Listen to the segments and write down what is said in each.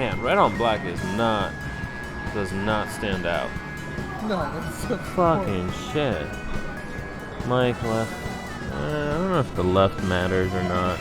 Man, red on black does not stand out. No, it's so Fucking shit. Mike left. I don't know if the left matters or not.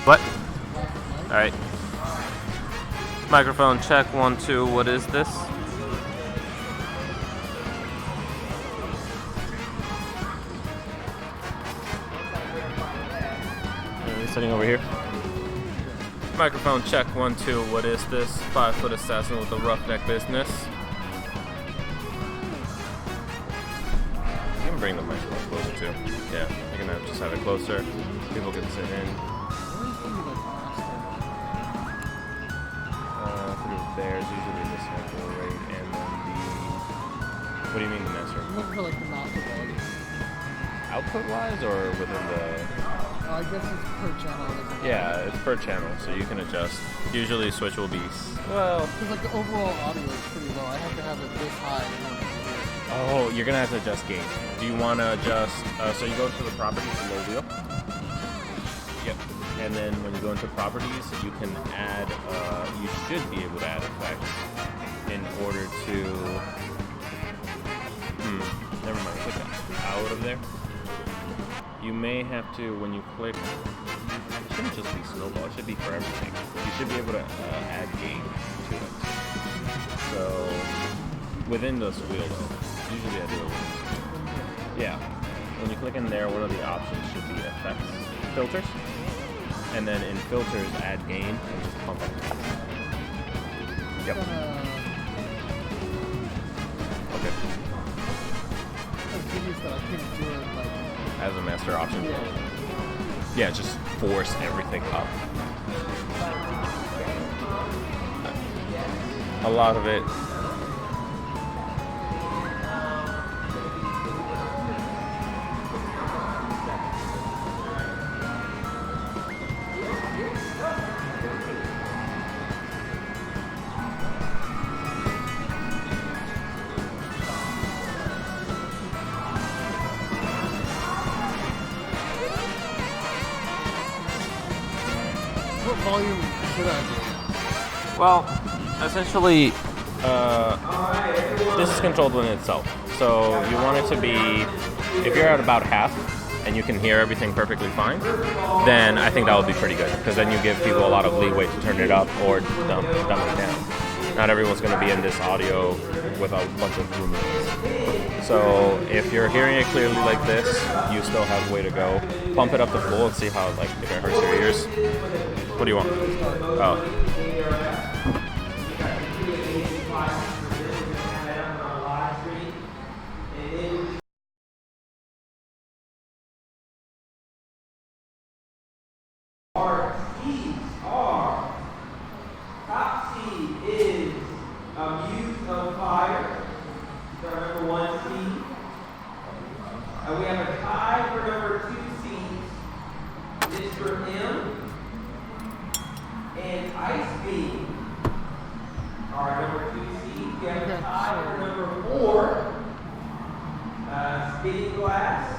What? Alright. Microphone check, 1, 2. What is this? Sitting over here. Microphone check, 1, 2. What is this? 5-foot assassin with a roughneck business. You can bring the microphone closer too. Yeah, you can just have it closer. People can sit in. There's usually the sample rate and then the... What do you mean the master? I'm looking for like the output volume. Output-wise or within the... I guess it's per channel. Yeah, it's per channel, so you can adjust. Usually switch will be... Well... Because like the overall audio is pretty low. I have to have it this high in order to hear it. Oh, you're going to have to adjust gain. Do you want to adjust... so you go to the properties, the low wheel. Yep. And then when you go into properties, you can add, you should be able to add effects in order to, never mind, click out of there. You may have to, when you click, it shouldn't just be snowball, it should be for everything. You should be able to add gain to it. So, within this wheel though, usually I do it. Yeah. When you click in there, one of the options should be effects, filters. And then in filters, add gain and just pump up. Yep. Okay. As a master option? Yeah, just force everything up. A lot of it. What volume should I do? Well, essentially, this is controlled within itself. So you want it to be, if you're at about half and you can hear everything perfectly fine, then I think that would be pretty good, because then you give people a lot of leeway to turn it up or dumb it down. Not everyone's going to be in this audio with a bunch of roommates. So if you're hearing it clearly like this, you still have a way to go. Pump it up to full and see how, like, if it hurts your ears. What do you want? Oh. Our seeds are, top seed is Muse of Fire. So our number 1 seed. We have a tie for number 2 seeds. Mr. M and Ice Beam are our number 2 seeds. We have a tie for number 4. Spinning Glass.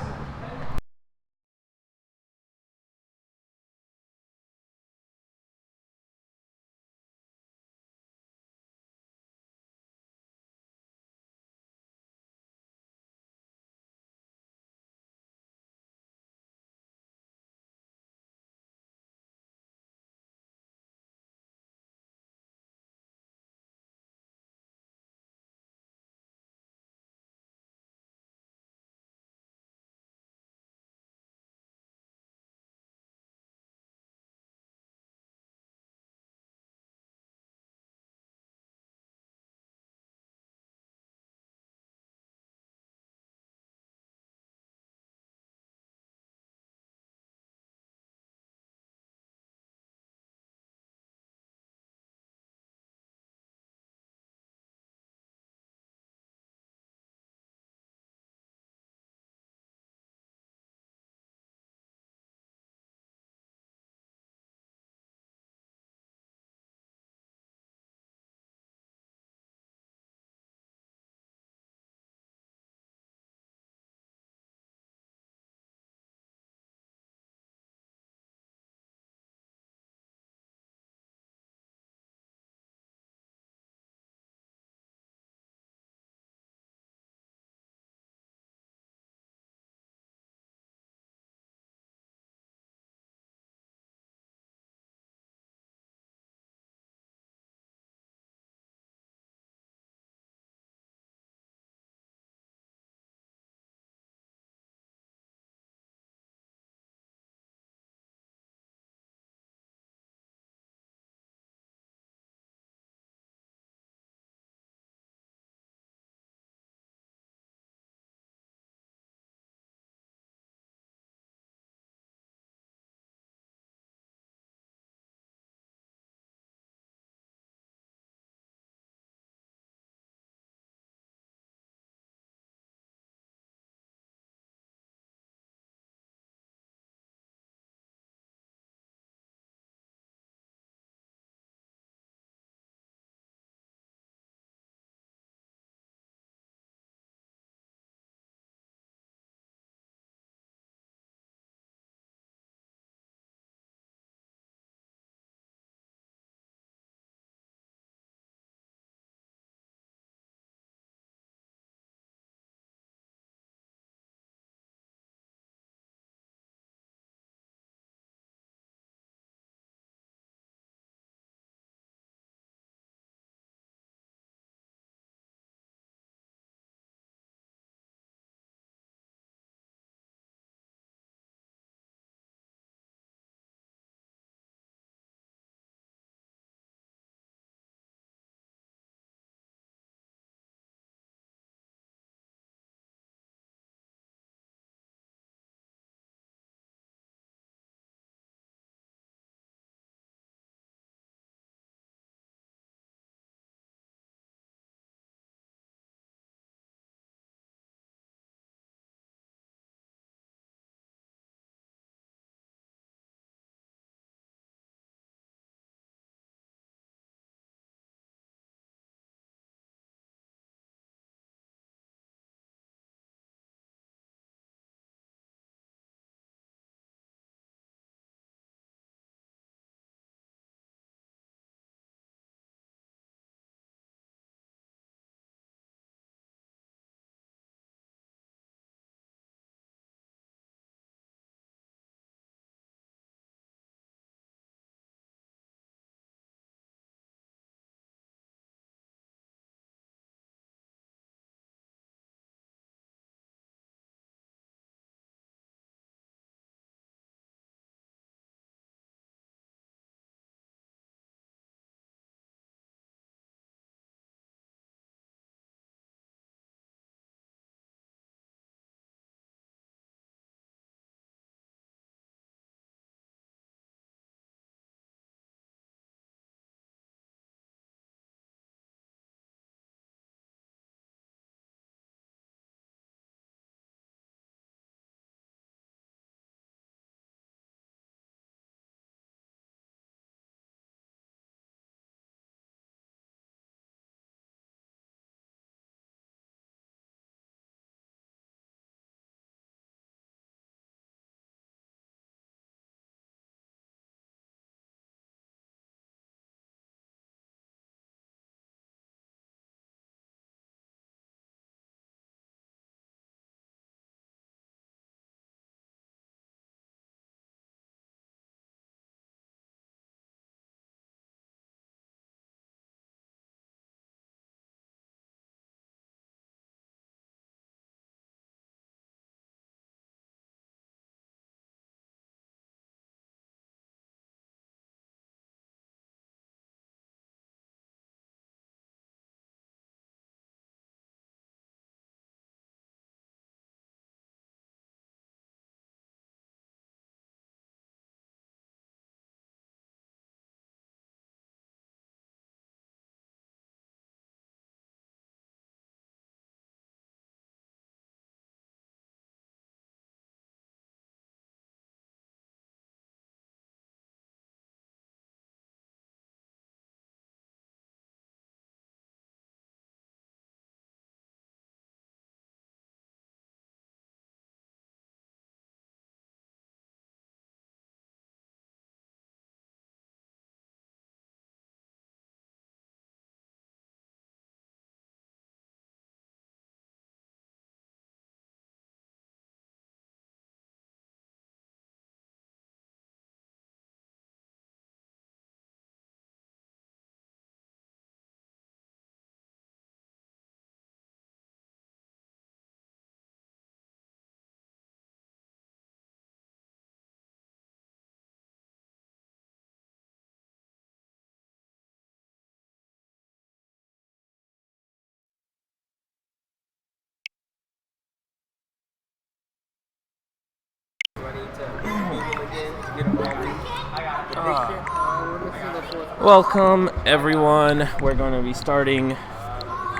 Welcome everyone. We're going to be starting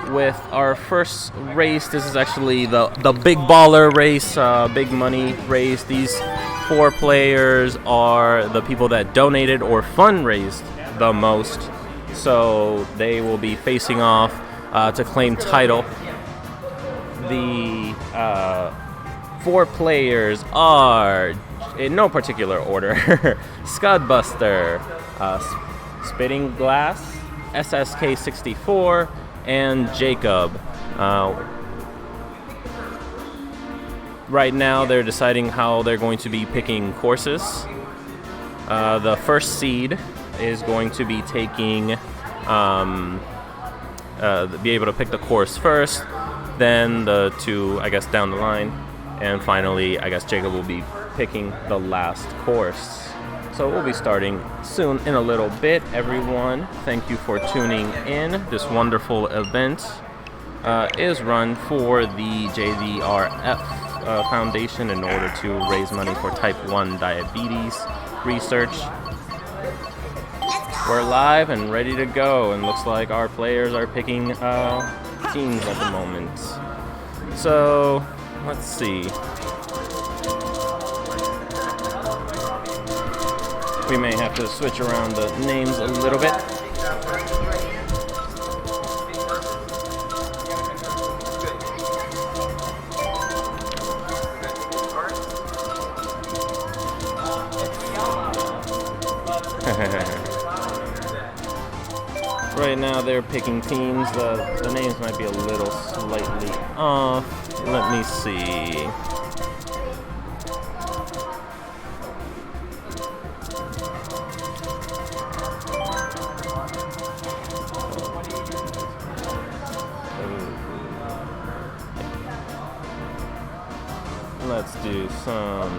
with our first race. This is actually the big baller race, big money race. These 4 players are the people that donated or fundraised the most. So they will be facing off to claim title. The 4 players are, in no particular order, Scudbuster, Spitting Glass, SSK64, and Jacob. Right now they're deciding how they're going to be picking courses. The first seed is going to be taking, be able to pick the course first, then the 2, I guess, down the line, and finally, I guess Jacob will be picking the last course. So we'll be starting soon in a little bit. Everyone, thank you for tuning in. This wonderful event is run for the JDRF Foundation in order to raise money for type 1 diabetes research. We're live and ready to go, and looks like our players are picking teams at the moment. So let's see. We may have to switch around the names a little bit. Right now they're picking teams. The names might be a little slightly off. Let me see. Let's do some.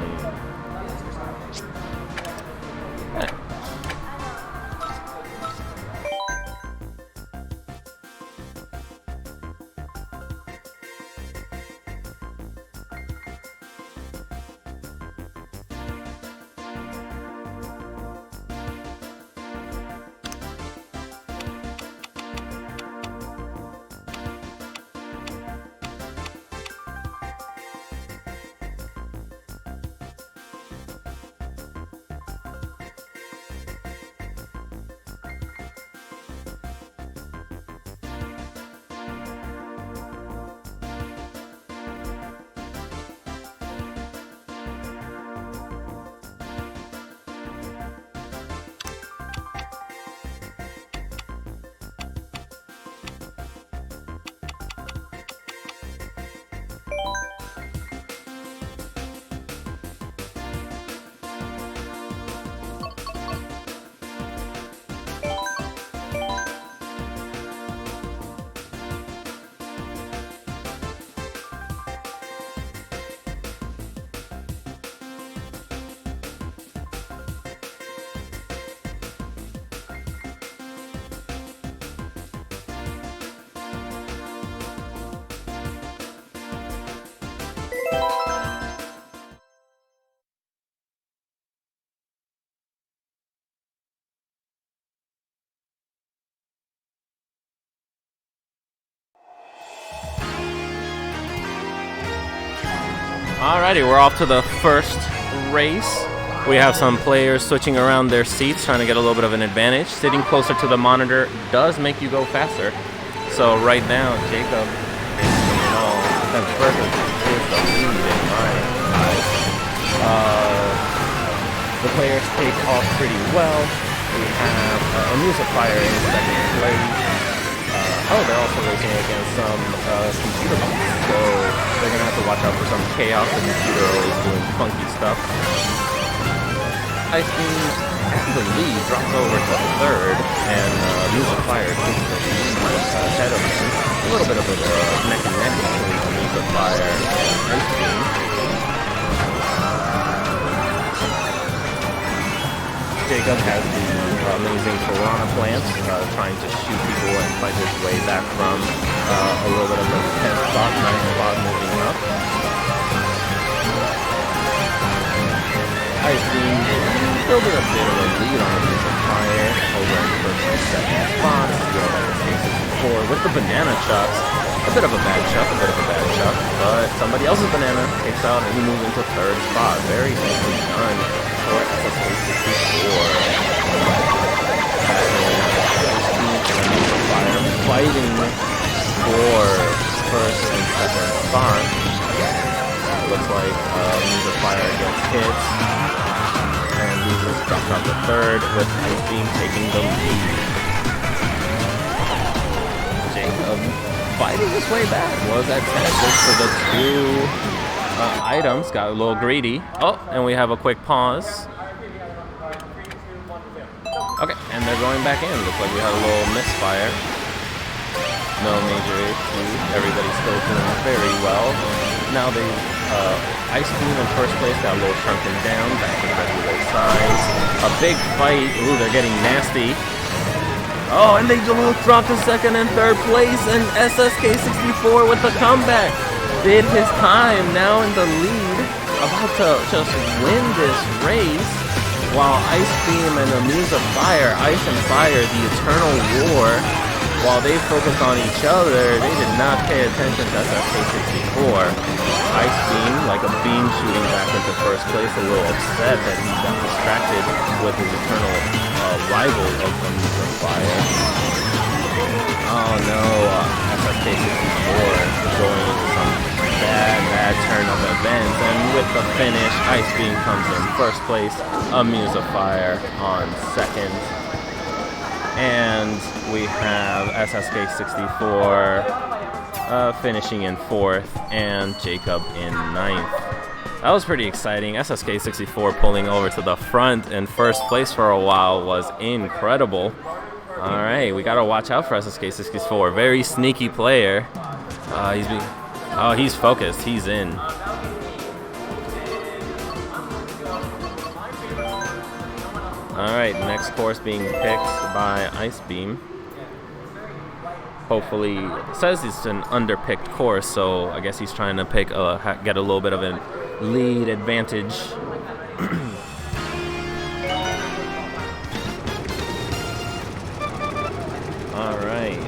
Alrighty, we're off to the first race. We have some players switching around their seats, trying to get a little bit of an advantage. Sitting closer to the monitor does make you go faster. So right now, Jacob is first is the lead in my eyes. The players take off pretty well. We have a music fire in second place. They're also racing against some computer bugs, so they're gonna have to watch out for some chaos. The computer always doing funky stuff. Ice Beam at the lead drops over to third, and Music Fire takes the lead ahead of him. A little bit of a neck and neck between Music Fire and Ice Beam. Jacob has the amazing Piranha plant, trying to shoot people and fight his way back from a little bit of a 10th spot, 9th spot, moving up. Ice Beam still get a bit of a lead on the Music Fire over in first and second spots. You go back to K64 with the banana chucks. A bit of a bad chuck, but somebody else's banana takes out and he moves into third spot. Very nicely done for SSK64. Fire fighting for first and second spot. Looks like Music Fire gets hit and loses, drops out to third with Ice Beam taking the lead. Jacob fighting his way back was at 10 just for the two items. Got a little greedy. Oh, and we have a quick pause. Okay, and they're going back in. Looks like we had a little misfire. No major issues. Everybody's still doing very well. Now they Ice Beam in first place got a little shrunken down, back to the regular size. A big fight. Ooh, they're getting nasty. Oh, and they dropped to second and third place, and SSK64 with the comeback did his time, now in the lead, about to just win this race, while Ice Beam and Amuse of Fire, Ice and Fire, the eternal war, while they focused on each other, they did not pay attention to SSK64. Ice Beam, like a beam shooting back into first place, a little upset that he got distracted with his eternal rival of Amuse of Fire. Oh no, SSK64 going into some bad turn of events, and with the finish, Ice Beam comes in first place, Amuse of Fire on second. And we have SSK64 finishing in fourth and Jacob in ninth. That was pretty exciting. SSK64 pulling over to the front in first place for a while was incredible. All right, we gotta watch out for SSK64. Very sneaky player. He's focused. He's in. All right, next course being picked by Ice Beam. Hopefully, it says it's an underpicked course, so I guess he's trying to pick get a little bit of a lead advantage. All right,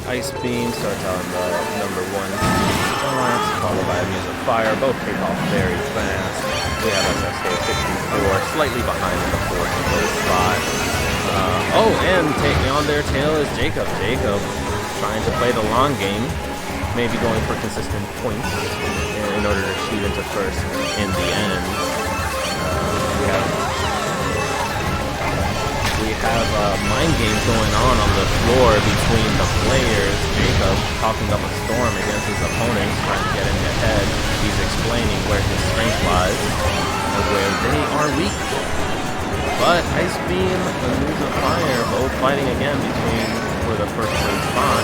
Ice Beam starts on the number 1 spot, followed by Amuse of Fire. Both take off very fast. We have SSK64 slightly behind in the 4th place spot. And taking on their tail is Jacob. Jacob trying to play the long game, maybe going for consistent points in order to shoot into first in the end. We have mind games going on the floor between the players. Jacob talking up a storm against his opponents, trying to get in their head. He's explaining where his strength lies and where they are weak. But Ice Beam and Amuse of Fire both fighting again for the first place spot.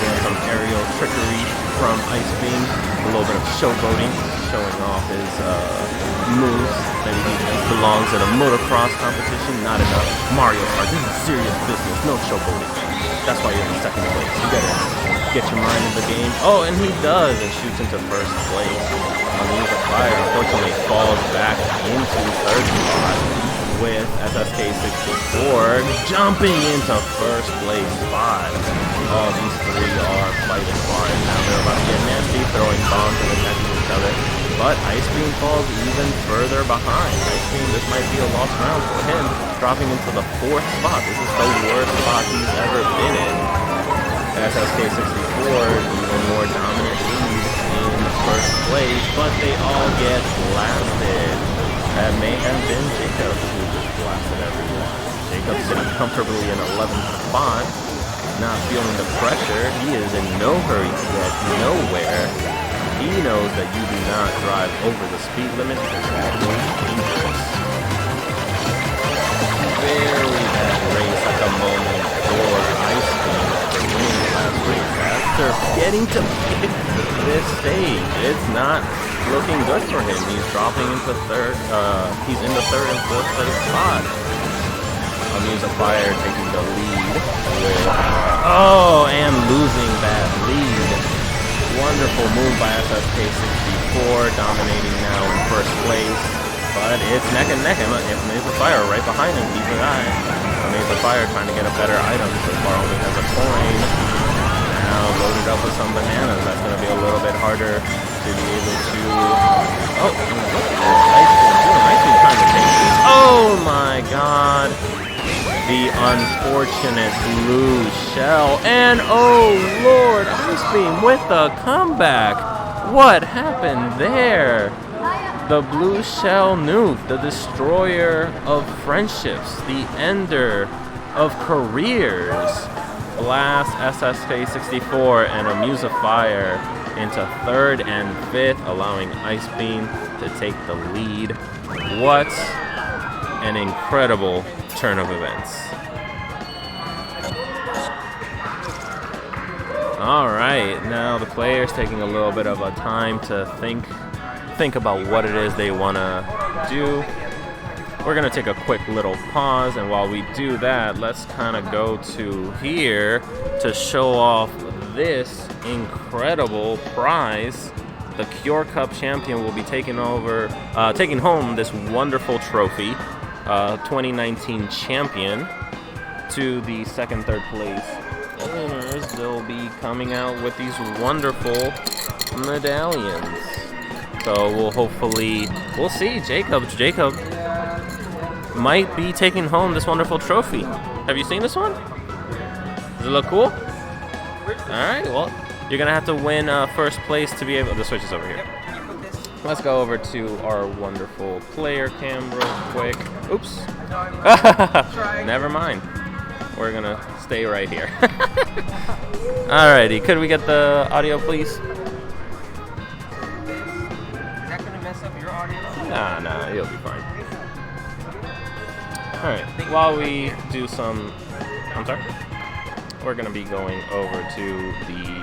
Doing some aerial trickery from Ice Beam. A little bit of showboating, showing off his moves. Maybe he belongs in a motocross competition. Not enough. Mario Kart, this is serious business. No showboating. That's why you're in second place. You gotta get your mind in the game. Oh, and he does, and shoots into first place. Amuse of Fire unfortunately falls back into third spot, with SSK64 jumping into first place spot. Oh, these three are fighting hard. Now they're about to get nasty, throwing bombs and attacking each other. But Ice Beam falls even further behind. Ice Beam, this might be a lost round for him, dropping into the 4th spot. This is the worst spot he's ever been in. SSK64 even more dominant lead in first place, but they all get blasted. That may have been Jacob who just blasted everyone. Jacob sitting comfortably in 11th spot, not feeling the pressure. He is in no hurry to get nowhere. He knows that you do not drive over the speed limit because that is dangerous. Very bad race at the moment for Ice Beam after winning the last race. After getting to pick this stage, it's not looking good for him. He's dropping into third. He's in the 3rd and 4th place spot. Amuse of Fire taking the lead and losing that lead. Wonderful move by SSK64, dominating now in first place. but it's neck and neck. Maze of Fire right behind him. Keep an eye. Maze of Fire trying to get a better item. So far only has a coin. Now loaded up with some bananas. That's going to be a little bit harder to be able to... Oh, look at this. Ice Beam trying to take these. Oh my god. The unfortunate blue shell. And oh lord, Ice Beam with the comeback. What happened there? The blue shell nuke, the destroyer of friendships, the ender of careers. Blast SSK 64 and a Muse of Fire into 3rd and 5th, allowing Ice Beam to take the lead. What an incredible turn of events. All right, now the players taking a little bit of a time to think about what it is they want to do. We're going to take a quick little pause, and while we do that, let's kind of go to here to show off this incredible prize. The Cure Cup champion will be taking home this wonderful trophy, 2019 champion. To the 2nd, 3rd place winners, they'll be coming out with these wonderful medallions. So we'll see. Jacob might be taking home this wonderful trophy. Have you seen this one? Does it look cool? Alright, well, you're going to have to win 1st place to be able... The switch is over here. Let's go over to our wonderful player cam real quick. Oops. Never mind. We're going to stay right here. Alrighty, could we get the audio, please? Is that going to mess up your audio? Nah, you'll be fine. Alright, while we do some... I'm sorry? We're going to be going over to the...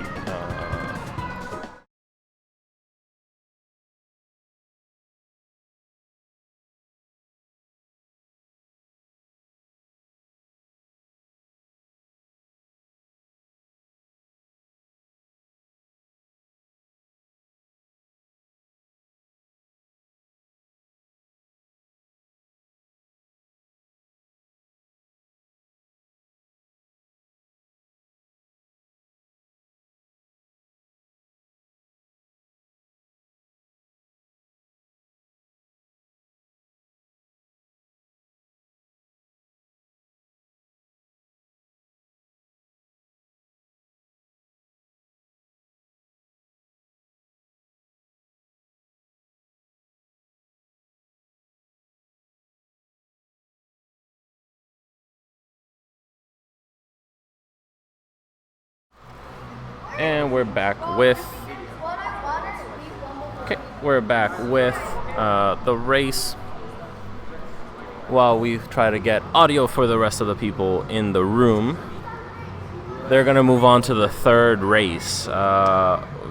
And we're back with the race while we try to get audio for the rest of the people in the room. They're going to move on to the 3rd race.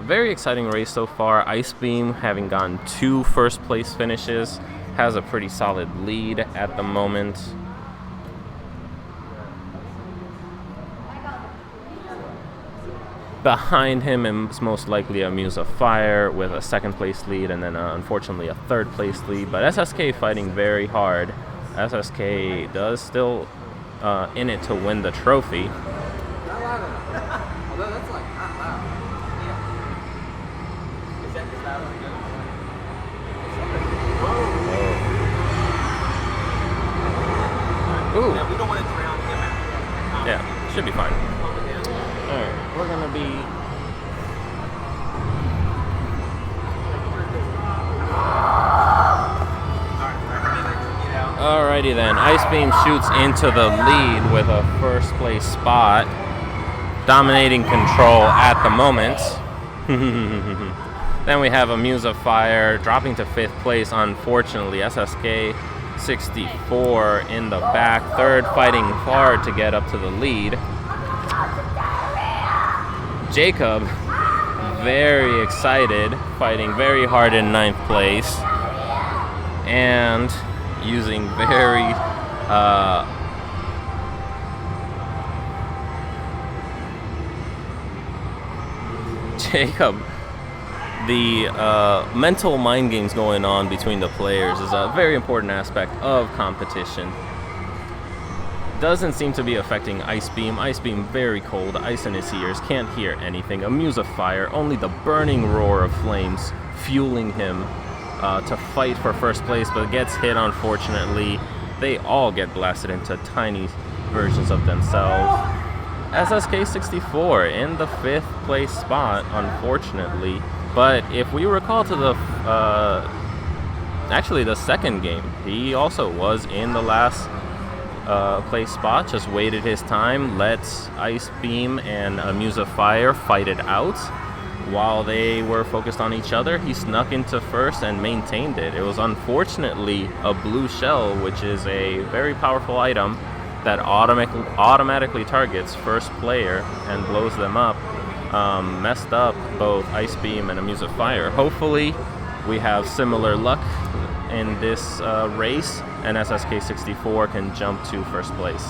Very exciting race so far. Ice Beam, having gotten 2 1st place finishes, has a pretty solid lead at the moment. Behind him is most likely a Muse of Fire with a 2nd place lead, and then unfortunately a 3rd place lead. But SSK fighting very hard. SSK does still in it to win the trophy. Not loud enough. Although that's like not loud. Yeah. Is that loud enough? Ooh. Yeah, we don't want to drown him out. Yeah, should be fine. Alright, we're gonna be... Alrighty then, Ice Beam shoots into the lead with a 1st place spot, dominating control at the moment. Then we have a Muse of Fire dropping to 5th place, unfortunately. SSK 64 in the back, 3rd, fighting hard to get up to the lead. Jacob, very excited, fighting very hard in 9th place, and using very Jacob the mental mind games going on between the players is a very important aspect of competition. Doesn't seem to be affecting Ice Beam. Ice Beam very cold, ice in his ears, can't hear anything. Amuse of Fire, only the burning roar of flames fueling him to fight for first place, but gets hit unfortunately. They all get blasted into tiny versions of themselves. SSK64 in the 5th place spot, unfortunately. But if we recall to the actually the second game, he also was in the last place spot, just waited his time, let Ice Beam and Amuse of Fire fight it out. While they were focused on each other, he snuck into first and maintained it. It was unfortunately a blue shell, which is a very powerful item that automatically targets first player and blows them up. Messed up both Ice Beam and Amuse of Fire. Hopefully we have similar luck in this race and SSK64 can jump to first place.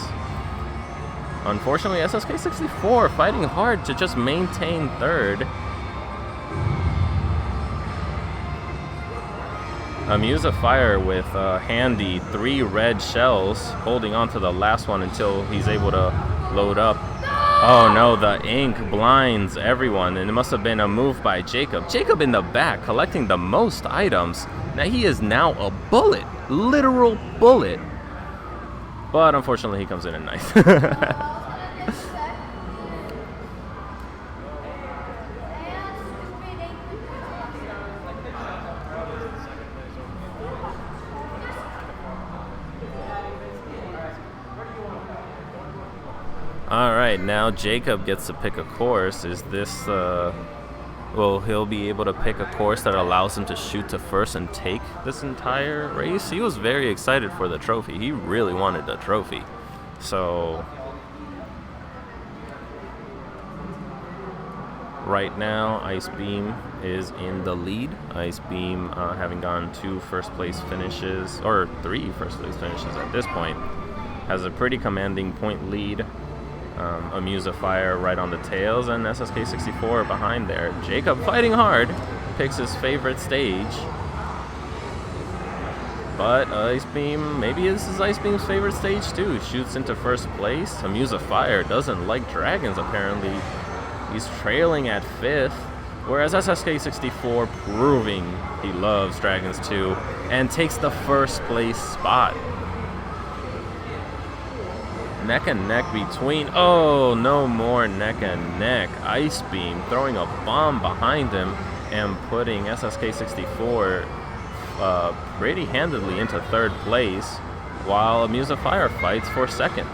Unfortunately, SSK64 fighting hard to just maintain third. Amuse of Fire with handy 3 red shells, holding on to the last one until he's able to load up. Oh no, the ink blinds everyone, and it must have been a move by Jacob. Jacob in the back, collecting the most items. Now he is now a bullet, literal bullet. But unfortunately he comes in at ninth. Alright, now Jacob gets to pick a course. Is this, well, he'll be able to pick a course that allows him to shoot to first and take this entire race. He was very excited for the trophy. He really wanted the trophy. So, right now, Ice Beam is in the lead. Ice Beam having gone 2 first place finishes, or 3 first place finishes at this point, has a pretty commanding point lead. Amuse of Fire right on the tails, and SSK64 behind there. Jacob fighting hard, picks his favorite stage. But Ice Beam, maybe this is Ice Beam's favorite stage too. Shoots into first place. Amuse of Fire doesn't like dragons apparently. He's trailing at 5th, whereas SSK64 proving he loves dragons too, and takes the first place spot. Neck and neck between, oh, no more neck and neck. Ice Beam throwing a bomb behind him and putting SSK64 pretty handedly into 3rd place, while Amuse of Fire fights for 2nd.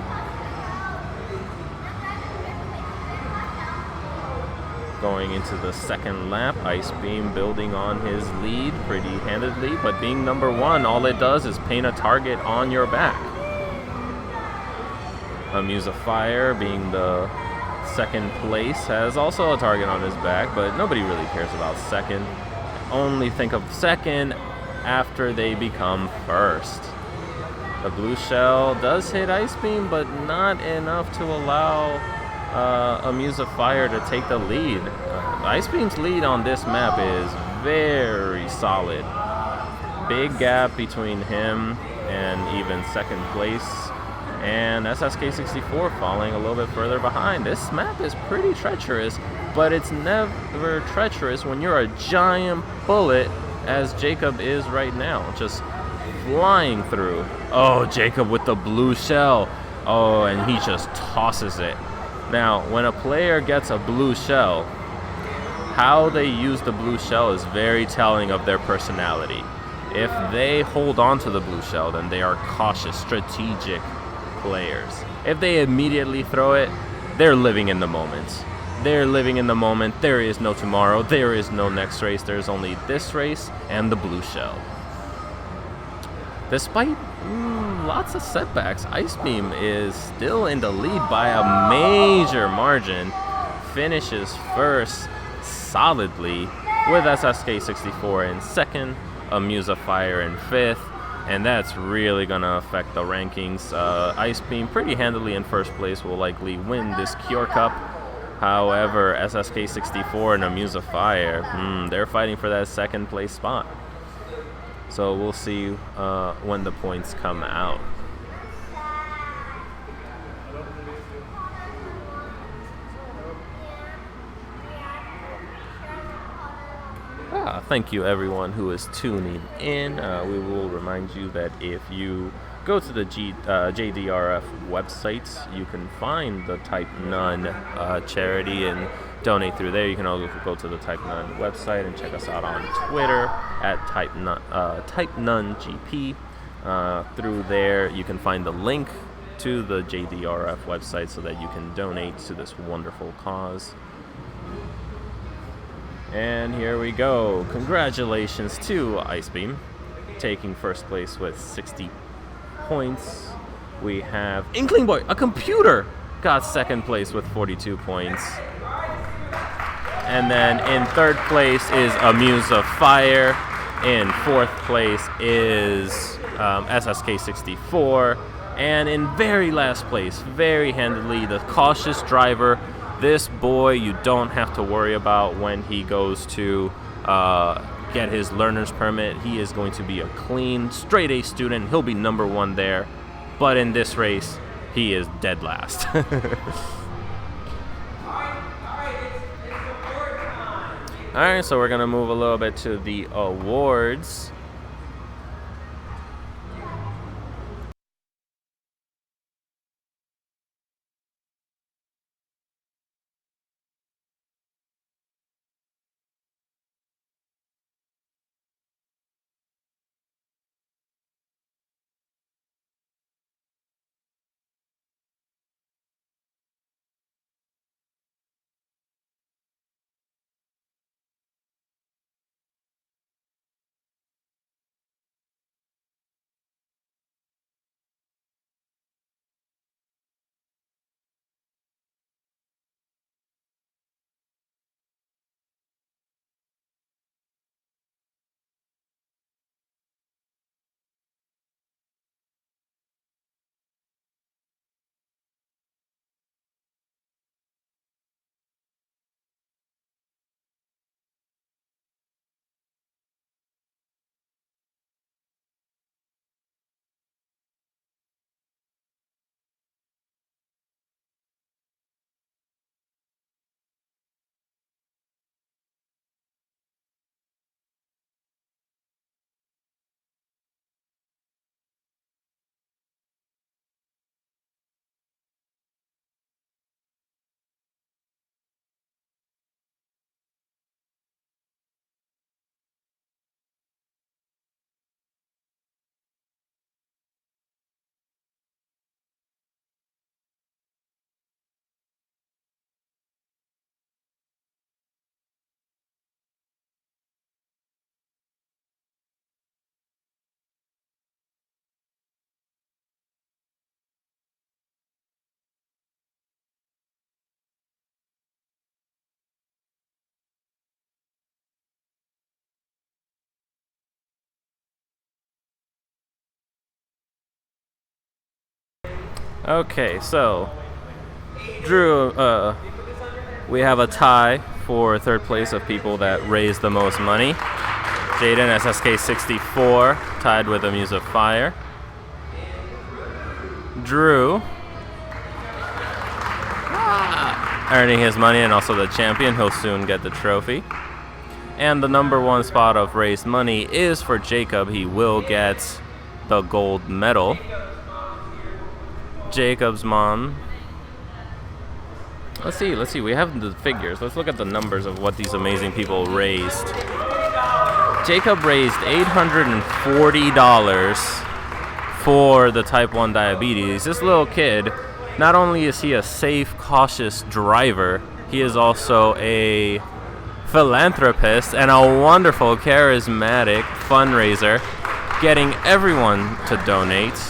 Going into the 2nd lap, Ice Beam building on his lead pretty handedly, but being number 1, all it does is paint a target on your back. Amuse of Fire, being the 2nd place, has also a target on his back, but nobody really cares about 2nd. Only think of 2nd after they become 1st. The blue shell does hit Ice Beam, but not enough to allow Amuse of Fire to take the lead. Ice Beam's lead on this map is very solid. Big gap between him and even 2nd place. And SSK64 falling a little bit further behind. This map is pretty treacherous, but it's never treacherous when you're a giant bullet, as Jacob is right now, just flying through. Oh, Jacob with the blue shell. Oh, and he just tosses it. Now, when a player gets a blue shell, how they use the blue shell is very telling of their personality. If they hold on to the blue shell, then they are cautious, strategic players. If they immediately throw it, they're living in the moment. They're living in the moment. There is no tomorrow. There is no next race. There's only this race and the blue shell. Despite lots of setbacks, Ice Beam is still in the lead by a major margin. Finishes first solidly, with SSK64 in 2nd, Amuse of Fire in 5th. And that's really going to affect the rankings. Ice Beam pretty handily in 1st place, will likely win this Cure Cup. However, SSK64 and Amuse of Fire, they're fighting for that second place spot. So we'll see when the points come out. Thank you everyone who is tuning in. We will remind you that if you go to the JDRF website, you can find the Type None charity and donate through there. You can also go to the Type None website and check us out on Twitter at Type None GP. Through there, you can find the link to the JDRF website so that you can donate to this wonderful cause. And here we go. Congratulations to Icebeam, taking first place with 60 points. We have Inkling Boy, a computer, got second place with 42 points. And then in third place is Amuse of Fire. In fourth place is SSK64. And in very last place, very handily, the Cautious Driver. This boy you don't have to worry about when he goes to get his learner's permit. He is going to be a clean, straight A student. He'll be number one there. But in this race, he is dead last. Alright, so we're going to move a little bit to the awards. Okay, so Drew, we have a tie for third place of people that raised the most money. Jaden, SSK64, tied with Amuse of Fire. Drew, earning his money and also the champion. He'll soon get the trophy. And the number one spot of raised money is for Jacob. He will get the gold medal. Jacob's mom. Let's see. We have the figures. Let's look at the numbers of what these amazing people raised. Jacob raised $840 for the type 1 diabetes. This little kid, not only is he a safe, cautious driver, he is also a philanthropist and a wonderful, charismatic fundraiser, getting everyone to donate.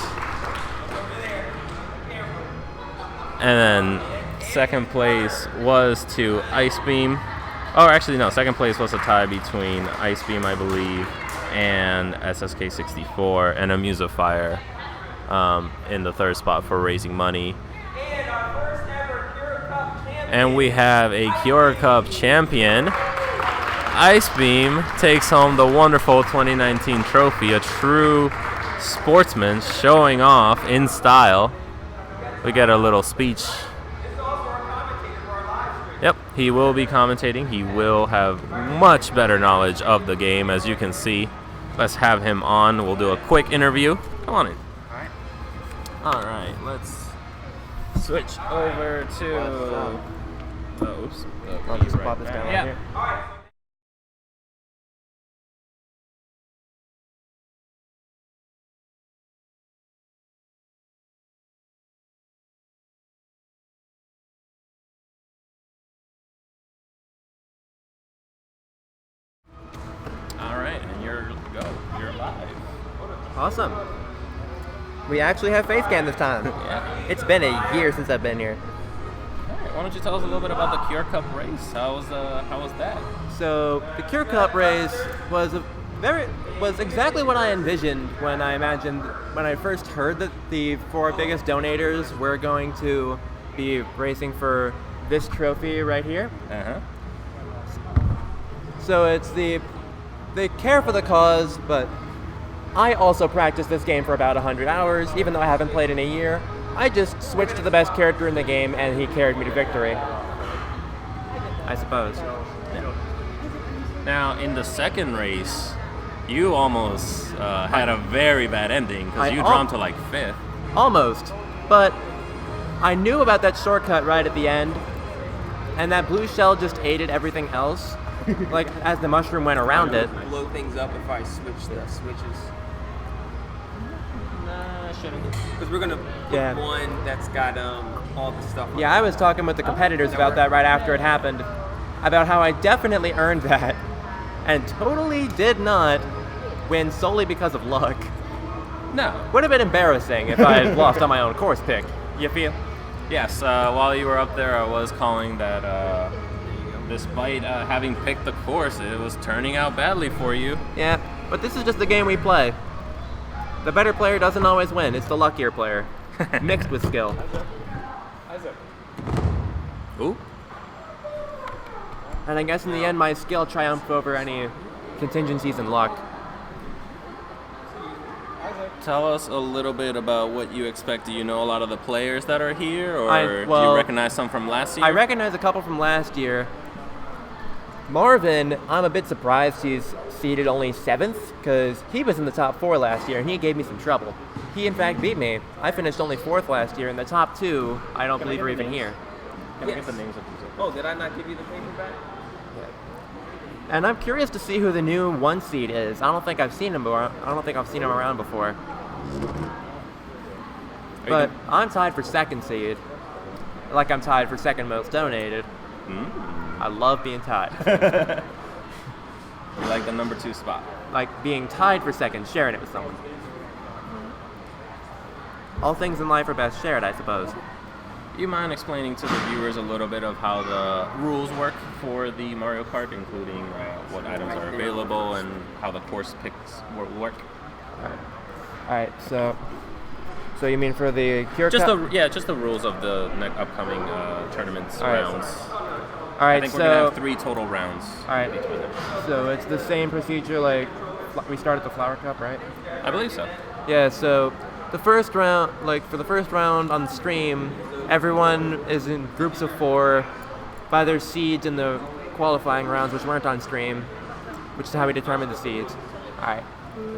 And then second place was to Icebeam. Oh, actually, no. Second place was a tie between Icebeam, I believe, and SSK64, and Amuse of Fire in the third spot for raising money. And we have a Cure Cup champion. Ice Beam takes home the wonderful 2019 trophy, a true sportsman showing off in style. We get a little speech. Yep, he will be commentating. He will have much better knowledge of the game, as you can see. Let's have him on. We'll do a quick interview. Come on in. All right, let's switch over to... oops. I'll just pop this down right here. All right, and you're live. Awesome. We actually have face cam this time. Yeah. It's been a year since I've been here. All right, why don't you tell us a little bit about the Cure Cup race? How was that? So the Cure Cup race was exactly what I envisioned when I first heard that the 4 biggest donators were going to be racing for this trophy right here. Uh-huh. So it's they care for the cause, but I also practiced this game for about 100 hours, even though I haven't played in a year. I just switched to the best character in the game, and he carried me to victory, I suppose. Now, in the second race, you almost had a very bad ending because you dropped to like 5th. Almost, but I knew about that shortcut right at the end, and that blue shell just aided everything else. Like, as the mushroom went around it. Blow things up if I switch the switches. Nah, I shouldn't. Because we're gonna put one that's got all the stuff. Yeah, I was talking with the competitors about that right after it happened, about how I definitely earned that, and totally did not win solely because of luck. No. Would have been embarrassing if I had lost on my own course pick. You feel? Yes, while you were up there, I was calling that despite having picked the course, it was turning out badly for you. Yeah, but this is just the game we play. The better player doesn't always win. It's the luckier player, mixed with skill. Ooh. And I guess in the end, my skill triumphed over any contingencies and luck. Tell us a little bit about what you expect. Do you know a lot of the players that are here, or do well, you recognize some from last year? I recognize a couple from last year. Marvin, I'm a bit surprised he's seeded only 7th, because he was in the top 4 last year, and he gave me some trouble. He, in fact, beat me. I finished only 4th last year, and the top 2, I don't believe are even here. Can I get the names of these? Oh, did I not give you the paper back? And I'm curious to see who the new 1 seed is. I don't think I've seen him around before. But I'm tied for 2nd seed. Like I'm tied for 2nd most donated. I love being tied. You like the number 2 spot? Like being tied for 2nd, sharing it with someone. All things in life are best shared, I suppose. You mind explaining to the viewers a little bit of how the rules work for the Mario Kart, including what items are available and how the course picks work? All right. So you mean for the Cure just Cup? just the rules of the upcoming tournaments All right. rounds. All right. I think we're gonna have 3 total rounds. All right. So it's the same procedure like we started the Flower Cup, right? I believe so. Yeah. So the first round, for the first round on the stream, everyone is in groups of 4 by their seeds in the qualifying rounds, which weren't on stream, which is how we determined the seeds. All right.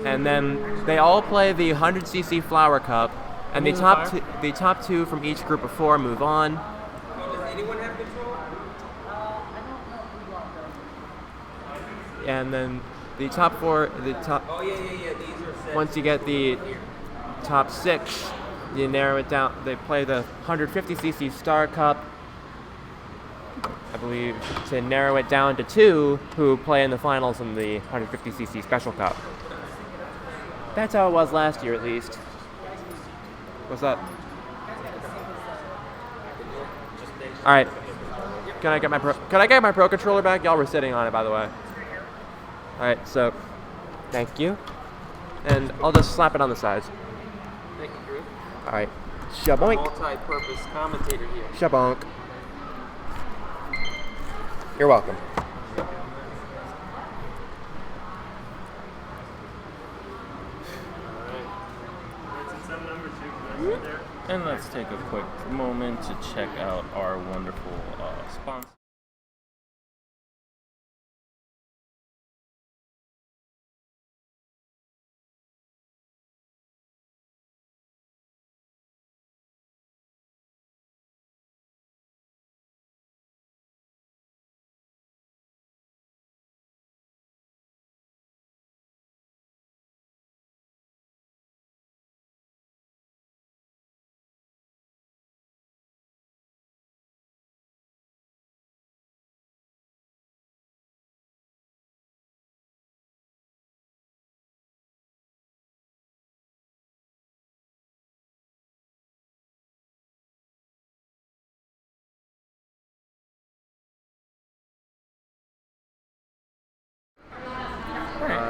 And then they all play the 100cc Flower Cup, and the top 2 from each group of 4 move on. Does anyone have control? And then the top 4, Oh, yeah. These are set. once you get the top 6, you narrow it down. They play the 150cc Star Cup, I believe, to narrow it down to 2 who play in the finals in the 150cc Special Cup. That's how it was last year, at least. What's up? All right. Can I get my Pro controller back? Y'all were sitting on it, by the way. All right. So, thank you. And I'll just slap it on the sides. Thank you, Drew. All right. Shaboink. Multi-purpose commentator here. Shabonk. You're welcome. And let's take a quick moment to check out our wonderful sponsor.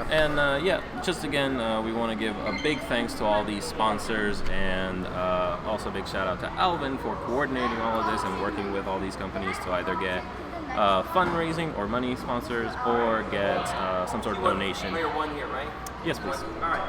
And yeah, just again, we want to give a big thanks to all these sponsors, and also a big shout out to Alvin for coordinating all of this and working with all these companies to either get fundraising or money sponsors or get some sort of donation. Player one here, right? Yes, please. All right.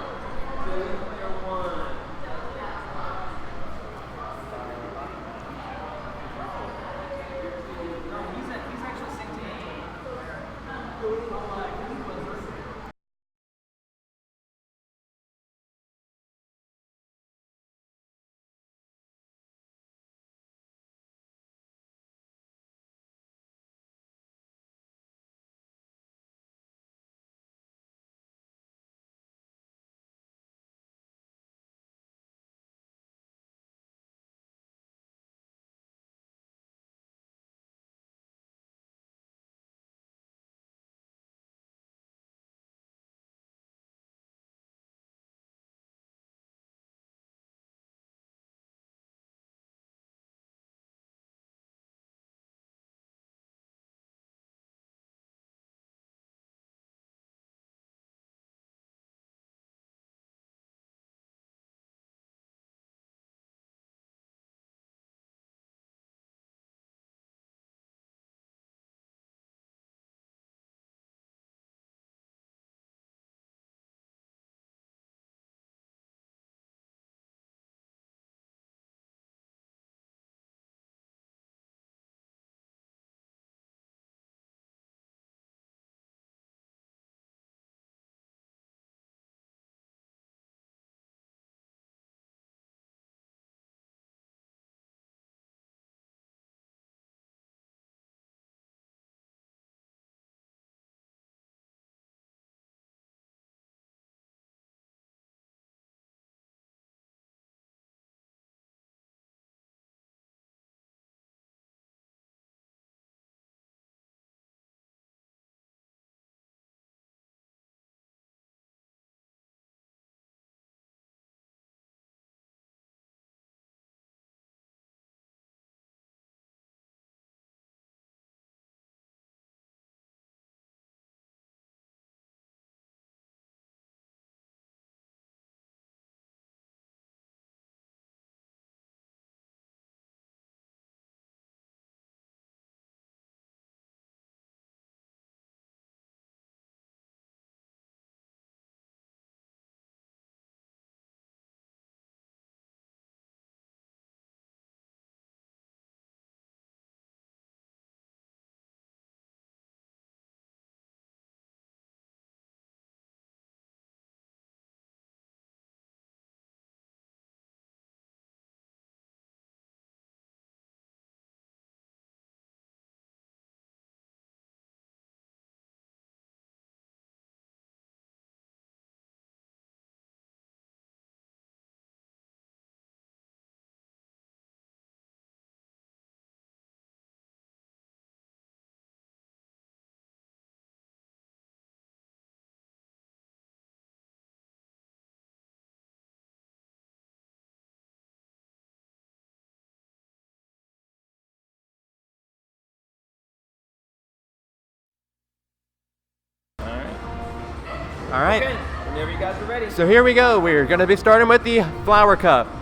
All right. Okay, whenever you guys are ready. So here we go. We're going to be starting with the flower cup. All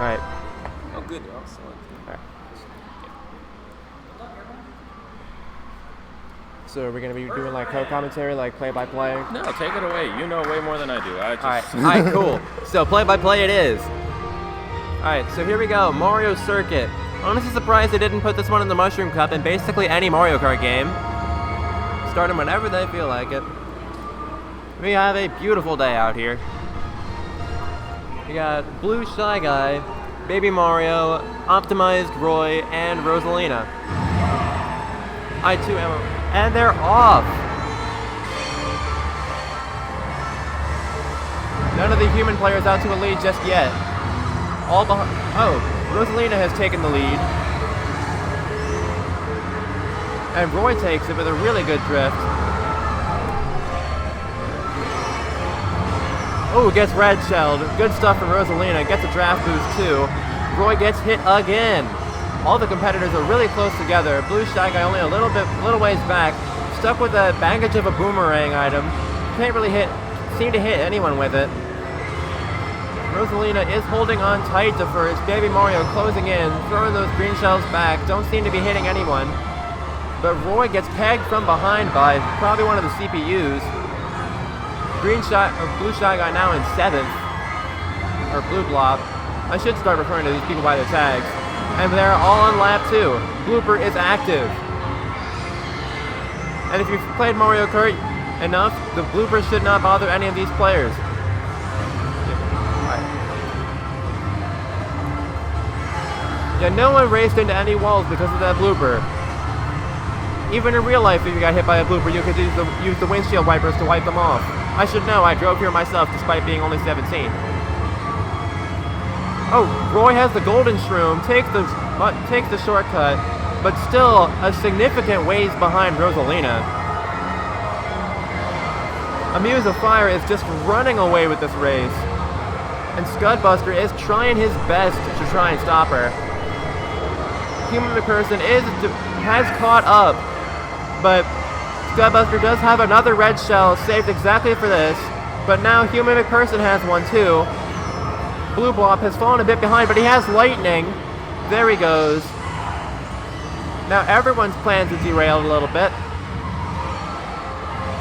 right. Oh, good. Excellent. All right. So are we gonna be doing like co-commentary, like play-by-play? No, take it away. You know way more than I do. I just. All right, cool. So play-by-play it is. All right, so here we go. Mario Circuit. Honestly surprised they didn't put this one in the Mushroom Cup in basically any Mario Kart game. Start them whenever they feel like it. We have a beautiful day out here. We got Blue Shy Guy, Baby Mario, Optimized Roy, and Rosalina. I2 ammo. And they're off! None of the human players out to a lead just yet. All behind. Oh, Rosalina has taken the lead. And Roy takes it with a really good drift. Oh, gets red shelled. Good stuff from Rosalina. Gets a draft boost too. Roy gets hit again. All the competitors are really close together. Blue Shy Guy only a little ways back. Stuck with the baggage of a boomerang item. Can't really seem to hit anyone with it. Rosalina is holding on tight to first. Baby Mario closing in, throwing those green shells back. Don't seem to be hitting anyone. But Roy gets pegged from behind by probably one of the CPUs. Blue Shy Guy now in 7th. Or Blue Blob. I should start referring to these people by their tags. And they're all on lap 2. Blooper is active. And if you've played Mario Kart enough, the blooper should not bother any of these players. Yeah, no one raced into any walls because of that blooper. Even in real life, if you got hit by a blooper, you could use the windshield wipers to wipe them off. I should know, I drove here myself despite being only 17. Oh, Roy has the golden shroom, takes the shortcut, but still a significant ways behind Rosalina. Amuse of Fire is just running away with this race. And Scudbuster is trying his best to try and stop her. Human McPherson has caught up, but Scudbuster does have another red shell saved exactly for this, but now Human McPherson has one too. Blue Blob has fallen a bit behind, but he has lightning. There he goes. Now everyone's plans are derailed a little bit.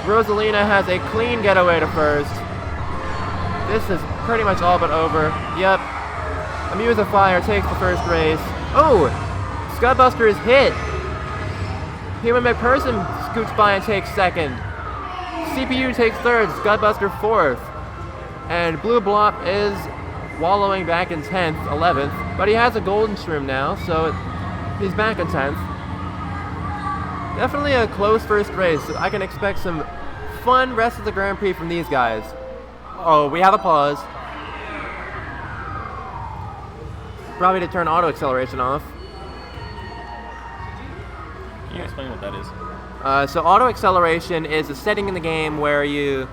Rosalina has a clean getaway to first. This is pretty much all but over. Yep. Amuse of Fire takes the first race. Oh! Scudbuster is hit. Human McPherson scoots by and takes second. CPU takes third, Scudbuster fourth. And Blue Blob is wallowing back in 10th, 11th. But he has a golden shroom now, so he's back in 10th. Definitely a close first race. I can expect some fun rest of the Grand Prix from these guys. Oh, we have a pause. Probably to turn auto acceleration off. Can you explain what that is? So auto acceleration is a setting in the game where even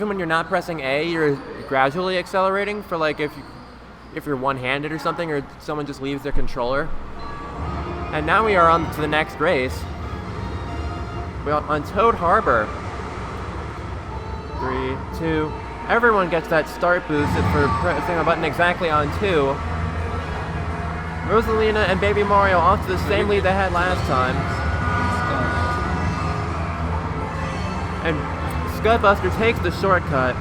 when you're not pressing A, you're gradually accelerating for like if you're one-handed or something, or someone just leaves their controller. And now we are on to the next race. We're on Toad Harbor. 3, 2. Everyone gets that start boost for pressing a button exactly on 2. Rosalina and Baby Mario off to the same lead they had last time. And Scudbuster takes the shortcut.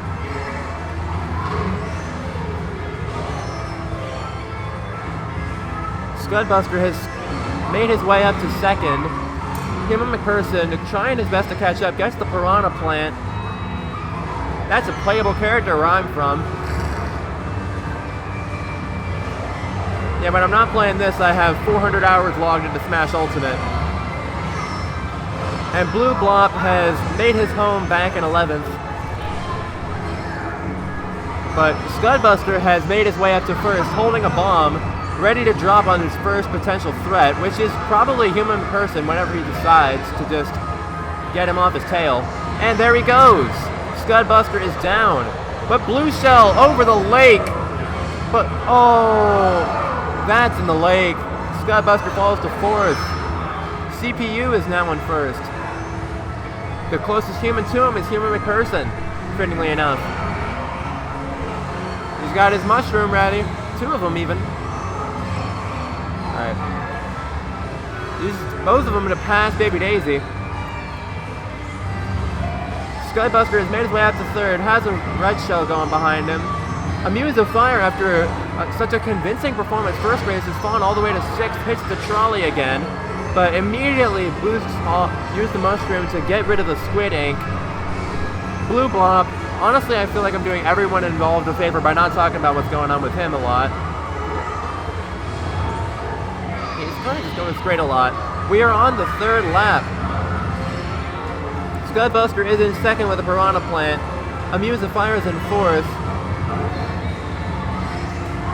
Scudbuster has made his way up to second. Human McPherson trying his best to catch up, gets the Piranha Plant. That's a playable character where I'm from. Yeah, when I'm not playing this, I have 400 hours logged into Smash Ultimate. And Blue Blob has made his home back in 11th. But Scudbuster has made his way up to first, holding a bomb, ready to drop on his first potential threat, which is probably Human Person whenever he decides to just get him off his tail. And there he goes! Scudbuster is down. But Blue Shell over the lake! But, oh, that's in the lake. Scudbuster falls to fourth. CPU is now in first. The closest human to him is Human McPherson, fittingly enough. He's got his mushroom ready. 2 of them even. Alright. Uses both of them to pass Baby Daisy. Skybuster has made his way up to third, has a red shell going behind him. Amuse of Fire, after such a convincing performance first race, has fallen all the way to 6th, hits the trolley again, but immediately use the mushroom to get rid of the squid ink. Blue Blob, honestly I feel like I'm doing everyone involved a favor by not talking about what's going on with him a lot. He's kind of just going straight a lot. We are on the 3rd lap. Scudbuster is in 2nd with a Piranha Plant. Amuse of Fire is in 4th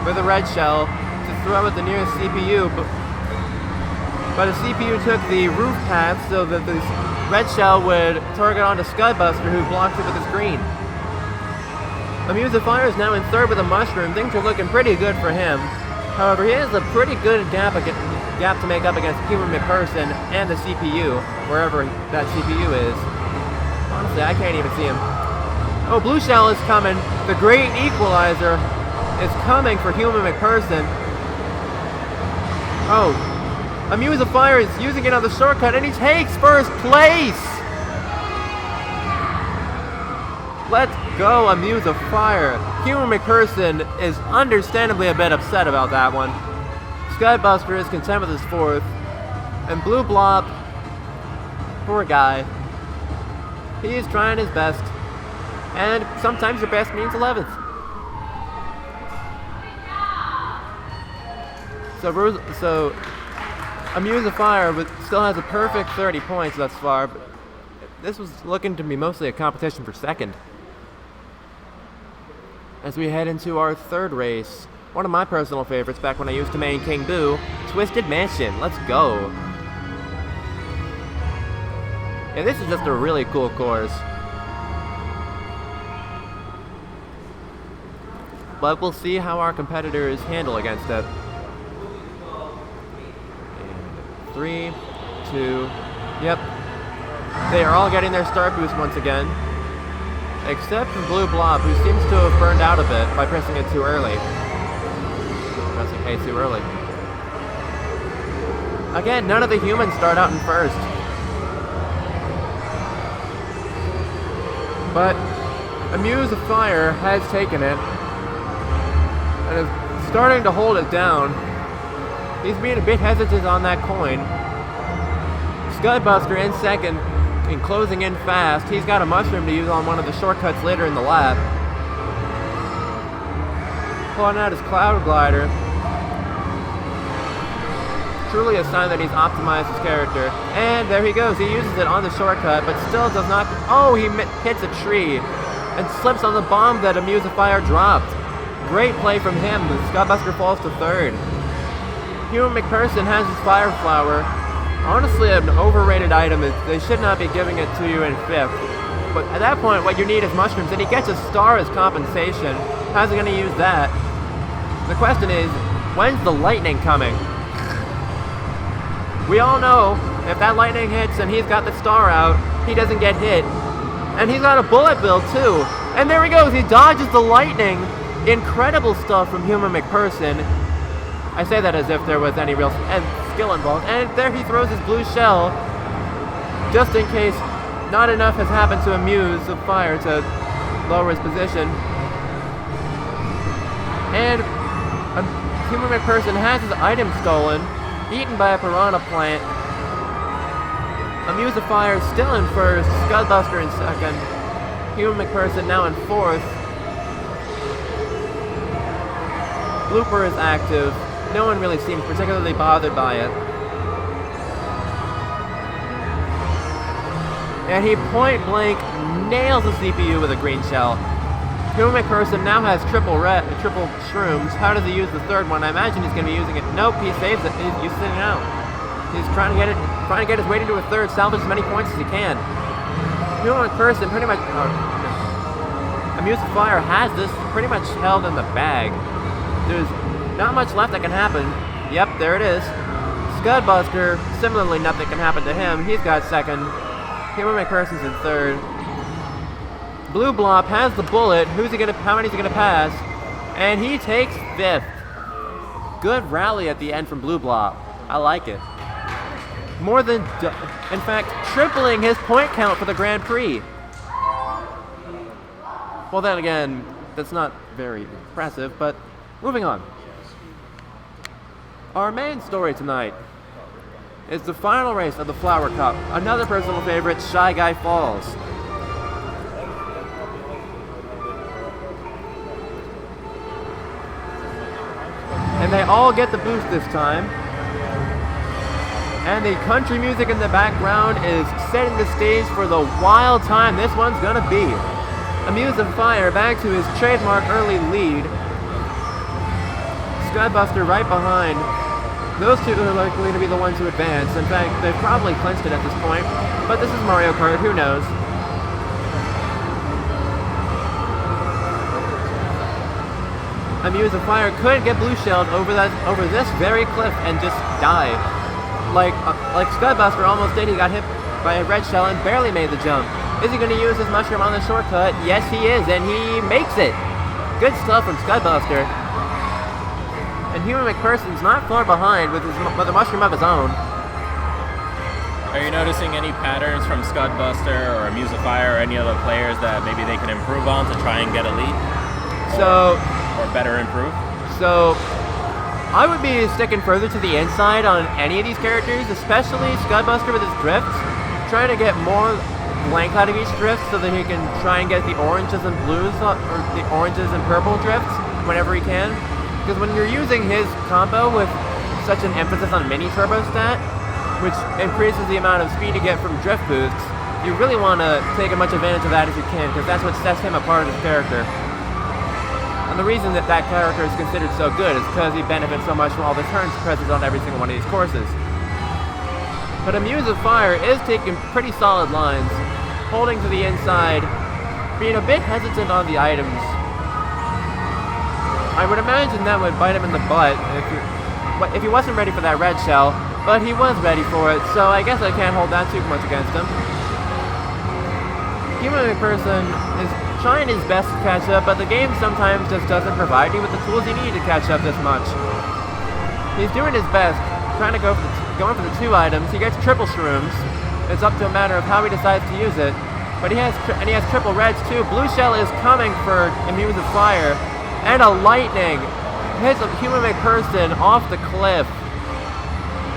with a red shell to throw at the nearest CPU, but the CPU took the roof path so that the red shell would target onto Skybuster, who blocked it with his green. Amuse of Fire is now in 3rd with a mushroom. Things are looking pretty good for him. However, he has a pretty good gap to make up against Human McPherson and the CPU, wherever that CPU is. Honestly, I can't even see him. Oh, Blue Shell is coming. The Great Equalizer is coming for Human McPherson. Oh, Amuse of Fire is using it on the shortcut, and he takes first place! Let's go, Amuse of Fire. Human McPherson is understandably a bit upset about that one. Skybuster is content with his 4th. And Blue Blob, poor guy. He is trying his best. And sometimes your best means 11th. So Amuse of Fire still has a perfect 30 points thus far, but this was looking to be mostly a competition for 2nd. As we head into our 3rd race, one of my personal favorites back when I used to main King Boo, Twisted Mansion. Let's go. Yeah, this is just a really cool course. But we'll see how our competitors handle against it. 3, 2, yep. They are all getting their start boost once again. Except for Blue Blob, who seems to have burned out a bit by pressing it too early. Pressing A too early. Again, none of the humans start out in 1st. But Amuse of Fire has taken it and is starting to hold it down. He's being a bit hesitant on that coin. Scudbuster in 2nd and closing in fast. He's got a mushroom to use on one of the shortcuts later in the lap. Pulling out his Cloud Glider. Truly a sign that he's optimized his character. And there he goes. He uses it on the shortcut, but still does not... Oh, he hits a tree and slips on the bomb that Amuse of Fire dropped. Great play from him. The Scudbuster falls to 3rd. Human McPherson has his Fire Flower. Honestly, an overrated item. They should not be giving it to you in 5th. But at that point, what you need is mushrooms, and he gets a star as compensation. How's he going to use that? The question is, when's the lightning coming? We all know, if that lightning hits and he's got the star out, he doesn't get hit. And he's got a bullet bill, too. And there he goes, he dodges the lightning. Incredible stuff from Human McPherson. I say that as if there was any real skill involved. And there he throws his blue shell, just in case not enough has happened to Amuse of Fire to lower his position. And Human McPherson has his item stolen, eaten by a Piranha Plant. Amuse of Fire still in 1st, Scudbuster in 2nd, Human McPherson now in 4th. Blooper is active. No one really seems particularly bothered by it. And he point blank nails the CPU with a green shell. Human McPherson now has triple shrooms. How does he use the 3rd one? I imagine he's going to be using it. Nope, he saves it. He's sitting out. He's trying to get his way into a 3rd, salvage as many points as he can. Human McPherson pretty much... Amuse of Fire has this pretty much held in the bag. There's not much left that can happen. Yep, there it is. Scudbuster, similarly nothing can happen to him. He's got 2nd. Human McPherson's in 3rd. Blue Blob has the bullet. How many is he gonna pass? And he takes 5th. Good rally at the end from Blue Blob. I like it. more than, in fact, tripling his point count for the Grand Prix. Well, then again, that's not very impressive, but moving on. Our main story tonight is the final race of the Flower Cup. Another personal favorite, Shy Guy Falls. And they all get the boost this time. And the country music in the background is setting the stage for the wild time this one's gonna be. Amuse of Fire back to his trademark early lead. Scudbuster right behind. Those two are likely to be the ones who advance. In fact, they've probably clinched it at this point. But this is Mario Kart, who knows? Amuse of Fire could get blue shelled over this very cliff and just die. Like Scudbuster almost did. He got hit by a red shell and barely made the jump. Is he going to use his mushroom on the shortcut? Yes, he is, and he makes it. Good stuff from Scudbuster. And Human McPherson's not far behind with a mushroom of his own. Are you noticing any patterns from Scudbuster or Amuse of Fire or any other players that maybe they can improve on to try and get a lead? Or better improve? So, I would be sticking further to the inside on any of these characters, especially Scudbuster with his drifts. Trying to get more blank out of each drift so that he can try and get the oranges and blues, or the oranges and purple drifts whenever he can. Because when you're using his combo with such an emphasis on mini turbo stat, which increases the amount of speed you get from drift boosts, you really want to take as much advantage of that as you can, because that's what sets him apart as a character. And the reason that character is considered so good is because he benefits so much from all the turns present on every single one of these courses. But Amuse of Fire is taking pretty solid lines, holding to the inside, being a bit hesitant on the items. I would imagine that would bite him in the butt if he wasn't ready for that red shell, but he was ready for it, so I guess I can't hold that too much against him. Human McPherson is trying his best to catch up, but the game sometimes just doesn't provide you with the tools you need to catch up this much. He's doing his best, trying to going for the two items. He gets triple shrooms. It's up to a matter of how he decides to use it. But he has triple reds too. Blue shell is coming for Amuse of Fire, and a lightning hits a Human McPherson off the cliff.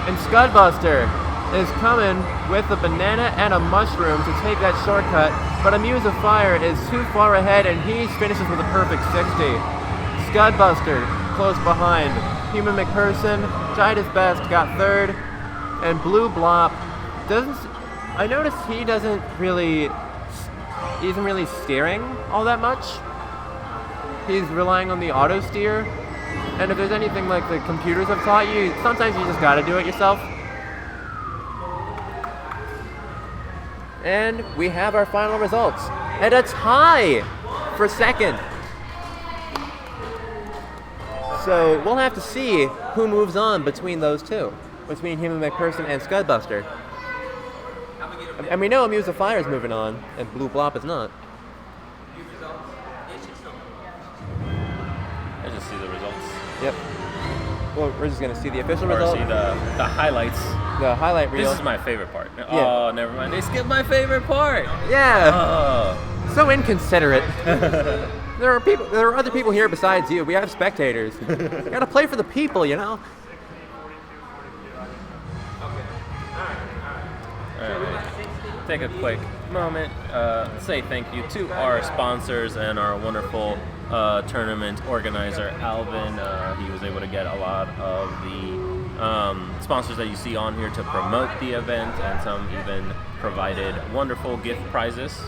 And Scudbuster is coming with a banana and a mushroom to take that shortcut, but Amuse of Fire is too far ahead and he finishes with a perfect 60. Scudbuster close behind. Human McPherson tried his best, got third, and Blue Blop I noticed he isn't really steering all that much. He's relying on the auto steer, and if there's anything like the computers have taught you, sometimes you just gotta do it yourself. And we have our final results. And a tie for second. So we'll have to see who moves on between those two. Between Human McPherson and Scudbuster. And we know Amuse of Fire is moving on, and Blue Blop is not. I just see the results. Yep. Well, we're just going to see the official Or result. see the highlights. The highlight reel. This is my favorite part. Yeah. Oh, never mind. They skipped my favorite part. Yeah. Oh. So inconsiderate. There are other people here besides you. We have spectators. You gotta play for the people, you know? Alright. Take a quick moment, say thank you to our sponsors and our wonderful tournament organizer, Alvin. He was able to get a lot of the sponsors that you see on here to promote the event, and some even provided wonderful gift prizes.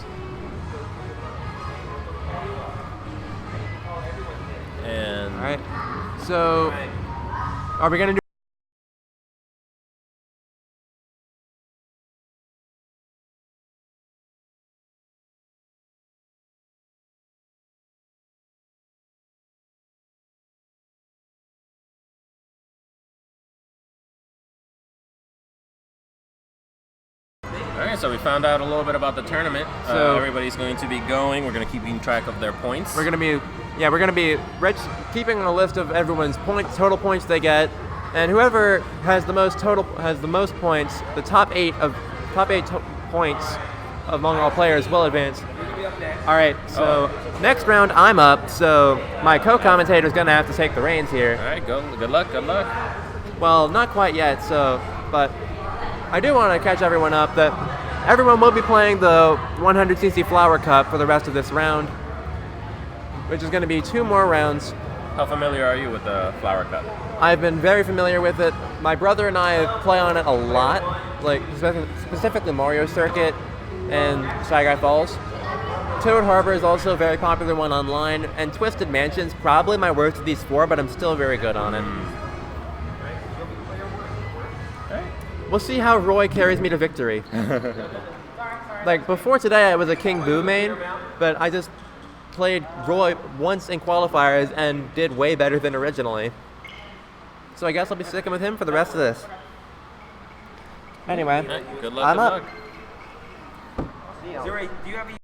And All right. So, are we gonna do? Alright, so we found out a little bit about the tournament. So- Everybody's going to be going. We're going to keep track of their points. We're gonna be keeping a list of everyone's total points they get, And whoever has the most points, the top eight points among all players will advance. All right, so next round I'm up, so my co-commentator is gonna have to take the reins here. All right, go. Good luck. Good luck. Well, not quite yet, but I do want to catch everyone up that everyone will be playing the 100cc Flower Cup for the rest of this round, which is going to be 2 more rounds. How familiar are you with the Flower Cup? I've been very familiar with it. My brother and I play on it a lot, like specifically Mario Circuit and Shy Guy Falls. Toad Harbor is also a very popular one online, and Twisted Mansion's probably my worst of these 4, but I'm still very good on it. We'll see how Roy carries me to victory. Like, before today, I was a King Boo main, but I just played Roy once in qualifiers and did way better than originally. So I guess I'll be sticking with him for the rest of this. Anyway, Good luck. I'm Good up. luck. Zuri, do you have a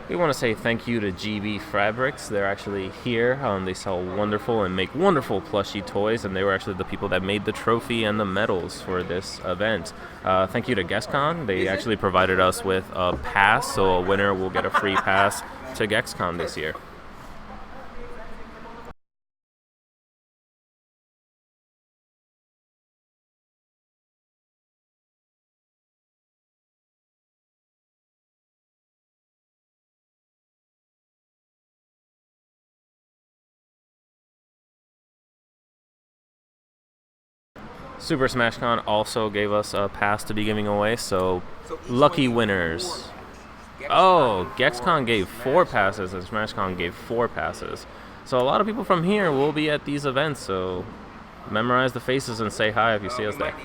We want to say thank you to GB Fabrics. They're actually here. They sell wonderful and make wonderful plushie toys, and they were actually the people that made the trophy and the medals for this event. Thank you to GexCon. They actually provided us with a pass, so a winner will get a free pass to GexCon this year. Super Smash Con also gave us a pass to be giving away, so lucky winners. Oh, GexCon gave 4 passes and SmashCon gave 4 passes. So a lot of people from here will be at these events, so memorize the faces and say hi if you see us there.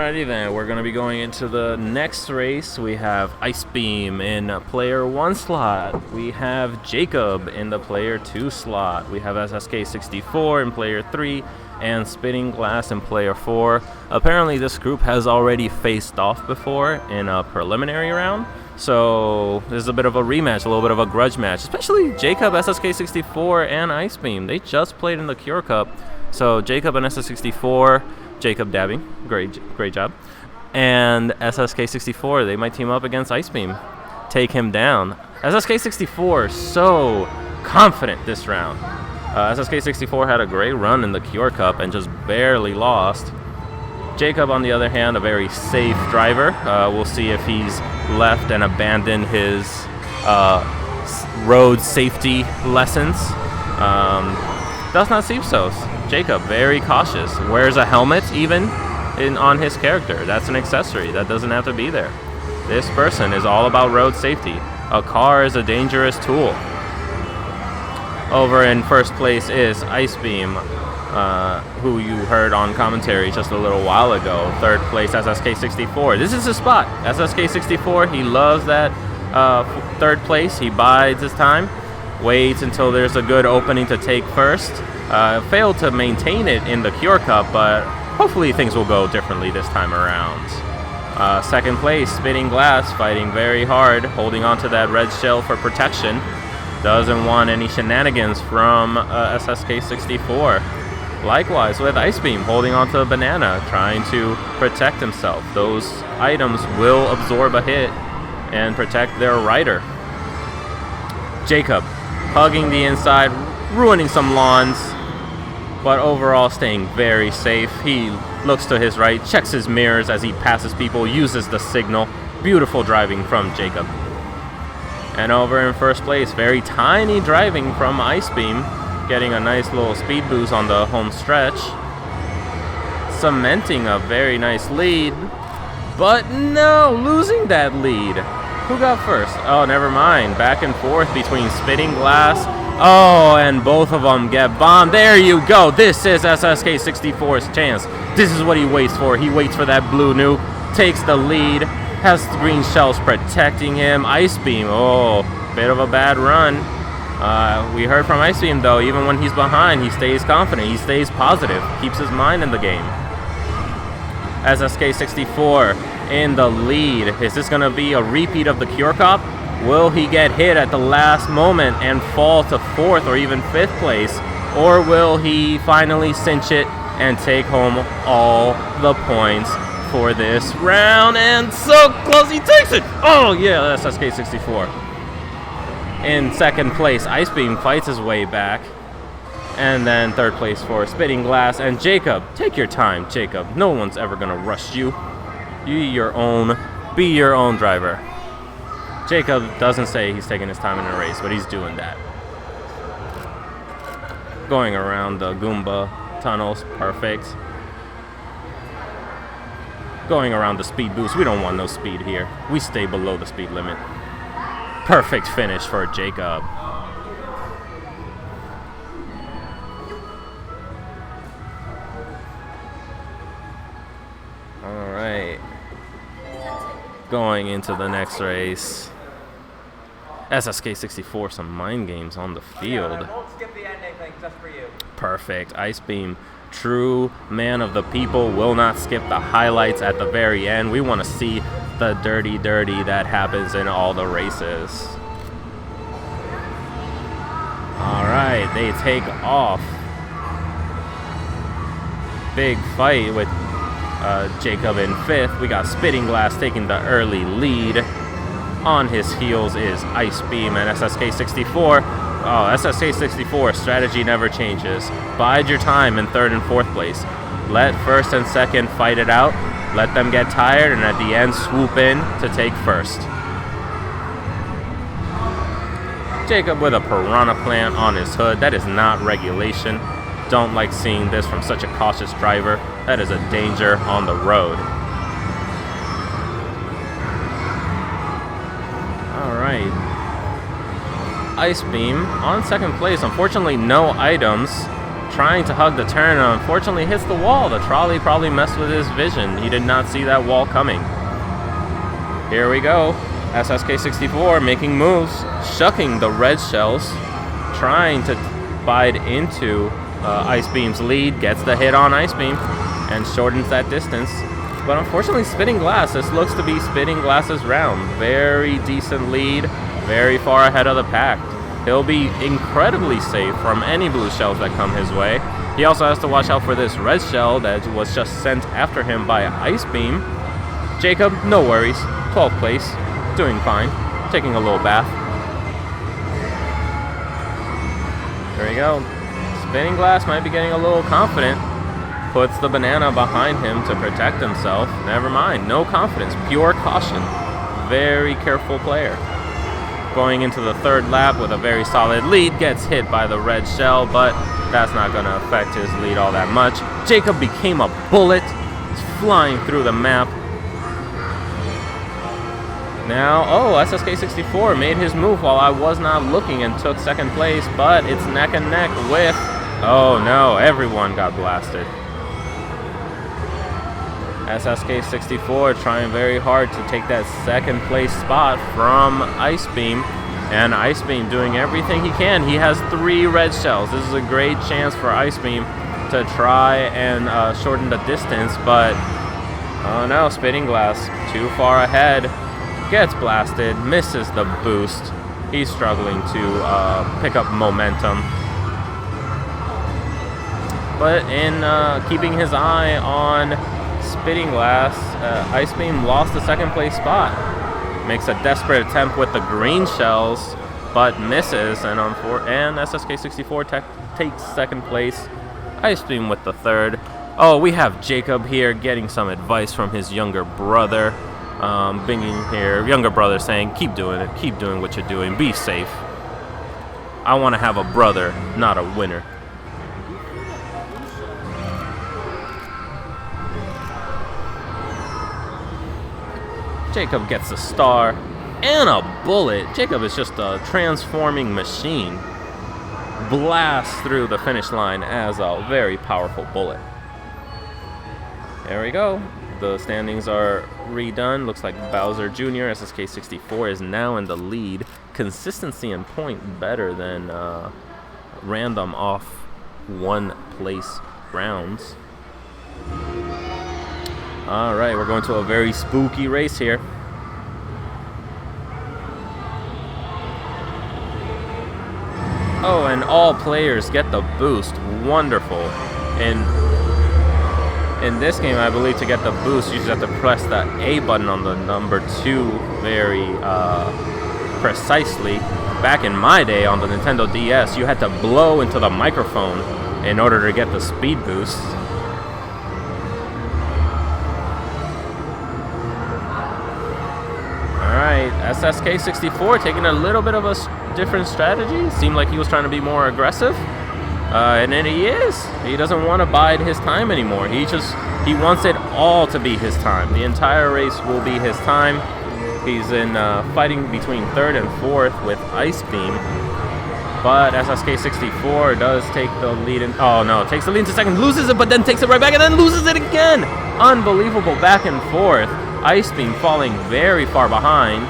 Alrighty then, we're going to be going into the next race. We have Ice Beam in player 1 slot. We have Jacob in the player 2 slot. We have SSK64 in player 3 and Spitting Glass in player 4. Apparently this group has already faced off before in a preliminary round. So this is a bit of a rematch, a little bit of a grudge match. Especially Jacob, SSK64, and Ice Beam. They just played in the Cure Cup. So Jacob and SSK64, Jacob dabbing, great job. And SSK64, they might team up against Ice Beam, take him down. SSK64 so confident this round. SSK64 had a great run in the Cure Cup and just barely lost. Jacob, on the other hand, a very safe driver. We'll see if he's left and abandoned his road safety lessons. Does not seem so. Jacob, very cautious. Wears a helmet even on his character. That's an accessory. That doesn't have to be there. This person is all about road safety. A car is a dangerous tool. Over in first place is Ice Beam, who you heard on commentary just a little while ago. Third place, SSK64. This is his spot. SSK64, he loves that third place. He bides his time, waits until there's a good opening to take first. Failed to maintain it in the Cure Cup, but hopefully things will go differently this time around. Second place, Spitting Glass, fighting very hard, holding on to that red shell for protection. Doesn't want any shenanigans from SSK64. Likewise with Ice Beam, holding onto a banana, trying to protect himself. Those items will absorb a hit and protect their rider. Jacob, hugging the inside, ruining some lawns, but overall staying very safe. He looks to his right, checks his mirrors as he passes people, uses the signal. Beautiful driving from Jacob. And over in first place, very tiny driving from Ice Beam, getting a nice little speed boost on the home stretch. Cementing a very nice lead, but no, losing that lead. Who got first? Oh, never mind. Back and forth between Spitting Glass. Oh, and both of them get bombed. There you go. This is SSK64's chance. This is what he waits for. He waits for that blue nuke, takes the lead, has the green shells protecting him. Ice Beam, oh, bit of a bad run. We heard from Ice Beam, though, even when he's behind, he stays confident, he stays positive, keeps his mind in the game. SSK64 in the lead. Is this going to be a repeat of the Cure Cup? Will he get hit at the last moment and fall to 4th or even 5th place? Or will he finally cinch it and take home all the points for this round? And so close, he takes it! Oh yeah, that's SSK64. In second place, Ice Beam fights his way back. And then third place for Spitting Glass. And Jacob, take your time, Jacob. No one's ever gonna rush you. Be your own driver. Jacob doesn't say he's taking his time in a race, but he's doing that. Going around the Goomba tunnels, perfect. Going around the speed boost, we don't want no speed here. We stay below the speed limit. Perfect finish for Jacob. All right. Going into the next race. SSK64, some mind games on the field. I won't skip the ending thing just for you. Perfect. Ice Beam, true man of the people, will not skip the highlights at the very end. We want to see the dirty that happens in all the races. All right, they take off. Big fight with Jacob in 5th. We got Spitting Glass taking the early lead. On his heels is Ice Beam and SSK64. Oh, SSK64, strategy never changes. Bide your time in 3rd and 4th place. Let 1st and 2nd fight it out. Let them get tired, and at the end, swoop in to take 1st. Jacob with a piranha plant on his hood. That is not regulation. Don't like seeing this from such a cautious driver. That is a danger on the road. Alright. Ice Beam on 2nd place. Unfortunately, no items. trying to hug the turn and unfortunately hits the wall. The trolley probably messed with his vision. He did not see that wall coming. Here we go. SSK64 making moves, shucking the red shells, trying to bide into Ice Beam's lead, gets the hit on Ice Beam, and shortens that distance. But unfortunately, Spitting Glass, this looks to be Spitting Glass's round. Very decent lead, very far ahead of the pack. He'll be incredibly safe from any blue shells that come his way. He also has to watch out for this red shell that was just sent after him by Ice Beam. Jacob, no worries, 12th place, doing fine, taking a little bath. There we go. Spinning Glass might be getting a little confident. Puts the banana behind him to protect himself. Never mind, no confidence, pure caution. Very careful player. Going into the third lap with a very solid lead, gets hit by the red shell, but that's not going to affect his lead all that much. Jacob became a bullet, flying through the map. Now, SSK64 made his move while I was not looking and took second place, but it's neck and neck with, oh no, everyone got blasted. SSK64 trying very hard to take that second place spot from Ice Beam, and Ice Beam doing everything he can. He has 3 red shells. This is a great chance for Ice Beam to try and shorten the distance, but oh no, Spitting Glass too far ahead, gets blasted, misses the boost. He's struggling to pick up momentum. But in keeping his eye on Spitting Glass, Ice Beam lost the second place spot. Makes a desperate attempt with the green shells, but misses, and SSK64 takes second place. Ice Beam with the third. Oh, we have Jacob here getting some advice from his younger brother. Binging here, younger brother saying, keep doing it, keep doing what you're doing, be safe. I want to have a brother, not a winner. Jacob gets a star and a bullet. Jacob is just a transforming machine. Blasts through the finish line as a very powerful bullet. There we go. The standings are redone. Looks like Bowser Jr., SSK64, is now in the lead. Consistency and point better than random off one place rounds. All right, we're going to a very spooky race here. Oh, and all players get the boost. Wonderful. And in this game, I believe to get the boost, you just have to press the A button on the number 2 very precisely. Back in my day on the Nintendo DS, you had to blow into the microphone in order to get the speed boost. Alright, SSK64 taking a little bit of a different strategy. Seemed like he was trying to be more aggressive. And then he is. He doesn't want to bide his time anymore. He wants it all to be his time. The entire race will be his time. He's in fighting between 3rd and 4th with Ice Beam. But SSK64 does take the lead in, oh no, takes the lead into 2nd, loses it, but then takes it right back and then loses it again. Unbelievable back and forth. Ice Beam falling very far behind.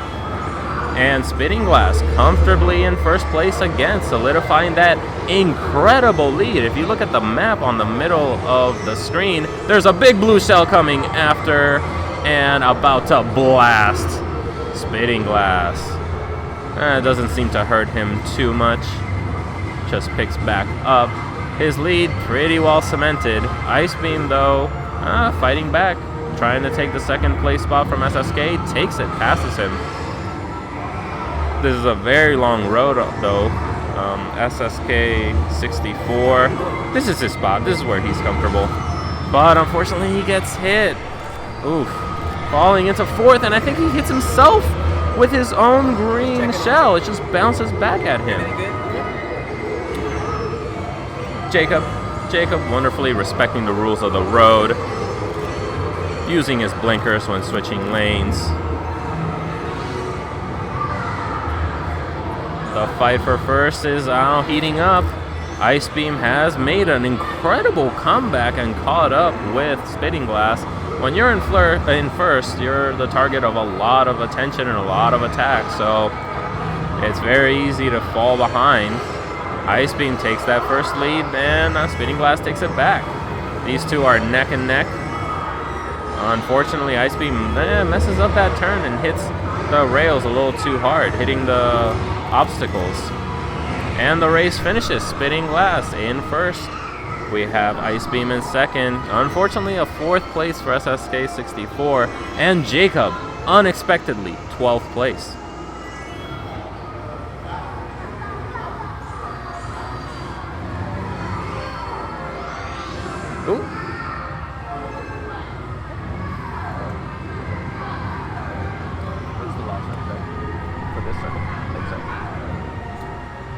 And Spitting Glass comfortably in 1st place again, solidifying that incredible lead. If you look at the map on the middle of the screen, there's a big blue shell coming after and about to blast Spitting Glass. It doesn't seem to hurt him too much. Just picks back up. His lead pretty well cemented. Ice Beam, though, fighting back, trying to take the 2nd place spot from SSK. Takes it, passes him. This is a very long road, though. SSK64. This is his spot. This is where he's comfortable. But unfortunately, he gets hit. Oof. Falling into 4th, and I think he hits himself with his own green shell. It just bounces back at him. Jacob wonderfully respecting the rules of the road, using his blinkers when switching lanes. The fight for 1st is heating up. Ice Beam has made an incredible comeback and caught up with Spitting Glass. When you're in first, you're the target of a lot of attention and a lot of attack, so it's very easy to fall behind. Ice Beam takes that first lead, and Spitting Glass takes it back. These two are neck and neck. Unfortunately, Ice Beam messes up that turn and hits the rails a little too hard, hitting the obstacles. And the race finishes. Spitting Glass in first. We have Ice Beam in second. Unfortunately, a fourth place for SSK 64. And Jacob, unexpectedly, 12th place. Ooh.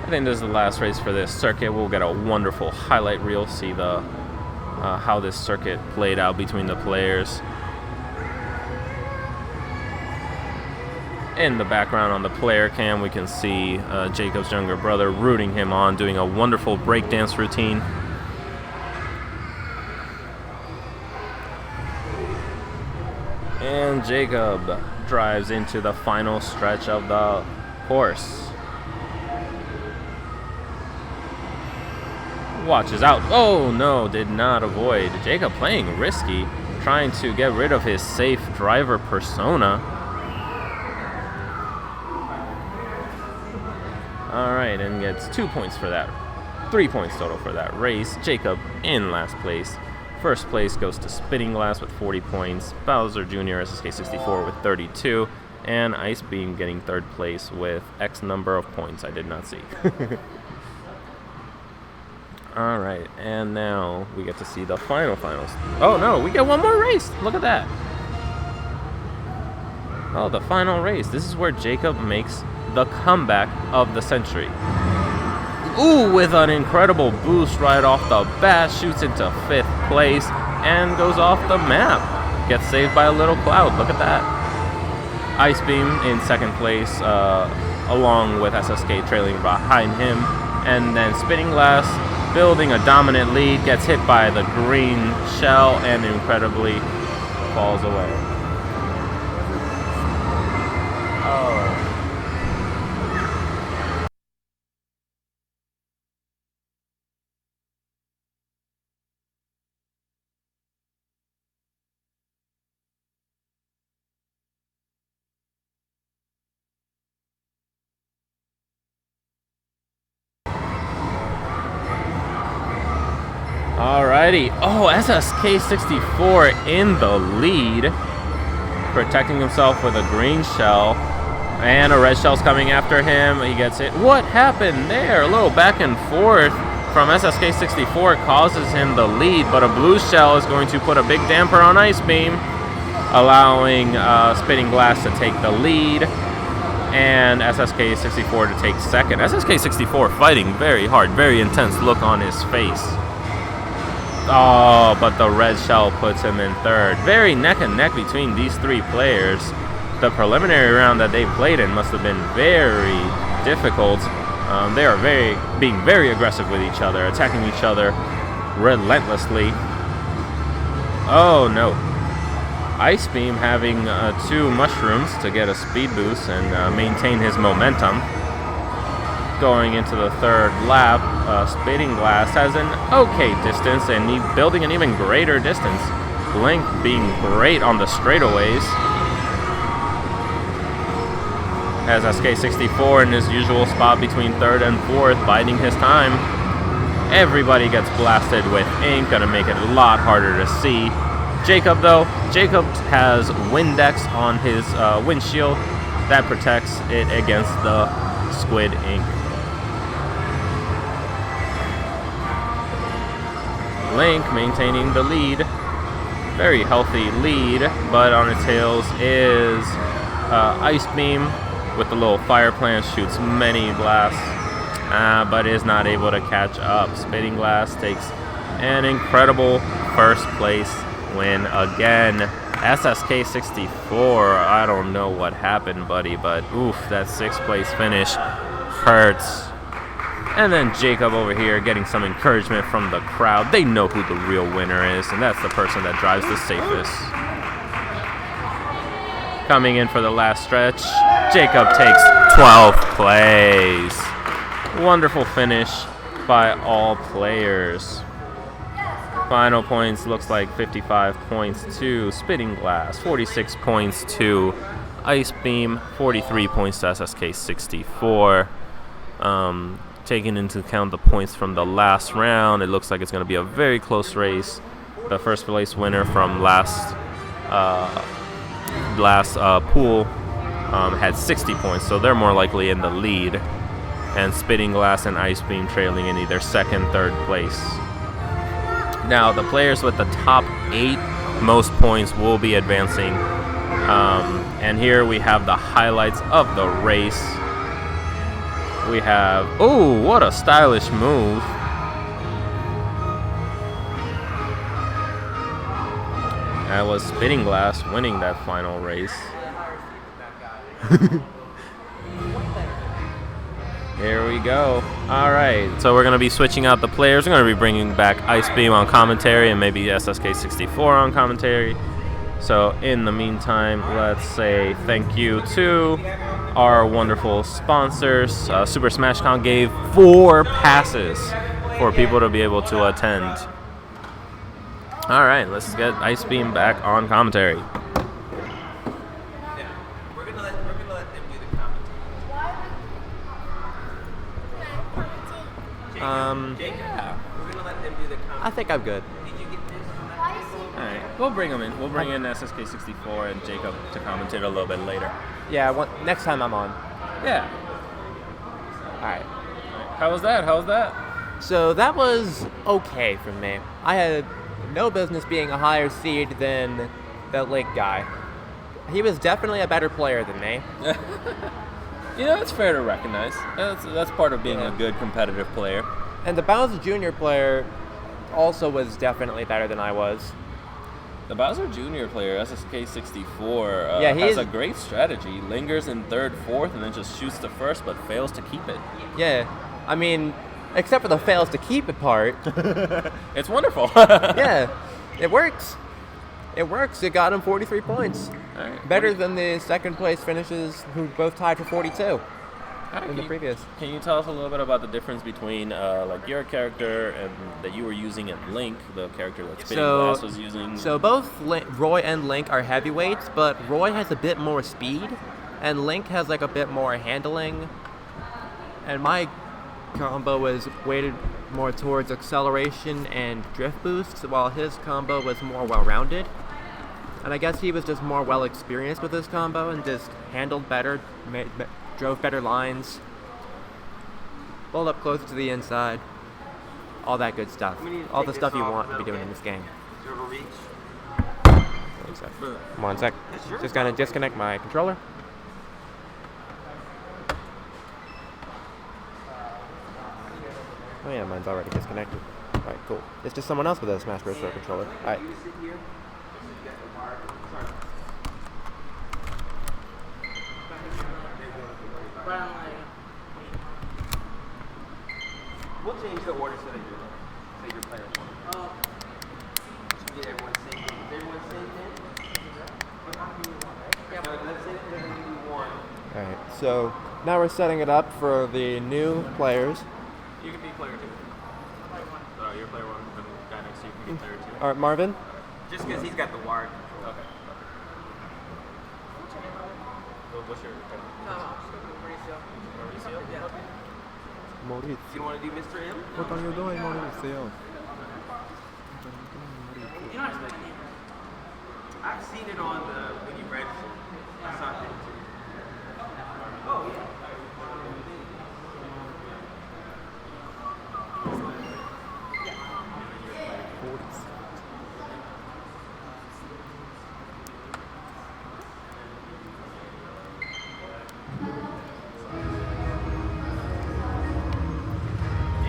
I think this is the last race for this circuit. We'll get a wonderful highlight reel, see the how this circuit played out between the players. In the background on the player cam, we can see Jacob's younger brother rooting him on, doing a wonderful breakdance routine. And Jacob drives into the final stretch of the course. Watches out. Oh no, did not avoid. Jacob playing risky, trying to get rid of his safe driver persona. Alright, and gets 2 points for that. 3 points total for that race. Jacob in last place. First place goes to Spitting Glass with 40 points. Bowser Jr. SSK 64 with 32. And Ice Beam getting third place with X number of points I did not see. Alright, and now we get to see the finals. Oh no, we get one more race! Look at that! Oh, the final race. This is where Jacob makes the comeback of the century. Ooh, with an incredible boost right off the bat, shoots into 5th place and goes off the map. Gets saved by a little cloud, look at that. Ice Beam in 2nd place, along with SSK trailing behind him. And then Spitting Glass, building a dominant lead, gets hit by the green shell and incredibly falls away. Oh. Alrighty. Oh, SSK 64 in the lead. Protecting himself with a green shell. And a red shell's coming after him. He gets it. What happened there? A little back and forth from SSK 64 causes him the lead, but a blue shell is going to put a big damper on Ice Beam, allowing Spitting Glass to take the lead. And SSK 64 to take second. SSK 64 fighting very hard, very intense look on his face. Oh, but the red shell puts him in third. Very neck and neck between these three players. The preliminary round that they played in must have been very difficult. They are being very aggressive with each other, attacking each other relentlessly. Oh no. Ice Beam having 2 mushrooms to get a speed boost and maintain his momentum. Going into the 3rd lap, Spitting Glass has an okay distance and building an even greater distance. Link being great on the straightaways. Has SK64 in his usual spot between 3rd and 4th, biding his time. Everybody gets blasted with ink, gonna make it a lot harder to see. Jacob though, Jacob has Windex on his windshield. That protects it against the squid ink. Link maintaining the lead. Very healthy lead, but on its heels is Ice Beam with the little fire plant, shoots many blasts, but is not able to catch up. Spitting Glass takes an incredible first place win again. SSK 64, I don't know what happened, buddy, but oof, that 6th place finish hurts. And then Jacob over here getting some encouragement from the crowd. They know who the real winner is, and that's the person that drives the safest. Coming in for the last stretch, Jacob takes 12th place. Wonderful finish by all players. Final points looks like 55 points to Spitting Glass, 46 points to Ice Beam, 43 points to SSK 64. Taking into account the points from the last round, it looks like it's going to be a very close race. The first place winner from last pool had 60 points, so they're more likely in the lead. And Spitting Glass and Ice Beam trailing in either second, third place. Now, the players with the top 8 most points will be advancing. And here we have the highlights of the race. We have, oh, what a stylish move. That was Spitting Glass winning that final race. Here we go. All right, so we're going to be switching out the players. We're going to be bringing back Ice Beam on commentary and maybe SSK 64 on commentary. So in the meantime, let's say thank you to our wonderful sponsors. Super Smash Con gave 4 passes for people to be able to attend. All right, let's get Ice Beam back on commentary. We're gonna let them do the commentary. Jacob, we're gonna let them do the commentary. I think I'm good. Did you get this? All right, we'll bring them in. We'll bring in SSK 64 and Jacob to commentate a little bit later. Yeah, next time I'm on. Yeah. All right. How was that? So that was okay for me. I had no business being a higher seed than the Link guy. He was definitely a better player than me. You know, it's fair to recognize. That's part of being a good competitive player. And the Bowser Jr. player also was definitely better than I was. The Bowser Jr. player, SSK 64, has a great strategy. Lingers in third, fourth, and then just shoots to first, but fails to keep it. Yeah, I mean, except for the fails to keep it part. It's wonderful. Yeah, it works. It works. It got him 43 points. All right. Better than the second place finishes, who both tied for 42 in the previous. Can you tell us a little bit about the difference between like your character and that you were using and Link, the character that Spitting Glass was using? So both Roy and Link are heavyweights, but Roy has a bit more speed, and Link has like a bit more handling. And my combo was weighted more towards acceleration and drift boosts, while his combo was more well-rounded. And I guess he was just more well-experienced with his combo and just handled better, drove better lines, pulled up closer to the inside, all that good stuff. All the stuff you want to be doing in this game. One sec. Just gonna disconnect my controller. Oh yeah, mine's already disconnected. Alright, cool. It's just someone else with a Smash Bros. Pro controller. Alright. We'll change the order so that your players won. Should we get everyone synced in? Is everyone synced in? Yeah, but let's say that we do one. Alright, so now we're setting it up for the new players. You can be player 2. You're player 1, and the guy next to you can be player 2. Alright, Marvin? Just because he's got the wired. Okay. What's your Mauricio. You want to do Mr. M? What are you doing, Mauricio? I've seen it on the when you register. I saw that too. Oh yeah.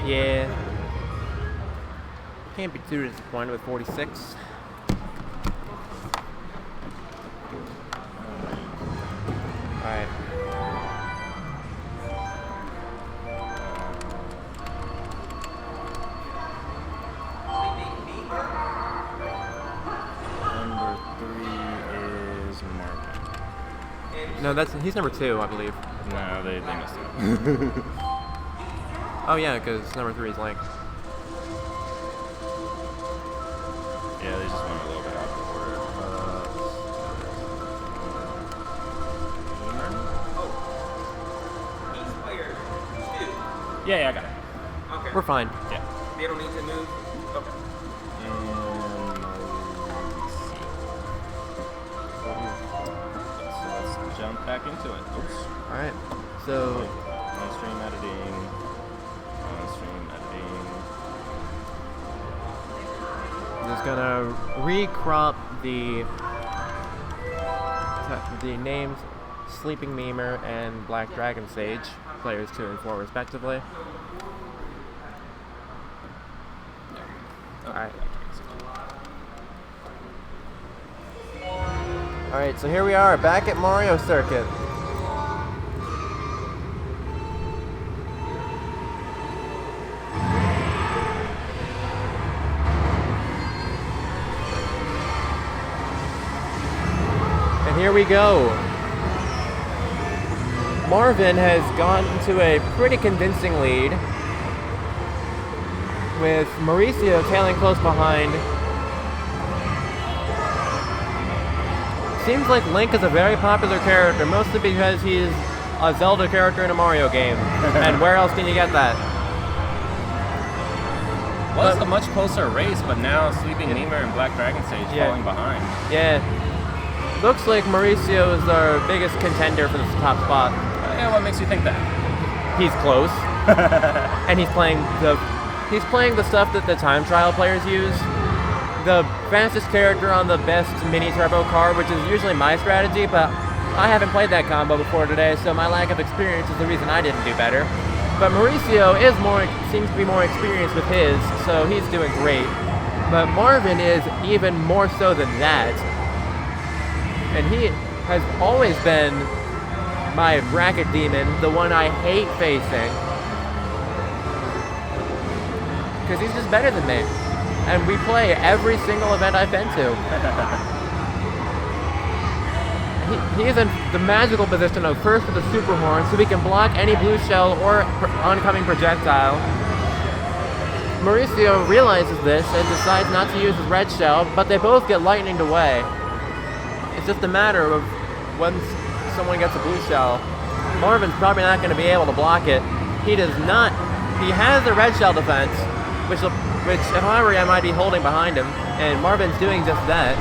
Yeah. Can't be too disappointed with 46. Alright. No, he's number 2, I believe. No, they messed it up. Oh yeah, because number 3 is Link. Yeah, they just went a little bit out of order. Each player, 2. Yeah, I got it. Okay. We're fine. Yeah. They don't need to move. Okay. So let's jump back into it. Oops. All right. So On-stream editing. On-stream editing. just gonna recrop the names Sleeping Memer and Black Dragon Sage, players 2 and 4 respectively. Alright. Alright, so here we are back at Mario Circuit. And here we go. Marvin has gone to a pretty convincing lead, with Mauricio tailing close behind. Seems like Link is a very popular character, mostly because he's a Zelda character in a Mario game. And where else can you get that? Was a much closer race, but now Sleeping Memer and Black Dragon Stage falling behind. Yeah. Looks like Mauricio is our biggest contender for this top spot. Yeah, what makes you think that? He's close. And he's playing the stuff that the time trial players use. The fastest character on the best mini turbo car, which is usually my strategy, but I haven't played that combo before today, so my lack of experience is the reason I didn't do better. But Mauricio seems to be more experienced with his, so he's doing great. But Marvin is even more so than that. And he has always been my bracket demon, the one I hate facing. Because he's just better than me. And we play every single event I've been to. He's in the magical position of first with the super horn, so he can block any blue shell or oncoming projectile. Mauricio realizes this and decides not to use his red shell, but they both get lightninged away. It's just a matter of when someone gets a blue shell. Marvin's probably not going to be able to block it. He does not. He has the red shell defense, which if I were, I might be holding behind him, and Marvin's doing just that.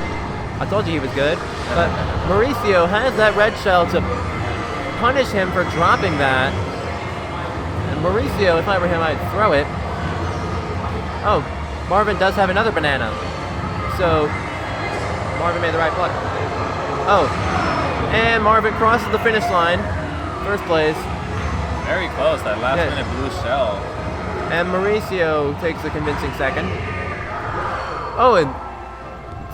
I told you he was good, but Mauricio has that red shell to punish him for dropping that. And Mauricio, if I were him, I'd throw it. Oh, Marvin does have another banana. So, Marvin made the right play. Oh, and Marvin crosses the finish line. First place. Very close, that last minute blue shell. And Mauricio takes a convincing second. Oh, and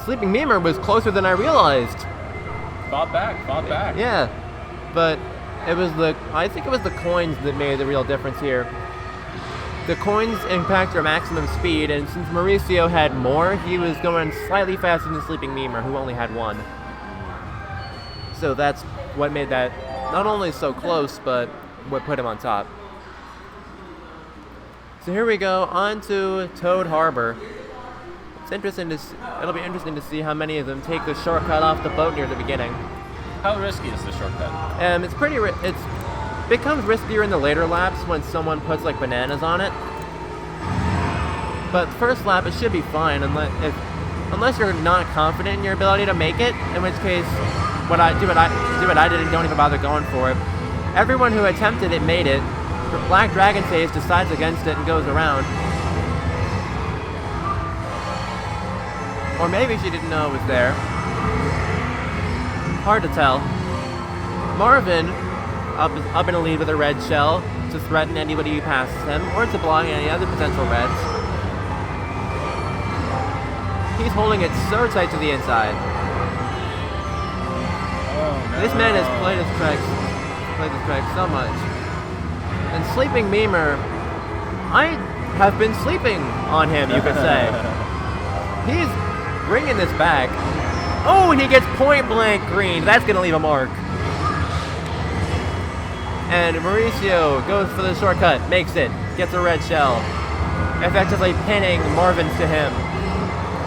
Sleeping Memer was closer than I realized. Fought back. Yeah, but I think it was the coins that made the real difference here. The coins impact your maximum speed, and since Mauricio had more, he was going slightly faster than Sleeping Memer, who only had 1. So that's what made that not only so close, but what put him on top. So here we go, on to Toad Harbor. It'll be interesting to see how many of them take the shortcut off the boat near the beginning. How risky is the shortcut? It becomes riskier in the later laps when someone puts like bananas on it. But first lap it should be fine unless you're not confident in your ability to make it, in which case what I did and don't even bother going for it. Everyone who attempted it made it. Black Dragon Sage decides against it and goes around. Or maybe she didn't know it was there. Hard to tell. Marvin, up in a lead with a red shell to threaten anybody who passes him, or to block any other potential reds. He's holding it so tight to the inside. Oh, no. This man has played this track so much. And Sleeping Memer, I have been sleeping on him, you could say. He's bringing this back. Oh, and he gets point blank green. That's going to leave a mark. And Mauricio goes for the shortcut, makes it, gets a red shell, effectively pinning Marvin to him.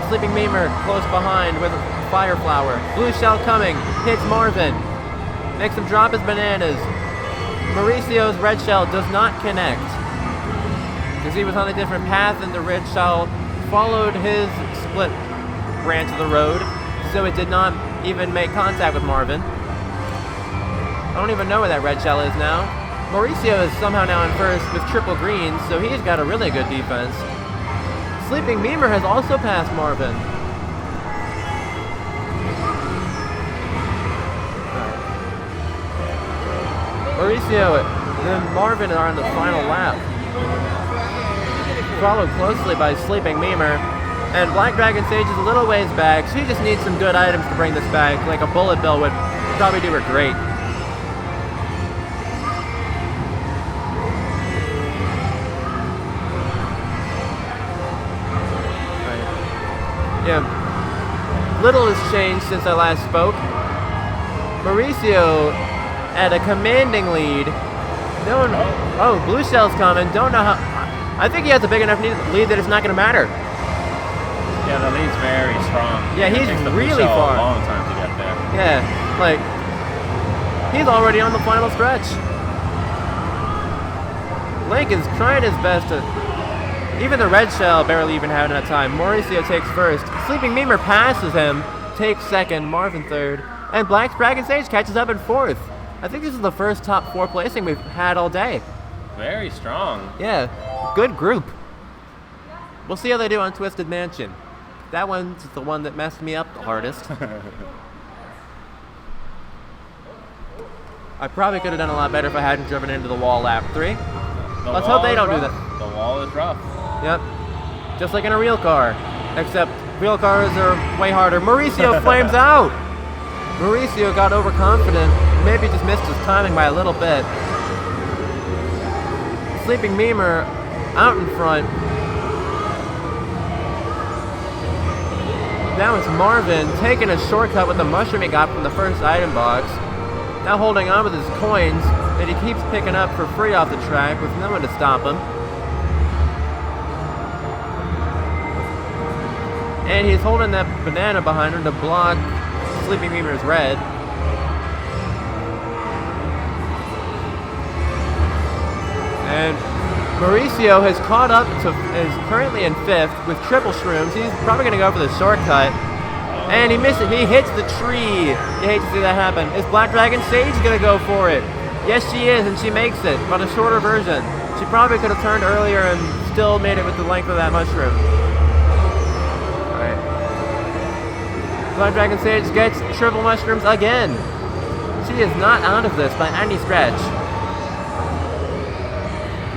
Sleeping Memur close behind with Fire Flower. Blue shell coming, hits Marvin, makes him drop his bananas. Mauricio's red shell does not connect, because he was on a different path and the red shell followed his split branch of the road, so it did not even make contact with Marvin. I don't even know where that red shell is now. Mauricio is somehow now in first with triple greens, so he's got a really good defense. Sleeping Memur has also passed Marvin. Mauricio and Marvin are on the final lap, followed closely by Sleeping Memur. And Black Dragon Sage is a little ways back. She just needs some good items to bring this back, like a bullet bill would probably do her great. Yeah, little has changed since I last spoke. Mauricio at a commanding lead. Oh, blue shell's coming. Don't know how. I think he has a big enough lead that it's not going to matter. Yeah, the lead's very strong. Yeah, he's It takes the really Blue Shell far. a long time to get there. Yeah, like he's already on the final stretch. Link is trying his best to. Even the red shell barely even had enough time. Mauricio takes first. Sleeping Memur passes him, takes second, Marvin third, and Black Dragon Sage catches up in fourth. I think this is the first top 4 placing we've had all day. Very strong. Yeah, good group. We'll see how they do on Twisted Mansion. That one's the one that messed me up the hardest. I probably could have done a lot better if I hadn't driven into the wall lap 3. Let's hope they don't do that. The wall is rough. Yep. Just like in a real car. Except real cars are way harder. Mauricio flames out! Mauricio got overconfident. Maybe just missed his timing by a little bit. Sleeping Memur out in front. Now it's Marvin taking a shortcut with the mushroom he got from the first item box. Now holding on with his coins that he keeps picking up for free off the track with no one to stop him. And he's holding that banana behind him to block Sleeping Memur's red. And Mauricio has caught up to, is currently in 5th with triple shrooms. He's probably going to go for the shortcut. And he misses. He hits the tree. You hate to see that happen. Is Black Dragon Sage going to go for it? Yes, she is, and she makes it, but a shorter version. She probably could have turned earlier and still made it with the length of that mushroom. Alright. Black Dragon Sage gets triple mushrooms again. She is not out of this by any stretch.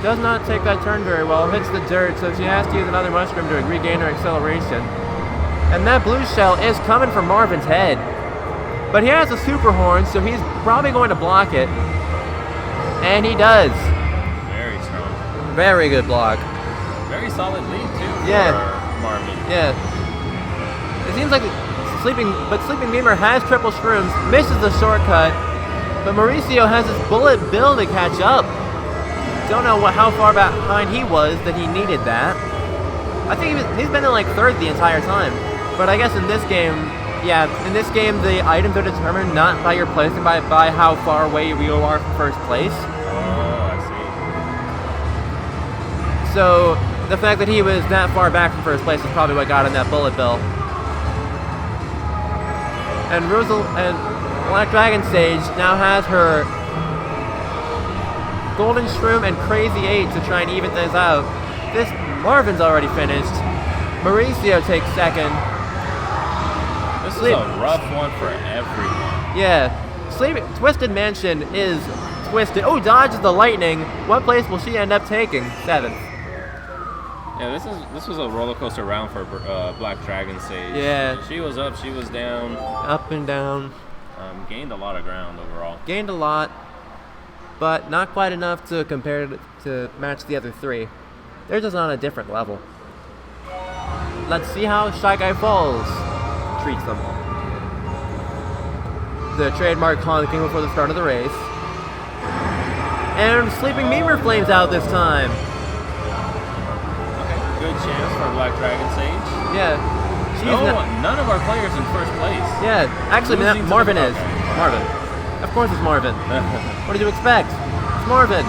Does not take that turn very well, hits the dirt, so she has to use another mushroom to regain her acceleration. And that blue shell is coming for Marvin's head. But he has a super horn, so he's probably going to block it. And he does. Very strong. Very good block. Very solid lead too Yeah. for Marvin. Yeah. It seems like Sleeping Memur has triple shrooms, misses the shortcut, but Mauricio has his bullet bill to catch up. Don't know how far behind he was that he needed that. I think he's been in like 3rd the entire time. But I guess in this game, yeah, in this game the items are determined not by your placing, by how far away you are from first place. Oh, I see. So the fact that he was that far back from first place is probably what got him that bullet bill. And Black Dragon Sage now has her Golden Shroom and Crazy 8 to try and even things out. This Marvin's already finished. Mauricio takes 2nd. This is a rough one for everyone. Yeah. Twisted Mansion is twisted. Oh, dodges the lightning. What place will she end up taking? 7th. Yeah, this was a roller coaster round for Black Dragon Sage. Yeah. She was up, she was down. Up and down. Gained a lot of ground overall. Gained a lot, but not quite enough to compare to match the other 3. They're just on a different level. Let's see how Shy Guy Falls treats them. The trademark honking before the start of the race. And Sleeping Beamer flames out this time. Okay, good chance for Black Dragon Sage. Yeah. None of our players in first place. Yeah, actually, Losing to Marvin the- is. okay. Marvin. Of course it's Marvin. What did you expect? It's Marvin.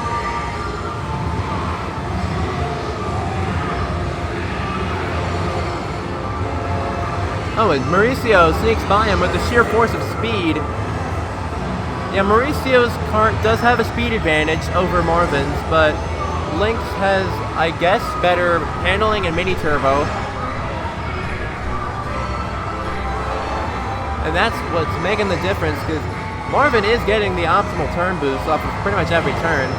Oh, and Mauricio sneaks by him with the sheer force of speed. Yeah, Mauricio's cart does have a speed advantage over Marvin's, but Lynx has, I guess, better handling and mini turbo. And that's what's making the difference, because Marvin is getting the optimal turn boost off of pretty much every turn.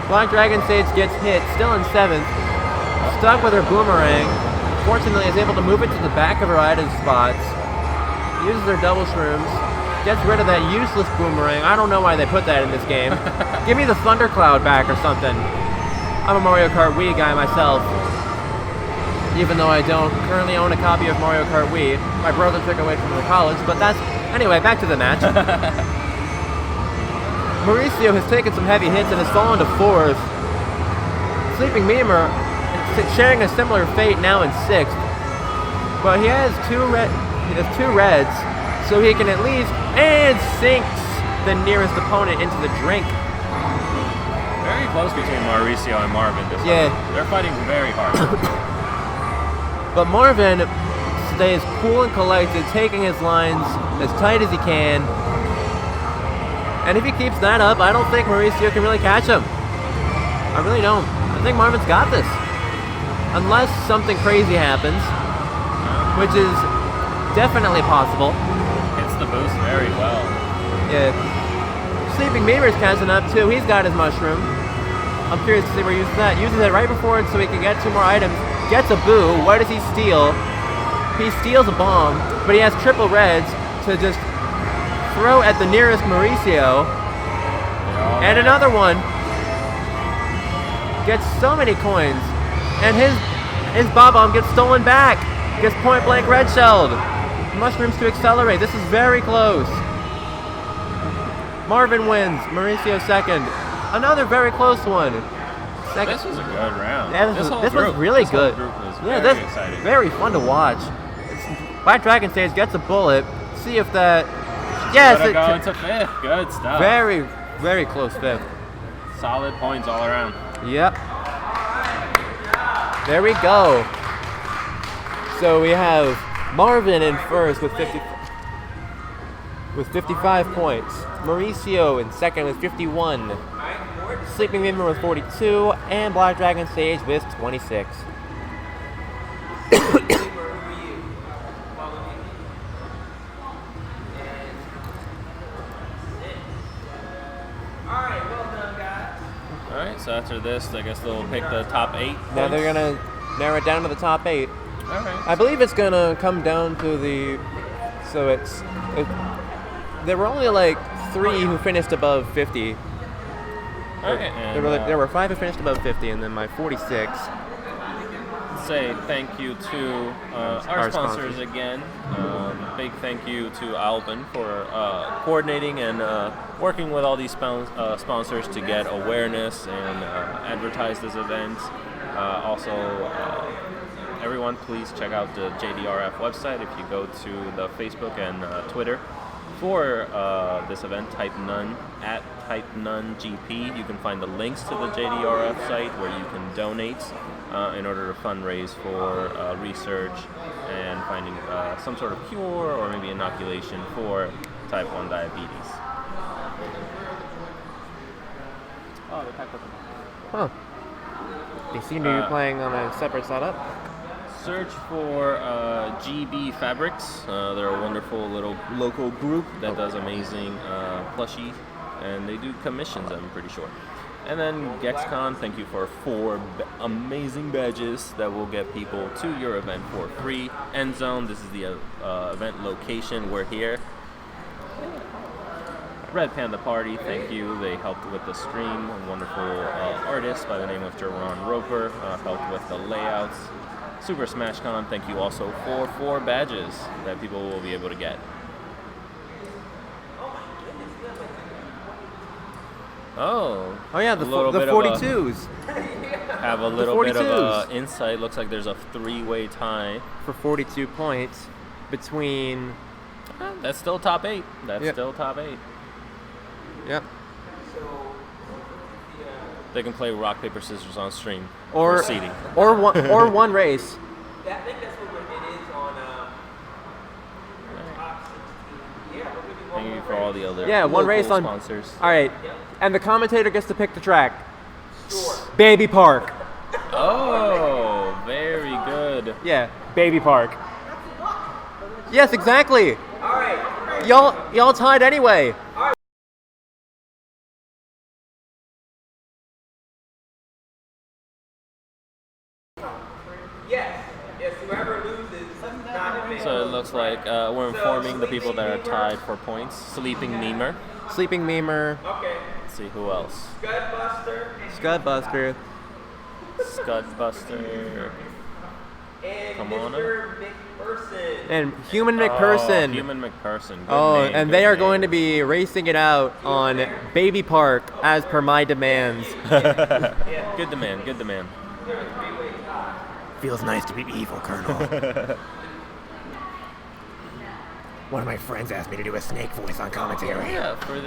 Black Dragon Sage gets hit, still in 7th, stuck with her boomerang. Fortunately, is able to move it to the back of her item spots. Uses her double shrooms. Gets rid of that useless boomerang. I don't know why they put that in this game. Give me the Thundercloud back or something. I'm a Mario Kart Wii guy myself. Even though I don't currently own a copy of Mario Kart Wii. My brother took it away from the college, but that's... Anyway, back to the match. Mauricio has taken some heavy hits and has fallen to 4th. Sleeping Beamer sharing a similar fate now in 6th. But he has two reds, so he can at least... And sinks the nearest opponent into the drink. Very close between Mauricio and Marvin this Yeah. time. They're fighting very hard. But Marvin stays cool and collected, taking his lines as tight as he can. And if he keeps that up, I don't think Mauricio can really catch him. I really don't. I think Marvin's got this. Unless something crazy happens, which is definitely possible. Hits the boost very well. Yeah. Sleeping Beamer's catching up too. He's got his mushroom. I'm curious to see where he uses that. Uses it right before it so he can get 2 more items. Gets a boo. What does he steal? He steals a bomb, but he has triple reds to just throw at the nearest Mauricio. And another one. Gets so many coins. And his Bob-omb gets stolen back. Gets point blank red shelled. Mushrooms to accelerate. This is very close. Marvin wins. Mauricio second. Another very close one. Second. This was a good round. Yeah, this was really good. This whole group was Yeah, very this exciting. very fun to watch. Black Dragon Stage gets a bullet. See if that. Yes, Gotta go into 5th. Good stuff. very, very close 5th. Solid points all around. Yep. There we go. So we have Marvin in first with 55 points. Mauricio in second with 51. Sleeping Beamer with 42, and Black Dragon Sage with 26. Alright, so after this, I guess they'll pick the top 8. Now they're gonna narrow it down to the top 8. Alright. I believe it's gonna come down to the. So there were only like 3 who finished above 50. Okay, There were 5 who finished above 50, and then my 46. Say thank you to our sponsors again. Big thank you to Alvin for coordinating and working with all these sponsors to get awareness and advertise this event. Also, everyone, please check out the JDRF website. If you go to the Facebook and Twitter for this event, type none GP. You can find the links to the JDRF site where you can donate in order to fundraise for research and finding some sort of cure or maybe inoculation for type 1 diabetes. Oh, they packed up. Huh. They seem to be playing on a separate setup. Search for GB Fabrics. They're a wonderful little local group that does amazing plushie, and they do commissions, I'm pretty sure. And then GexCon, thank you for 4 amazing badges that will get people to your event for free. End Zone, this is the event location. We're here. Red Panda Party, thank you. They helped with the stream. A wonderful artist by the name of Jerron Roper helped with the layouts. Super Smash Con, thank you also for 4 badges that people will be able to get. Oh. Oh yeah, a little the bit 42s have a little bit of 42s. insight. Looks like there's a 3-way tie. for 42 points between. That's still top 8. That's Yep. still top 8. Yep. They can play rock paper scissors on stream Or for seeding. or one race. I think that's what it is on top 16. Yeah, we're gonna do one Thank you more for all the other Yeah, one local race on. sponsors. All right, and the commentator gets to pick the track. Sure. Baby Park. Oh, very good. Yeah, Baby Park. Yes, exactly. All right. Y'all tied anyway. Yes. Yes. Whoever loses, not advanced. So it looks like we're informing the people that are tied for points. Sleeping Memer. Sleeping Memer, Okay. Let's see who else. Scudbuster Scudbuster, Scudbuster. and Come on Mr. McPherson. and Human McPherson. Oh, Human McPherson. Good Oh, name, and good they are name. going to be racing it out on Baby Park as per my demands. Good demand. Good demand. Feels nice to be evil, Colonel. One of my friends asked me to do a snake voice on commentary. Yeah, for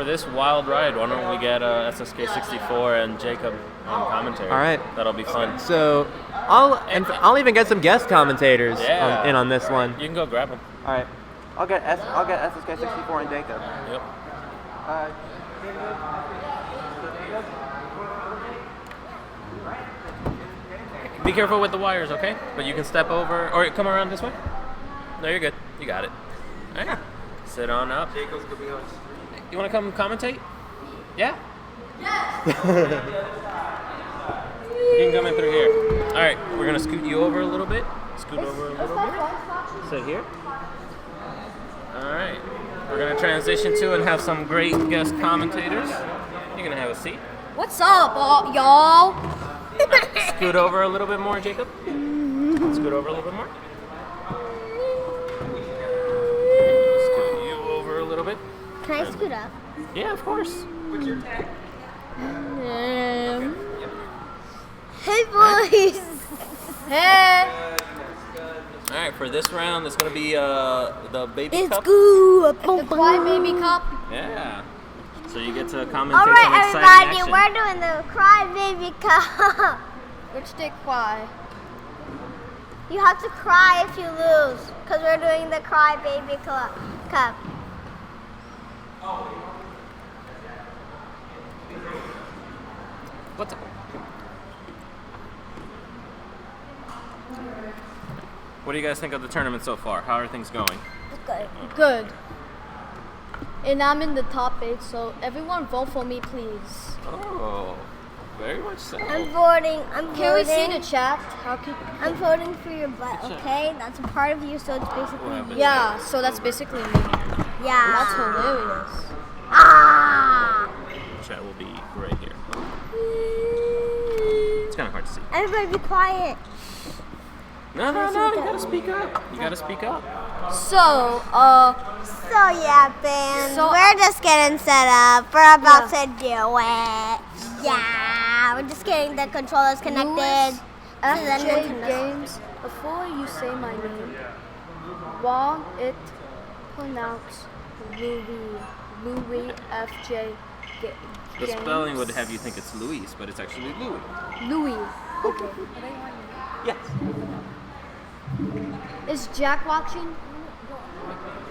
this wild ride, why don't we get SSK64 and Jacob on commentary? All right. That'll be fun. So I'll even get some guest commentators Yeah. in on this one. You can go grab them. All right, I'll get SSK64 and Jacob. Yep. Be careful with the wires, okay? But you can step over, or come around this way. No, you're good. You got it. All right. Sit on up. Jacob's gonna be on stream. You want to come commentate? Yeah? Yes! You can come in through here. All right, we're going to scoot you over a little bit. Scoot over a little bit. Sit here. All right. We're going to transition to and have some great guest commentators. You're going to have a seat. What's up, y'all? Scoot over a little bit more, Jacob. Scoot over a little bit more. Scoot you over a little bit. Can I scoot up? Yeah, of course. What's your tag? Hey, boys. Hey. All right, for this round, it's going to be the baby It's cup. good. The Cry Baby Cup. Yeah. So you get to commentate All some right, exciting everybody, action. we're doing the Cry Baby Cup. Which they cry? You have to cry if you lose, because we're doing the Cry Baby Cup. What's up? What do you guys think of the tournament so far? How are things going? Good. And I'm in the top 8, so everyone vote for me, please. Oh, very much so. I'm voting. Can we see the chat? I'm voting for your butt, okay? That's a part of you, so it's basically What happened? Yeah, so that's basically me. Yeah. That's hilarious. Chat will be right here. It's kind of hard to see. Everybody be quiet. No, you gotta speak up. You gotta speak up. So, yeah, fans, So- we're just getting set up. We're about to do it. Yeah, we're just getting the controllers connected. Louis, to the FJ Nintendo. Games, before you say my name, while it pronounced Louis FJ The Games. spelling would have you think it's Luis, but it's actually Louis. Louis. Okay. Yes. Is Jack watching?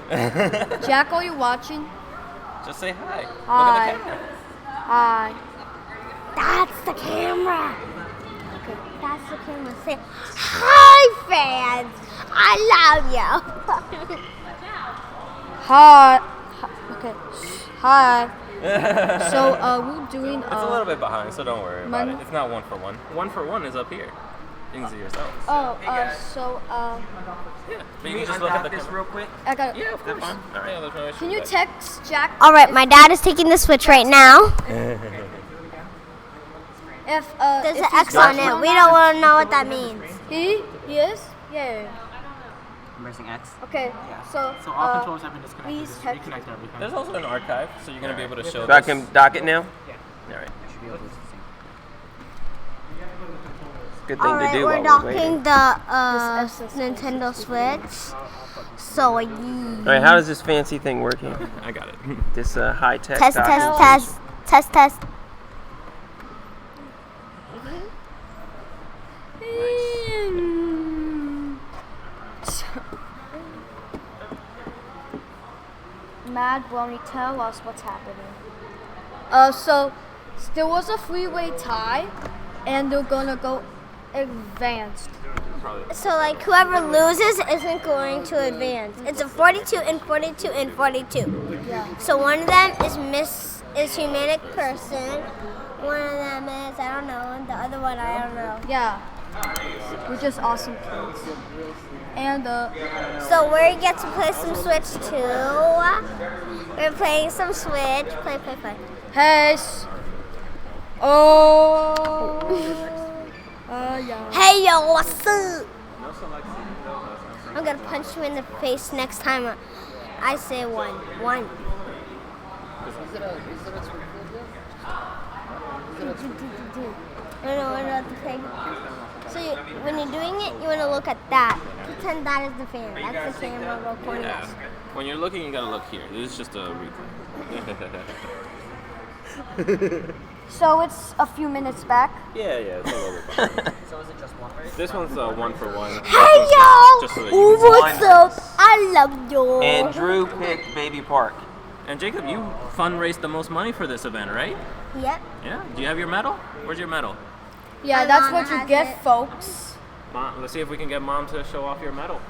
Jack, are you watching? Just say hi. Hi. Look at the camera. Hi. That's the camera. Okay, that's the camera. Say, hi, fans. I love you. Hi. Okay. Hi. So, we're doing. It's a little bit behind, so don't worry about Mon- it. It's not 1 for 1. 1 for 1 is up here. You can see yourselves. Oh, Yeah, but you can just look at the this camera. real quick. I got it. Yeah, of course. All right, yeah, there's no issue Can you with text Jack? All right, my dad is taking the Switch right now. If There's if an he's X on watching it. We don't want to know what that means. He is? Yeah. I'm pressing X. Okay, so all controls have been disconnected. please Just check. reconnect everything. There's also an archive, so you're gonna be able to show So I this. can dock it now? Yeah. All right. I should be able to see. Good thing to Alright, do we're while we're waiting. docking the Nintendo Switch. So yeah. All right, how is this fancy thing working? I got it. This high-tech Test, docking test, station. test, test, test. Mad, won't you tell us what's happening? So there was a three-way tie, and they're gonna go advanced. So like whoever loses isn't going to advance. It's a 42 and 42 and 42. Yeah. So one of them is humanic person. One of them is I don't know, and the other one I don't know. Yeah. We're just awesome kids. And So we get to play some Switch too. We're playing some Switch. Play. hey. Oh. Yeah. Hey yo, what's up? I'm gonna punch you in the face next time I say one. I don't know what to play. So when you're doing it, you want to look at that. Pretend that is the fan. That's the camera recording Yeah. us. When you're looking, you gotta look here. This is just a replay. So it's a few minutes back. Yeah, it's a little bit. So is it just one race? This one's 1-for-1. Hey yo! Just so that you Ooh, can what's up? I love you. And Drew picked Baby Park. And Jacob, you fundraised the most money for this event, right? Yep. Yeah. Do you have your medal? Where's your medal? Yeah, My that's mom what you has get, it. folks. Mom, let's see if we can get Mom to show off your medal.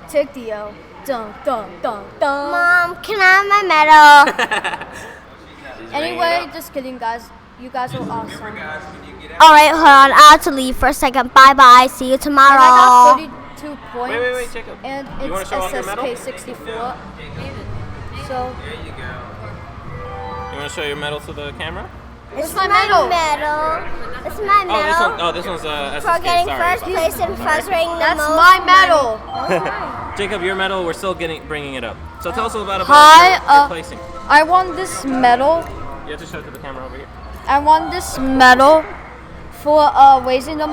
Take the L. Dun dun dun dun. Mom, can I have my medal? Anyway, just kidding, guys. You guys are awesome. Alright, hold on. I have to leave for a second. Bye bye. See you And I tomorrow. got 32 points. Wait, Jacob. And You wanna it's show off your medal? SSK 64. So You want to show your medal to the camera? it's my medal. It's my medal. This one's SSK. For getting Sorry. first place and fuzzing the That's most my money. medal. Jacob, your medal. We're still bringing it up. So tell us about Hi, your placing. I won this medal. You have to show it to the camera over here. I won this medal for raising the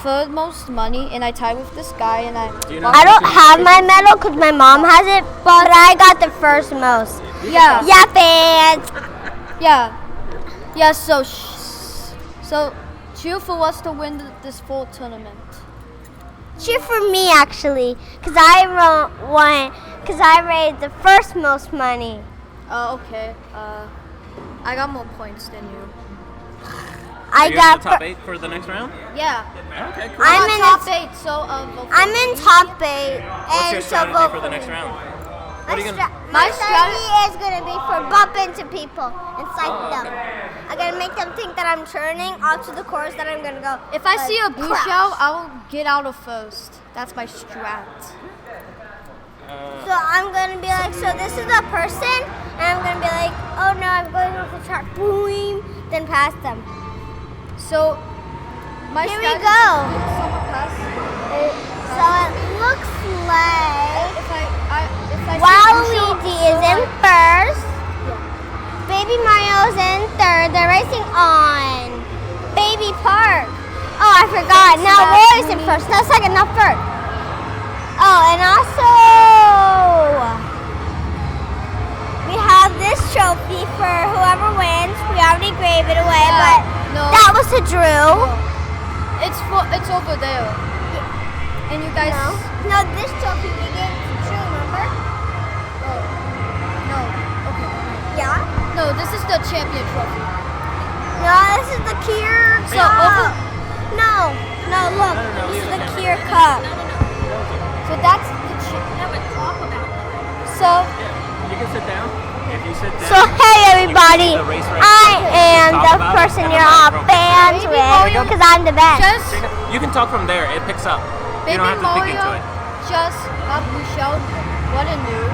third most money, and I tied with this guy, and Do you know I don't have my medal because my mom has it, but I got the first most. Yeah. Yeah, fans. Yeah. So cheer for us to win this full tournament. Cheer for me actually, because I won. Because I raised the first most money. Okay. I got more points than you. I Are you got. in the top 8 for the next round? Yeah. Okay, cool. I'm I'm in top the- 8, so vote for I'm me. in top 8, What's your and so strategy vote for the next me. round? My, What are you gonna? my My strategy is gonna be for bump into people and psych them. I'm gonna make them think that I'm turning onto the course that I'm gonna go. If I see a blue crash. shell, I will get out of first. That's my strat. So I'm gonna be like, so this is the person, and I'm gonna be like, oh no, I'm going off the track, boom, then pass them. So my Here we strategy go. is someone pass. So it looks like If I see a blue Waluigi shell, is in first, Baby Mario's in third. They're racing on Baby Park. Oh, I forgot. Now Roy's in first. No, second, not first. Oh, and also we have this trophy for whoever wins. We already gave it away, Yeah, but no. that was to Drew. It's over there. And you guys. No, this trophy we gave to Drew. Remember? Oh, no. Okay. Yeah. No, this is the champion trophy. No, this is the Kier So Cup. No, look. This is the Kier Cup. So that's the So You can sit down. If you sit down. So hey everybody, the race right I am Talk the about it, person and you're I'm all not fans Baby with Mario because I'm the best. just You can talk from there. It picks up. Baby You don't have to think into Mario it. just got blue shell. What a noob.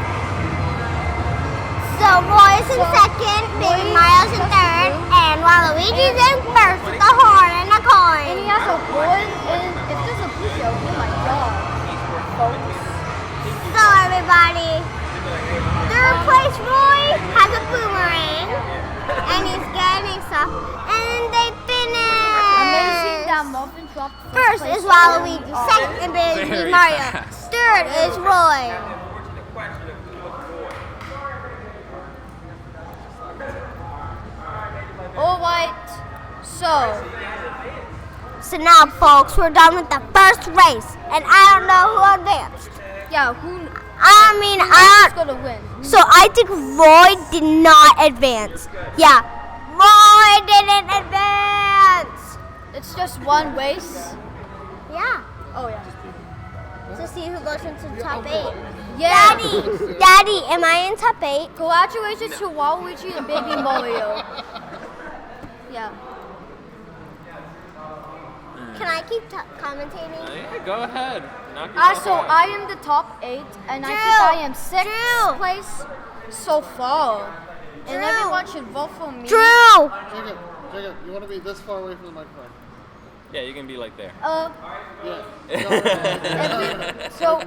So Roy's in So, second, Baby Roy Mario's in just third, blue. and Waluigi's in first with a horn and a And coin. he has a horn, and if there's a blue shell, oh my god. Folks. half, and they Amazing that finished. Muffin dropped First place is Waluigi, second is Very Mario, fast. third is Roy. Alright, so So now, folks, we're done with the first race, and I don't know who advanced. yeah, who's I gonna win? So I think Roy did not advance. Yeah, Roy didn't advance. It's just one race. Yeah. Oh yeah. To see who goes into the top 8. Yeah. Daddy, am I in top 8? Congratulations to Waluigi and Baby Mario. Yeah. Can I keep commentating? Yeah, go ahead. Knock yourself So out. I am the top 8, and I think Drew! I am 6th Drew! place so far. And Drew! everyone should vote for me. Drew! Jacob, you want to be this far away from the microphone? Yeah, you can be like there. Yeah. So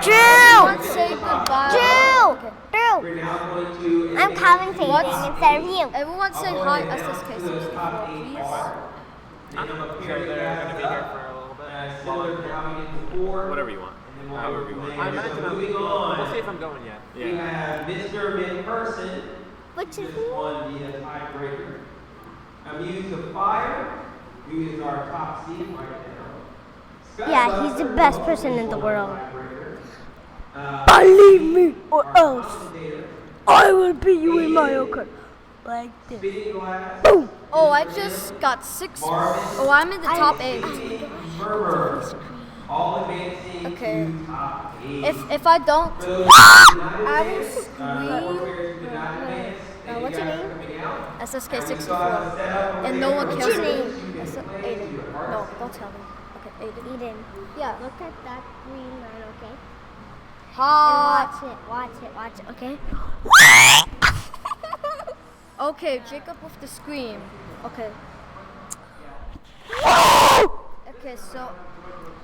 Drew! everyone say goodbye. Drew! Okay. Drew! We're now going to I'm commentating instead of you. Everyone say hi, SSK64, please. So they're going to be here for a little bit. similar to how we did before. Whatever you want. And then However you want. I imagine moving on. We'll see if I'm going yet. We have Mr. Mid-Person. Which is This one be a tiebreaker. Amuse of Fire, who is our top seed right now. Yeah, he's the best person in the world. Believe me or else I will beat you in Mario Kart. Like this. Spinning Glass, Boom! Oh, I just got 6. Oh, I'm in the top 8. Murmur, all advancing Okay. to top 8. If I don't, I will scream. What's your name? SSK64, and no one What's kills your me. name? Aiden. No, don't tell me. Okay, Aiden. Eden. Yeah. Look at that green line, okay? Hot. And watch it, okay? Okay, Jacob with the scream. Okay. Okay, so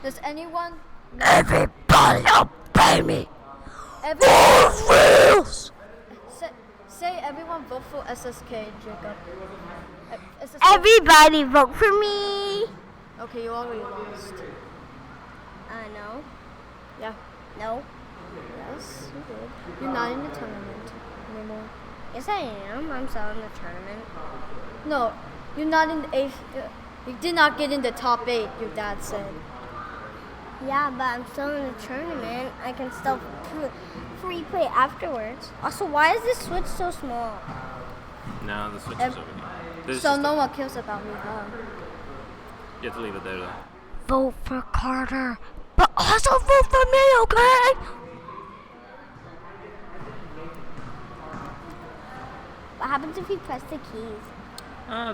does anyone? Everybody obey me. Everyone, Rules! say everyone vote for SSK, Jacob. SSK. Everybody vote for me. Okay, you already lost. No. Yeah. No. Yes, you did. You're not in the tournament anymore. Yes, I am. I'm still in the tournament. No, you're not in the 8th. You did not get in the top 8. Your dad said. Yeah, but I'm still in the tournament. I can still free play afterwards. Also, why is this Switch so small? No, the switch is over here. This is So just no one cares about me, huh? You have to leave it there, though. Vote for Carter, but also vote for me, okay? What happens if you press the keys?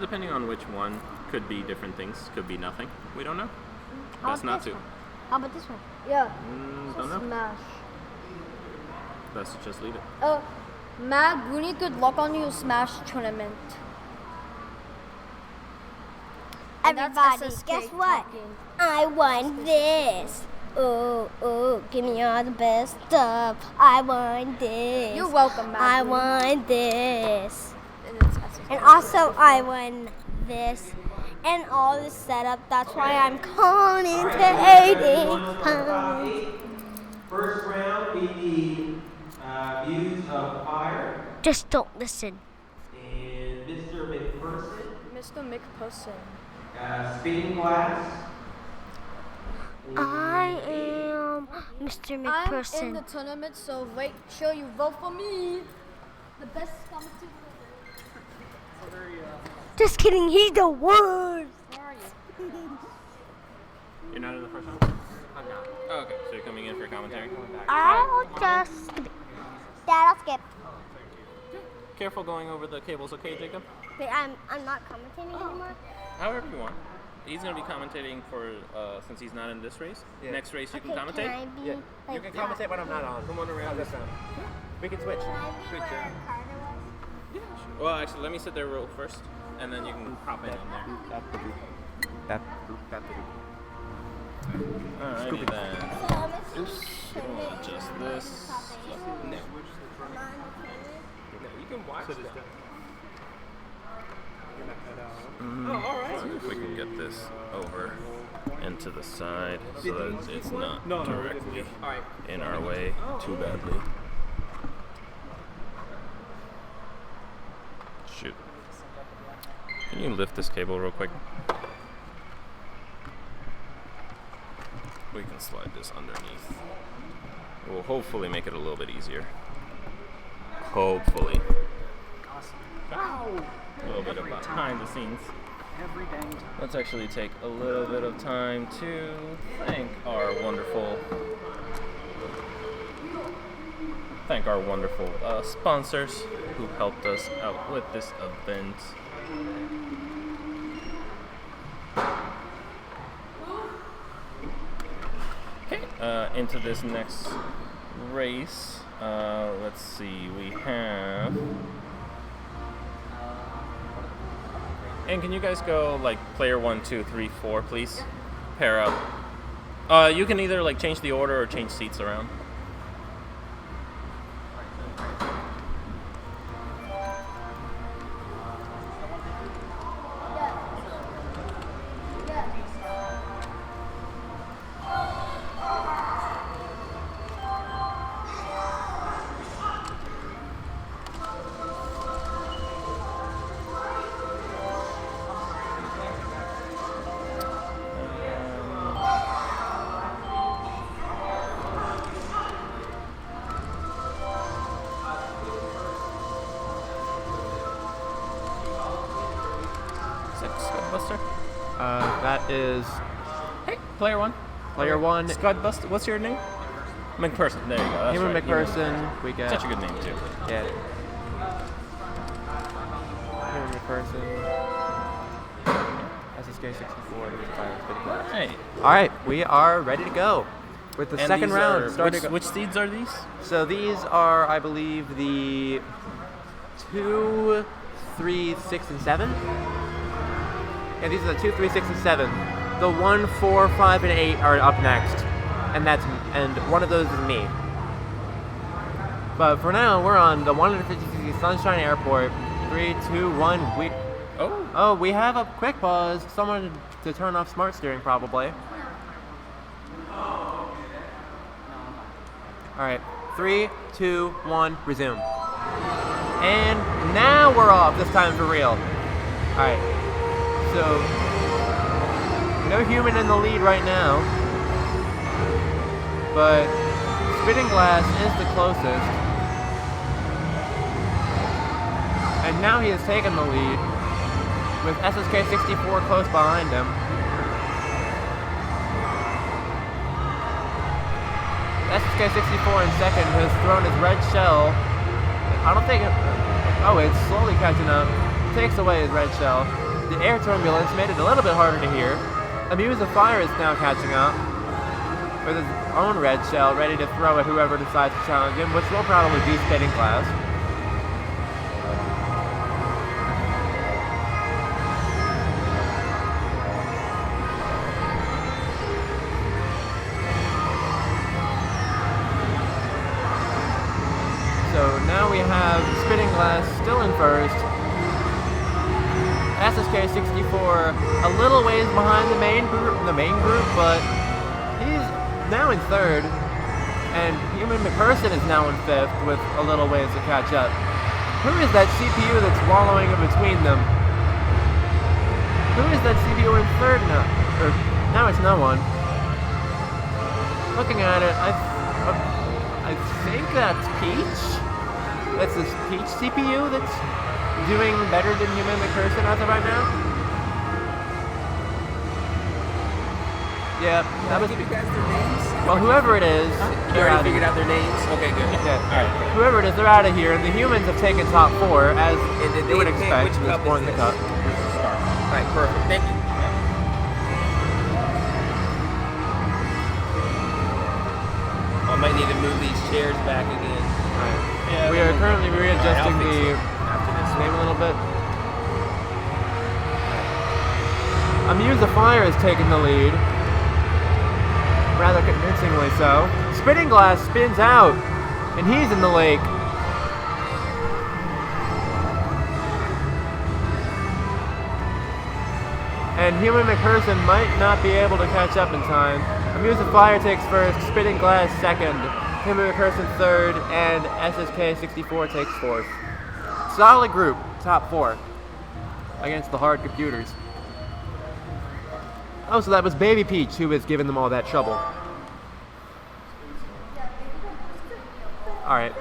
Depending on which one. Could be different things. Could be nothing. We don't know. How Best about not this to. one? How about this one? Yeah. Don't know. Smash. Best to just leave it. Matt, really good luck on your Smash tournament. And that's Everybody, SSK guess what? talking. I won this. Oh, give me all the best stuff. I won this. You're welcome, Matt. I won this. And it's SSK. And also, I won this. And all this setup. That's why I'm commentating. First round, we need Muse of Fire Just don't listen. and Mr. McPherson, Mr. McPherson. Spinning Glass. I am Mr. I'm in McPherson. the tournament, so make sure you vote for me. The best commentator. Just kidding, he's the worst. You're not in the first round? I'm not. Oh, okay. So you're coming in for commentary? I'll just skip it. Dad, I'll skip. Careful going over the cables, okay, Jacob? Wait, I'm not commentating anymore. However you want. He's going to be commentating for, since he's not in this race. Yeah. Next race you Okay, can commentate. Can I be Yeah. like You can commentate when I'm not on. Come on around this round. We can switch. Can I be Switch, where yeah. Carter was? Well, actually, let me sit there real first, and then you can pop in on there. Alrighty then. Just this. No, you can watch that. See if we can get this over and to the side so that it's not directly in our way too badly. Shoot. Can you lift this cable real quick? We can slide this underneath. We'll hopefully make it a little bit easier. Hopefully. A little bit of behind the scenes. Let's actually take a little bit of time to thank our wonderful sponsors who helped us out with this event. Okay, into this next race. Let's see, we have. And can you guys go like player 1, 2, 3, 4, please? Pair up. You can either like change the order or change seats around. That is Hey, player 1. player 1. Scudbuster. What's your name? McPherson. There you go. That's Human right. McPherson. We got Such a good name too. Yeah. Human McPherson. SSK 64. Right. All right, we are ready to go with the And second these round. are- starting. which seeds are these? So these are, I believe, the 2, 3, 6, and 7. Yeah, these are the 2, 3, 6, and 7. The 1, 4, 5, and 8 are up next, and one of those is me. But for now, we're on the 150cc Sunshine Airport. 3, 2, 1. Oh, we have a quick pause. Someone to turn off smart steering, probably. All right, 3, 2, 1, resume. And now we're off. This time for real. All right. So, no human in the lead right now, but Spinning Glass is the closest. And now he has taken the lead, with SSK 64 close behind him. SSK 64 in second has thrown his red shell. I don't think it's slowly catching up. Takes away his red shell. The air turbulence made it a little bit harder to hear. Amuse of Fire is now catching up with his own red shell, ready to throw at whoever decides to challenge him, which will probably be Spinning Glass. So now we have Spinning Glass still in first. SSK 64 a little ways behind the main group, but he's now in third, and Human McPherson is now in fifth with a little ways to catch up. Who is that CPU that's wallowing in between them? Who is that CPU in third now? Now it's no one. Looking at it, I think that's Peach. That's this Peach CPU that's doing better than Human McPherson as of right now? Yeah, that was. Give you guys their names? Well, whoever it is, You they're already out figured out their names? Okay, good. Yeah. Alright. Whoever it is, they're out of here, and the humans have taken top 4, as And did you would they pick expect which at this cup point is in the this? cup. Alright, perfect. Thank you. I might need to move these chairs back again. Yeah, we are currently readjusting Alright, I'll the fix it after this name one. a little bit. Amuse the Fire has taken the lead, rather convincingly so. Spinning Glass spins out, and he's in the lake. and Human McPherson might not be able to catch up in time. Amuse of Fire takes first, Spitting Glass second, Human McPherson third, and SSK64 takes fourth. Solid group, top 4, against the hard computers. Oh, so that was Baby Peach who was giving them all that trouble. Alright.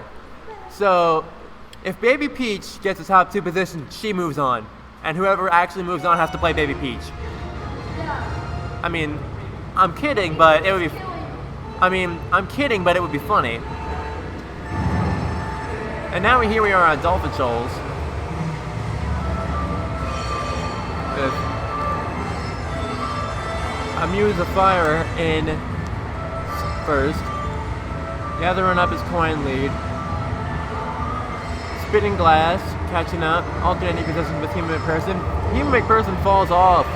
So, if Baby Peach gets the top 2 position, she moves on. And whoever actually moves on has to play Baby Peach. I mean, I'm kidding, but it would be... I'm kidding, but it would be funny. And now here we are on Dolphin Shoals. With Amuse of Fire in first. Gathering up his coin lead. Spitting Glass, catching up, alternating position with Human McPherson. Human McPherson falls off.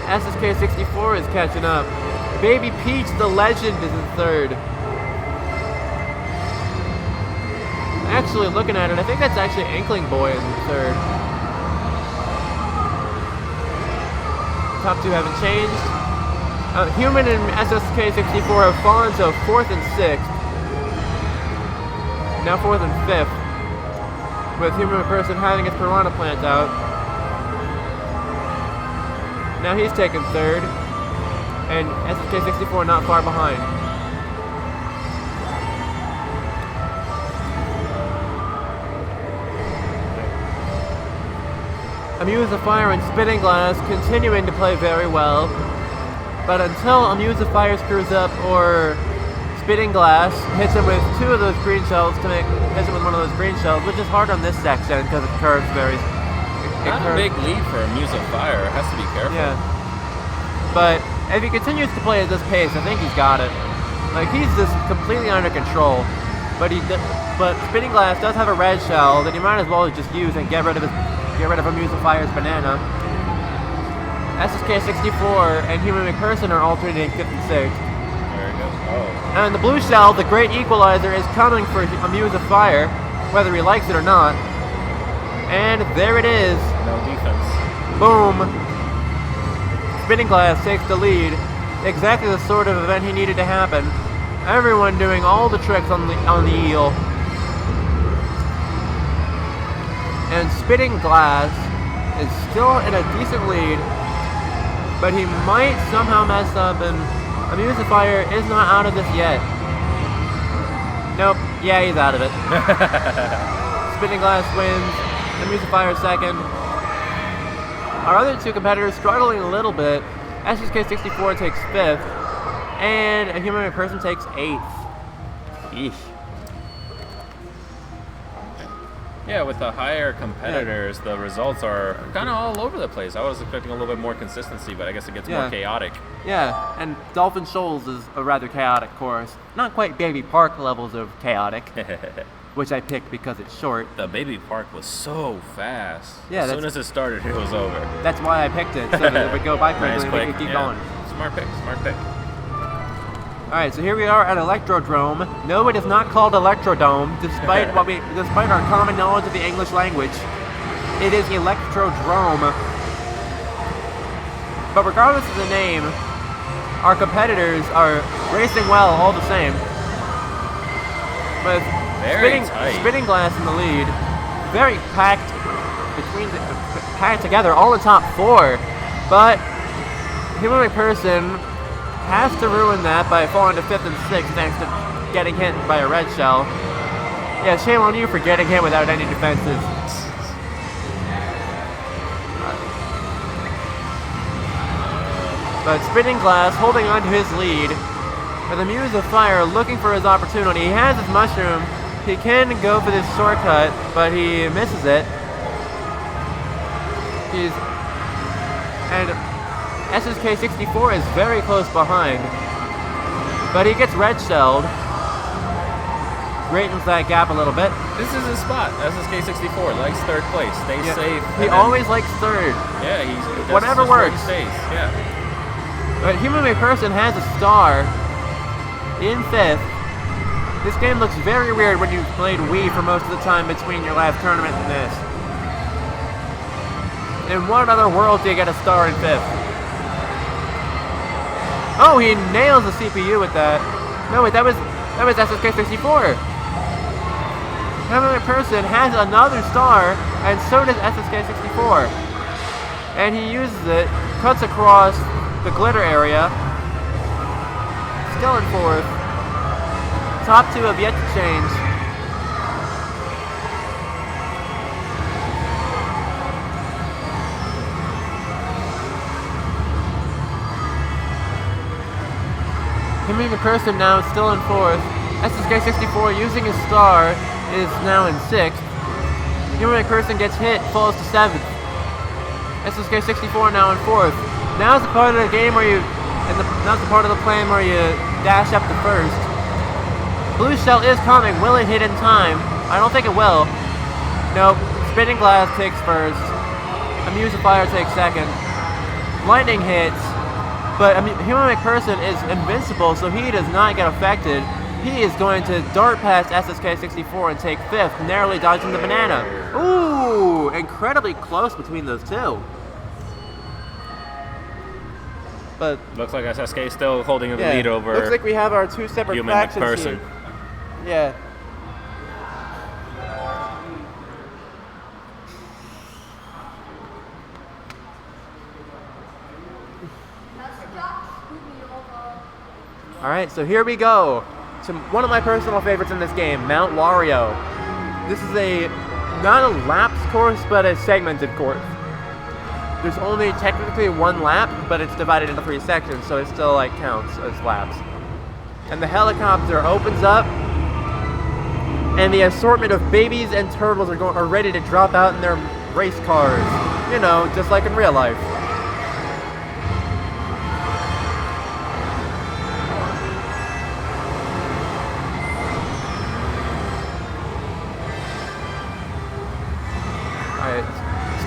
SSK64 is catching up. Baby Peach, the legend, is in third. Actually, looking at it, I think that's actually Inkling Boy in third. Top 2 haven't changed. Human and SSK64 have fallen to 4th and 6th. Now 4th and 5th. With Human McPherson having his Piranha Plant out. Now he's taken third, and SSK64 not far behind. Amuse of Fire and Spitting Glass continuing to play very well, but until Amuse of Fire screws up or Spitting Glass hits him with 2 of those green shells to hits him with one of those green shells, which is hard on this section because it curves very. Not a big lead for Amuse of Fire. Has to be careful. Yeah. But if he continues to play at this pace, I think he's got it. Like, he's just completely under control. But Spitting Glass does have a red shell that he might as well just use and get rid of Amuse of Fire's banana. SSK64 and Human McPherson are alternating 5th and 6th. There he goes. Oh. And the blue shell, the great equalizer, is coming for Amuse of Fire, whether he likes it or not. And there it is. No defense. Boom. Spitting Glass takes the lead. Exactly the sort of event he needed to happen. Everyone doing all the tricks on the eel. And Spitting Glass is still in a decent lead, but he might somehow mess up, and Amuse of Fire is not out of this yet. Nope. Yeah, he's out of it. Spitting Glass wins. Amuse of Fire second. Our other 2 competitors struggling a little bit. SSK64 takes 5th, and a Human McPherson takes 8th. Eesh. Yeah, with the higher competitors, the results are kind of all over the place. I was expecting a little bit more consistency, but I guess it gets more chaotic. Yeah, and Dolphin Shoals is a rather chaotic course. Not quite Baby Park levels of chaotic, which I picked because it's short. The Baby Park was so fast. Yeah, as soon as it started, it was over. That's why I picked it, so that it would go by quickly and we could keep going. Smart pick, smart pick. Alright, so here we are at Electrodrome. No, it is not called Electrodome, despite our common knowledge of the English language. It is Electrodrome. But regardless of the name, our competitors are racing well all the same. With Spitting Glass in the lead, very packed together, all in top 4. But Human McPherson has to ruin that by falling to 5th and 6th thanks to getting hit by a red shell. Yeah, shame on you for getting hit without any defenses. But Spitting Glass holding on to his lead. With Amuse of Fire looking for his opportunity. He has his mushroom. He can go for this shortcut, but he misses it. And SSK64 is very close behind. But he gets red shelled. Greatens that gap a little bit. This is his spot. SSK64 likes 3rd place. Stays safe. He always likes 3rd. Yeah, whatever works. Stays. Yeah. But Human McPherson has a star in 5th. This game looks very weird when you've played Wii for most of the time between your last tournament and this. In what other world do you get a star in 5th? Oh, he nails the CPU with that. No, wait, that was SSK64. Another person has another star, and so does SSK64. And he uses it, cuts across the glitter area. Still in 4th. Top 2 have yet to change. Him being a person now is still in 4th. SSK64 using his star is now in 6th. Him being a person gets hit, falls to 7th. SSK64 now in 4th. Now's the part of the game where now's the part of the plane where you dash up to 1st. Blue shell is coming. Will it hit in time? I don't think it will. Nope. Spinning glass takes 1st. Amusifier takes 2nd. Lightning hits. But Human McPherson is invincible, so he does not get affected. He is going to dart past SSK64 and take 5th, narrowly dodging the banana. Ooh, incredibly close between those two. But Looks like SSK is still holding the lead over. Looks like we have our 2 separate Human factions McPherson. here. Yeah. Alright, so here we go to one of my personal favorites in this game, Mount Wario. This is not a laps course, but a segmented course. There's only technically 1 lap, but it's divided into 3 sections, so it still counts as laps. And the helicopter opens up, and the assortment of babies and turtles are ready to drop out in their race cars. You know, just like in real life.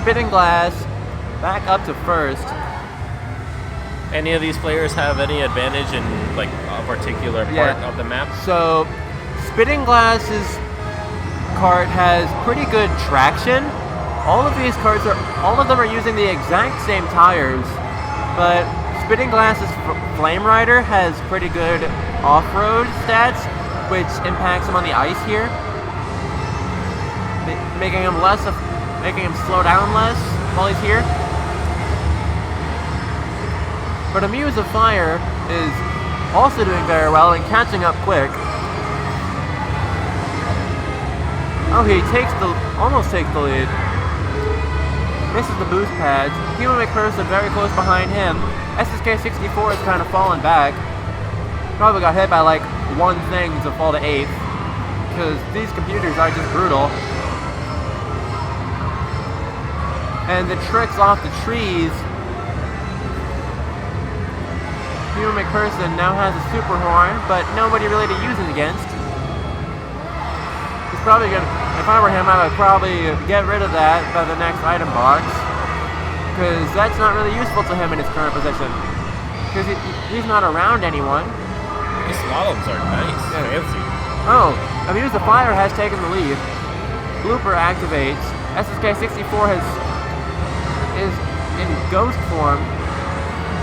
Spinning glass, back up to 1st. Any of these players have any advantage in a particular part of the map? So, Spinning Glass's kart has pretty good traction. All of them are using the exact same tires, but Spinning Glass's Flame Rider has pretty good off-road stats, which impacts him on the ice here, making him slow down less while he's here. But Amuse of Fire is also doing very well and catching up quick. Oh, he almost takes the lead. Misses the boost pads. Human McPherson very close behind him. SSK64 is kind of falling back. Probably got hit by 1 thing to fall to 8th. Because these computers are just brutal. And the tricks off the trees. Human McPherson now has a super horn, but nobody really to use it against. He's probably gonna, if I were him, I would probably get rid of that by the next item box. Because that's not really useful to him in his current position. Because he's not around anyone. These slaloms are nice, fancy. Oh, Amuse the Fire has taken the lead. Blooper activates. SSK64 is in ghost form.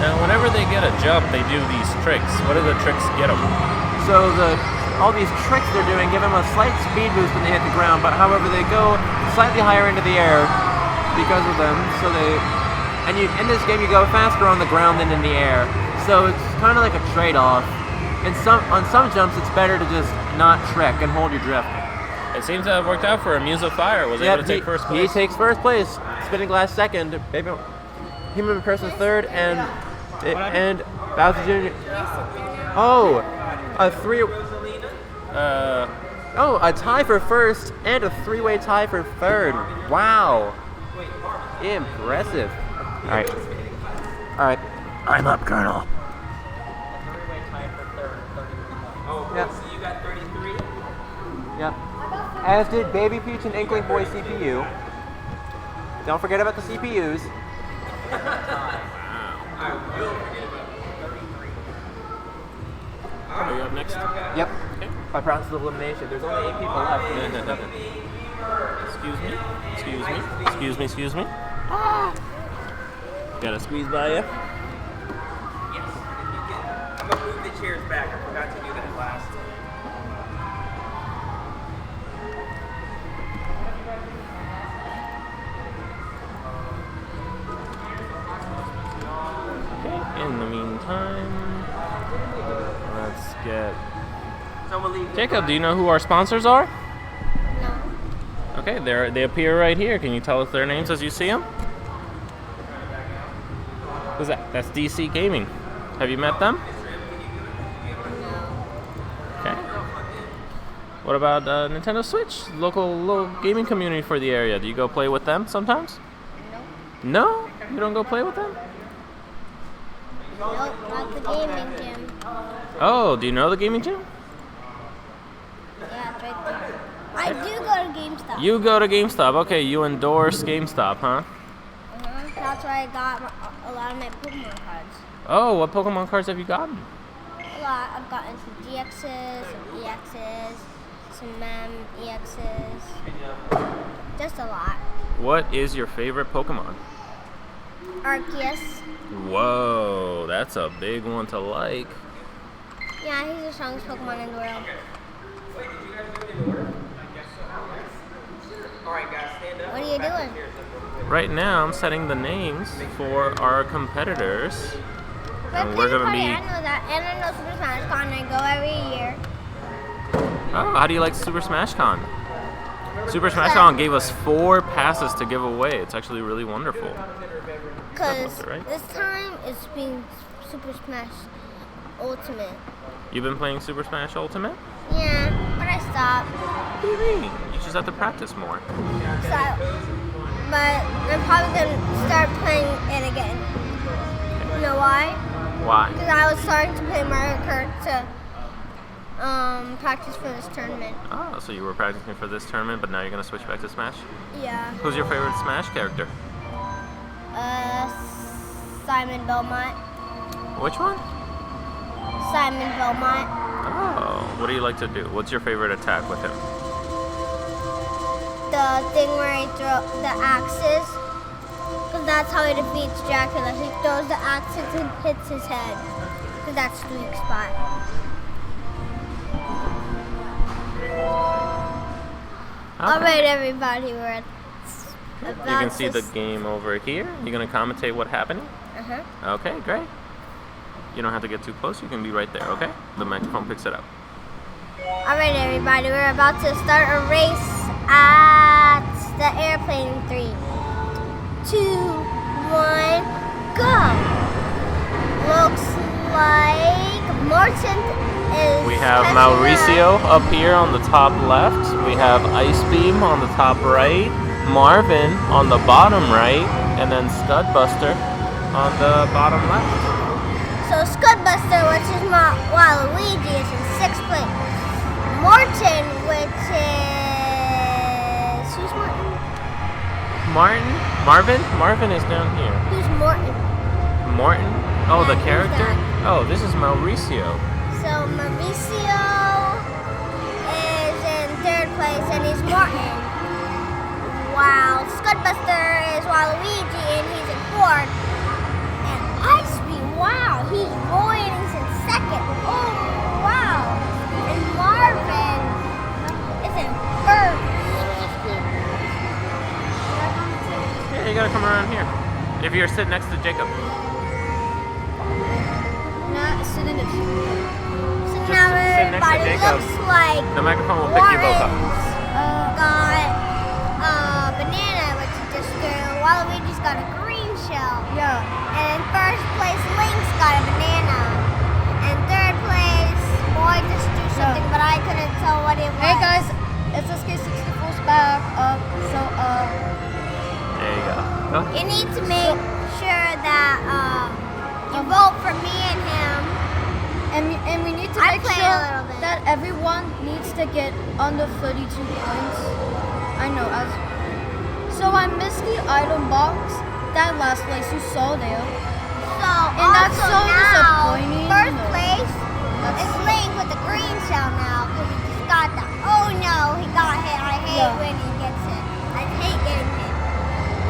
Now, whenever they get a jump, they do these tricks. What do the tricks get them? So all these tricks they're doing give them a slight speed boost when they hit the ground, but however they go slightly higher into the air because of them. In this game you go faster on the ground than in the air. So it's kind of like a trade-off. On some jumps it's better to just not trick and hold your drift. It seems to have worked out for Amuse of Fire. Was able to take 1st place. He takes 1st place. Spinning Glass 2nd. Human McPherson 3rd, and Bowser Jr. Oh, a tie for 1st and a 3-way tie for 3rd. Wow, impressive. All right. I'm up, Colonel. 3-way tie for 3rd. Oh, Yep. so you got 33? Yep. As did Baby Peach and Inkling Boy CPU. Don't forget about the CPUs. I will forget about 33. Are you up next? Yep. By process of elimination. There's only 8 people left. Excuse me. Gotta squeeze by you. Yes. I'm gonna move the chairs back. I forgot to do that last. Okay, in the meantime, let's get... So we'll leave. Jacob, do you know who our sponsors are? No. Okay, they appear right here. Can you tell us their names as you see them? Who's that? That's DC Gaming. Have you met them? Okay. What about Nintendo Switch? Local gaming community for the area. Do you go play with them sometimes? No. No? You don't go play with them? Nope, not the gaming gym. Oh, do you know the gaming gym? Yeah, it's right there. I do go to GameStop. You go to GameStop. Okay, you endorse GameStop, huh? That's where I got a lot of my Pokemon cards. Oh, what Pokemon cards have you gotten? A lot. I've gotten some GXs, some EXs, some EXs. Just a lot. What is your favorite Pokemon? Arceus. Whoa, that's a big one to like. Yeah, he's the strongest Pokemon in the world. Wait, did you guys do it in order? I guess so. Alright, guys, stand up. What are you doing? Right now, I'm setting the names for our competitors. And we're gonna I be. know that, and I know Super Smash Con. I go every year. Oh, how do you like Super Smash Con? Super Smash Con gave us 4 passes to give away. It's actually really wonderful. Because right? this time it's being Super Smash Ultimate. You've been playing Super Smash Ultimate? Yeah, but I stopped. What do you mean? You just have to practice more. But I'm probably gonna start playing it again. You know why? Why? Because I was starting to play Mario Kart to practice for this tournament. Oh, so you were practicing for this tournament, but now you're gonna switch back to Smash? Yeah. Who's your favorite Smash character? Simon Belmont. Which one? Simon Belmont. Oh, what do you like to do? What's your favorite attack with him? The thing where he throws the axes. Because that's how he defeats Dracula. He throws the axes and hits his head. Because that's the weak spot. Okay. Alright, everybody, we're at You can see the game over here. You're gonna commentate what happened? Uh-huh. Okay, great. You don't have to get too close. You can be right there, okay? The microphone picks it up. Alright, everybody, we're about to start a race at the airplane in 3, 2, 1, go! Looks like Morton is. We have catching Mauricio up. up here on the top left. We have Ice Beam on the top right. Marvin on the bottom right. And then Scudbuster on the bottom left. So Scudbuster, which is Waluigi, is in 6th place. Morton, which is who's Morton? Marvin? Marvin is down here. Who's Morton? Morton? Oh, the Who's character? that? Oh, this is Mauricio. So Mauricio is in 3rd place, and he's Morton. Wow, Scudbuster is Waluigi, and he's in 4th. And Ice Beam, wow, he's Roy, and he's in 2nd. Oh, wow. And Marvin is in 1st. Yeah, you gotta come around here. If you're sitting next to Jacob. Not sitting in So Just now sit next to everybody Jacob. looks like The microphone will pick you both up. Warren's got banana, which he just threw. Waluigi's got a green shell. Yeah. And in 1st place, Link's got a banana. And 3rd place, Boy just threw something, but I couldn't tell what it was. Hey guys, SSK64's back. There you go. Go. You need to make sure that you vote for me and him. And we need to I make played sure a little bit. that everyone needs to get under 32 points. I know. So I missed the item box. That last place you saw there. So And that's also so now, disappointing. 1st place That's- is Link with the green shell now because he just got that. Oh no, he got hit. I hate Yeah. when he gets hit. I hate getting hit.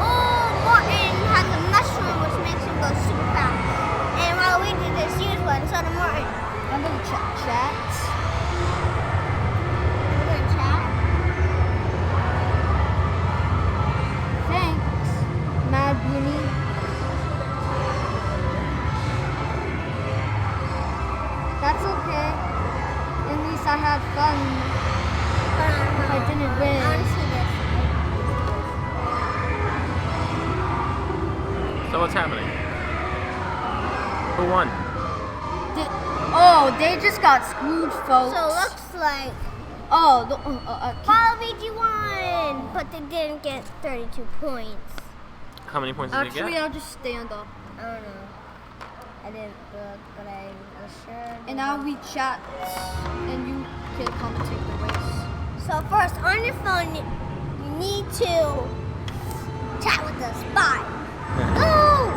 Oh, Morton has a mushroom which makes Martin. I'm gonna check chat. We're gonna chat. Thanks, Mad Bruni. That's okay. At least I had fun. I didn't win. I want to see this. So what's happening? Who won? They just got screwed, folks. So it looks like Waluigi won, but they didn't get 32 points. How many points did you actually, get? I'll just stand up. I don't know. I didn't look, but I was sure. And I'll read chat, and you can commentate the race. So first, on your phone, you need to chat with us. Bye. Go!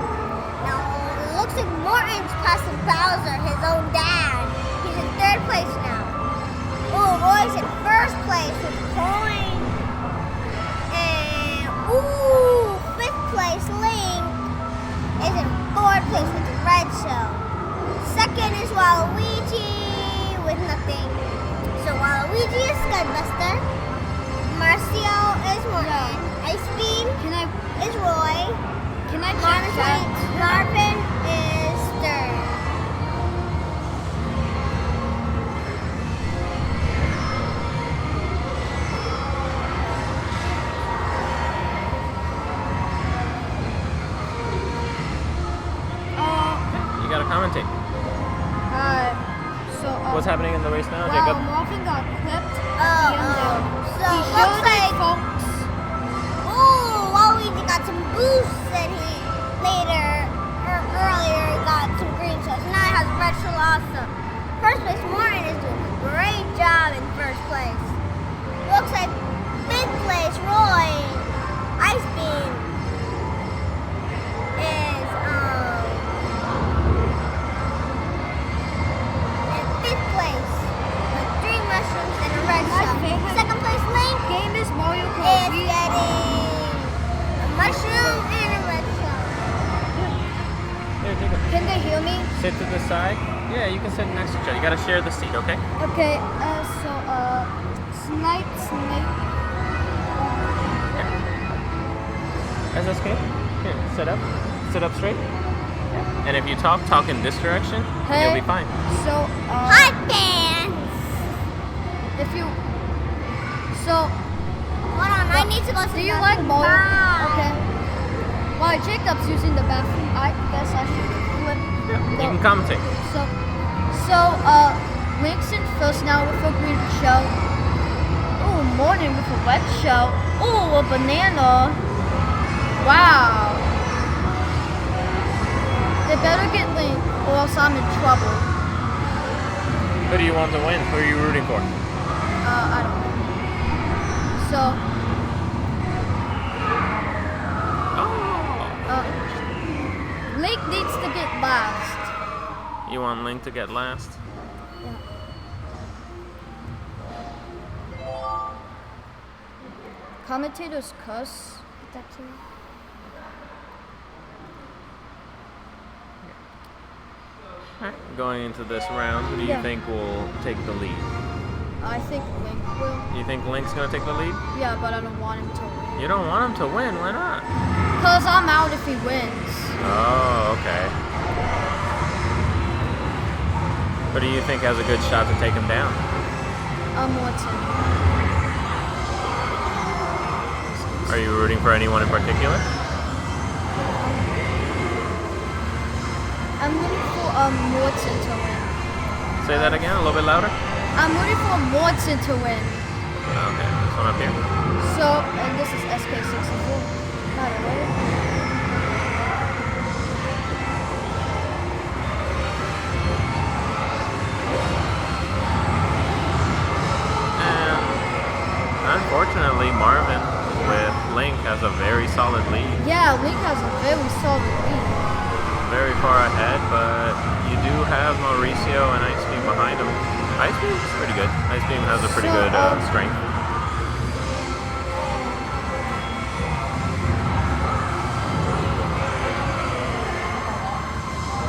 Now, it looks like Morton's passing Bowser, his own dad. He's in 3rd place now. Oh, Roy's in 1st place with a coin. And, 5th place, Link is in 4th place with a red shell. 2nd is Waluigi with nothing. So Waluigi is Scudbuster. Marcio is Morton. Ice Beam is Roy. Can I check chat? Marvin is 3rd. You gotta commentate. What's happening in the race now, Well, Jacob? Marvin got clipped. So He looks showed like it, folks. Waluigi got some boosts and he earlier he got some green shells. Now he has red shell also. 1st place Morton is doing a great job in 1st place. Looks like 5th place Roy Ice Beam is in 5th place with 3 mushrooms and a red My shell. favorite 2nd place Link game is Mario is Kart. getting a mushroom and a red shell. Here, Jacob. Can they hear me? Sit to the side. Yeah, you can sit next to each other. You gotta share the seat, okay? Okay, Snake. Is that okay? Here, sit up. Sit up straight. And if you talk in this direction, and you'll be fine. So, Hi, fans! if you, so, Hold on, I need to go to do the you like bathroom. Mario? Bye. Okay. While Jacob's using the bathroom, I guess I should flip. You can commentate. Link's in 1st now with a green shell. Oh, Morning with a red shell. Oh, a banana. Wow. They better get Link, or else I'm in trouble. Who do you want to win? Who are you rooting for? I don't know. So, Link needs to get last. You want Link to get last? Commentators cuss. Going into this round, who do you Yeah. think will take the lead? I think Link will. You think Link's gonna take the lead? Yeah, but I don't want him to win. You don't want him to win, why not? Because I'm out if he wins. Oh, okay. Who do you think has a good shot to take him down? Watson. Are you rooting for anyone in particular? I'm rooting for Watson to win. Say that again, a little bit louder. I'm rooting for Watson to win. Okay, this one up here. So, and this is SK64. By the way. And unfortunately, Marvin with Link has a very solid lead. Yeah, Link has a very solid lead. Very far ahead, but you do have Mauricio and Ice Beam behind him. Ice Beam's pretty good. Ice Beam has a pretty good strength.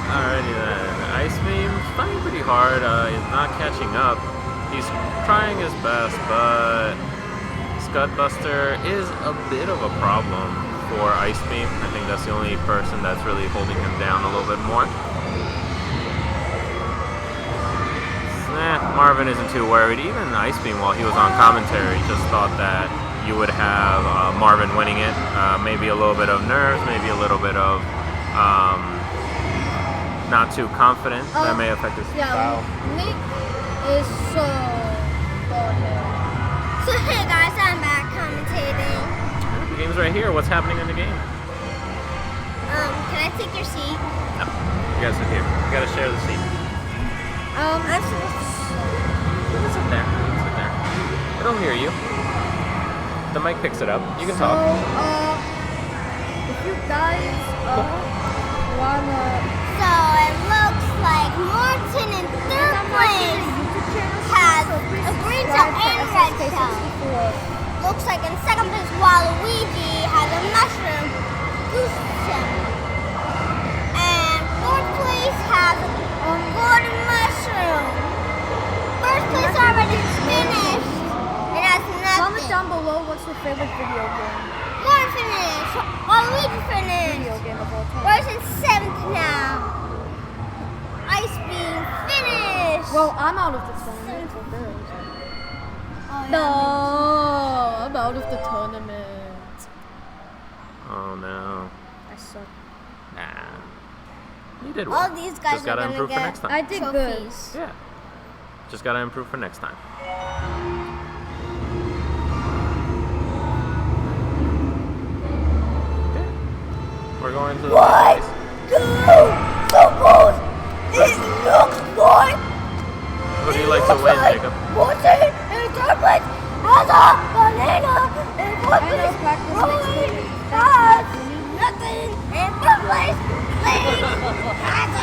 Alrighty then. Ice Beam's flying pretty Kart is not catching up. He's trying his best, but Scudbuster is a bit of a problem for Ice Beam. I think that's the only person that's really holding him down a little bit more. Marvin isn't too worried. Even Ice Beam, while he was on commentary, just thought that you would have Marvin winning it. Maybe a little bit of nerves, maybe a little bit of not too confident. That may affect his style. Nick is so good. So hey guys, I'm back commentating. The game's right here. What's happening in the game? Can I take your seat? No. You guys sit here. You gotta share the seat. I'm supposed to. You can sit there. You can sit there. It'll hear you. The mic picks it up. You can So, talk. if you guys wanna. So it looks like Morton in third place has a green tail and red tail. Looks like in second place Waluigi has a mushroom goose tail. And fourth place has a golden mushroom. First place already finished. It has nothing. Comment down below what's your favorite video game. Morton finished. Waluigi finished. Video game of all time. Where's in seventh now? Ice Beam finished. Well, I'm out of the tournament for girls. No, I'm out of the tournament. Oh no. I suck. Nah. You did All well. these guys Just are gotta gonna improve for get next time. I did good. trophies. Yeah. Just gotta improve for next time. Okay. We're going to the place. So close. It looks like. Who do you like to win, Jacob? Morton in third place has a banana. In fourth I know place, practice Rolling makes me has nothing. In fifth place, Blaze has a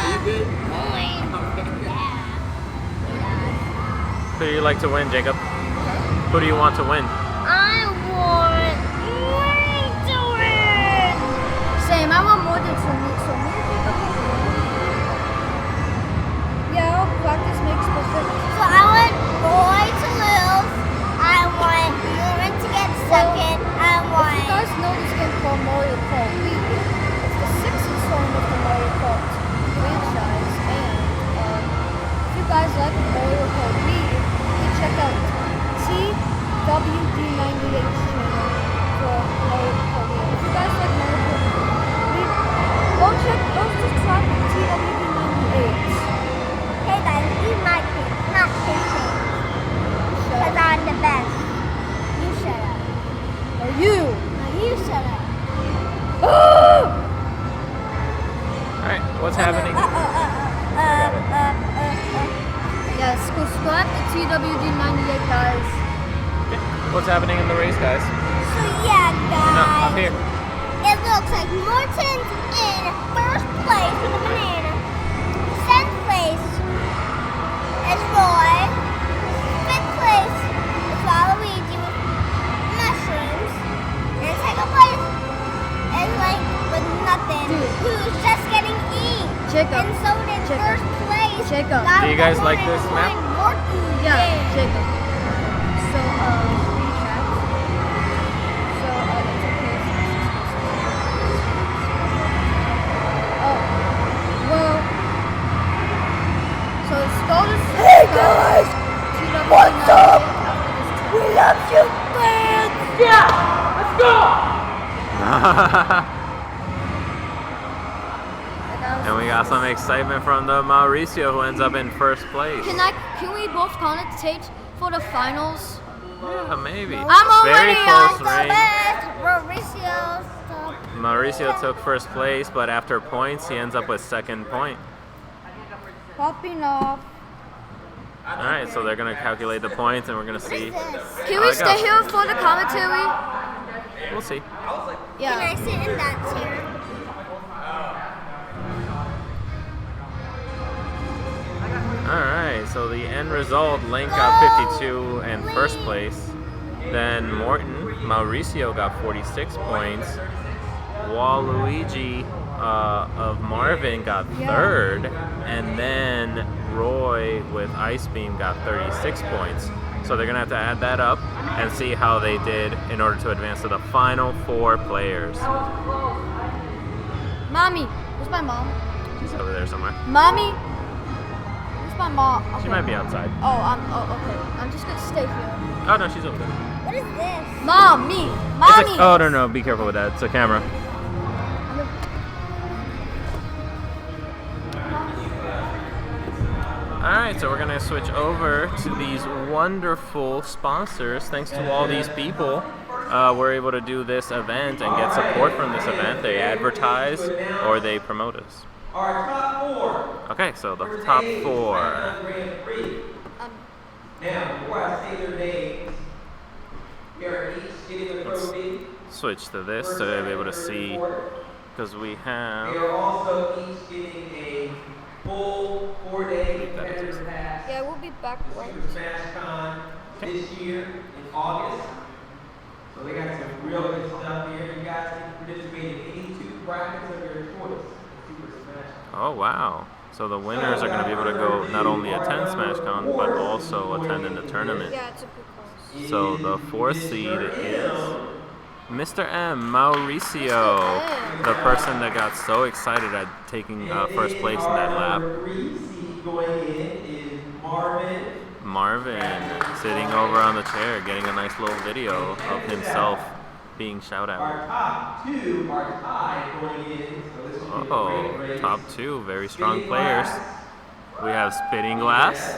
coin. Who do you like to win, Jacob? Who do you want to win? I want Wayne to win. Same, I want more than me. So me and Jacob can win. Yeah, practice makes perfect. So I want Roy to lose. I want Lauren to get second. I If want. you guys know this game called Mario Kart, it's the sixth installment of the Mario Kart franchise. And if you guys like Mario Kart Wii, you check out TWD98 channel for Mario Kart Wii. If you guys like Mario Kart Wii, go subscribe to TWD98. Hey guys, you might be not thinking. Because I'm the best. You shut up. Or you. No, you shut up. Alright, what's happening? Yes, subscribe to TWD98, guys. Okay. What's happening in the race, guys? So yeah, No, up guys. here. It looks like Morton's in first place with a banana. Second place is Roy. Fifth place is Waluigi with mushrooms. And second place is like with nothing. Dude. Who's just getting E. Jacob. And so did Jacob. first place. Jacob. Do you guys like this map? Morton. Yeah, Jacob. So, chat. So, it's okay. Well, so it's still the same. Hey guys! What's up? We love you, fans! Yeah! Let's go! And we got some excitement from the Mauricio, who ends up in first place. Can we both commentate for the finals? Yeah, maybe. I'm already Very on close The range. best! Mauricio, stop. Mauricio took first place, but after points, he ends up with second point. Popping off. All right, so they're gonna calculate the points, and we're gonna see. Can we stay here for the commentary? We'll see. Can I sit in that chair? All right, so the end result: Link got 52 and first place. Then Mauricio got 46 points. Waluigi of Marvin got third, and then Roy with Ice Beam got 36 points. So they're going to have to add that up and see how they did in order to advance to the final 4 players. Mommy, where's my mom? She's over there somewhere. Mommy, where's my mom? Okay. She might be outside. Oh, okay. I'm just gonna stay here. Oh, no, she's over there. What is this? Mommy. Oh, no, be careful with that. It's a camera. Alright, so we're going to switch over to these wonderful sponsors. Thanks to all these people, we're able to do this event and get support from this event. They advertise or they promote us. Our top 4. Okay, so the top 4. Grand Prix. Now, before I say their names, we are each getting a trophy. Switch to this so you'll be able to see, because we They have... are also each getting a full 4-day competitor pass Yeah, we'll be back. to Super Smash Con this year in August. So they got some real good stuff here. You guys can participate in any 2 brackets of your choice in Super Smash Con. Oh, wow. So the winners are going to be able to go not only attend Smash Con, but also attend in the tournament. Yeah, it's a good cause. So the 4th seed is Mr. M. Mauricio, the person that got so excited at taking first place in that lap. Number 3 seed going in is Marvin, sitting over on the chair, getting a nice little video of himself being shout out. Our top 2 are tied going in. So this will be a great race. Top 2, very strong players. We have Spitting Glass.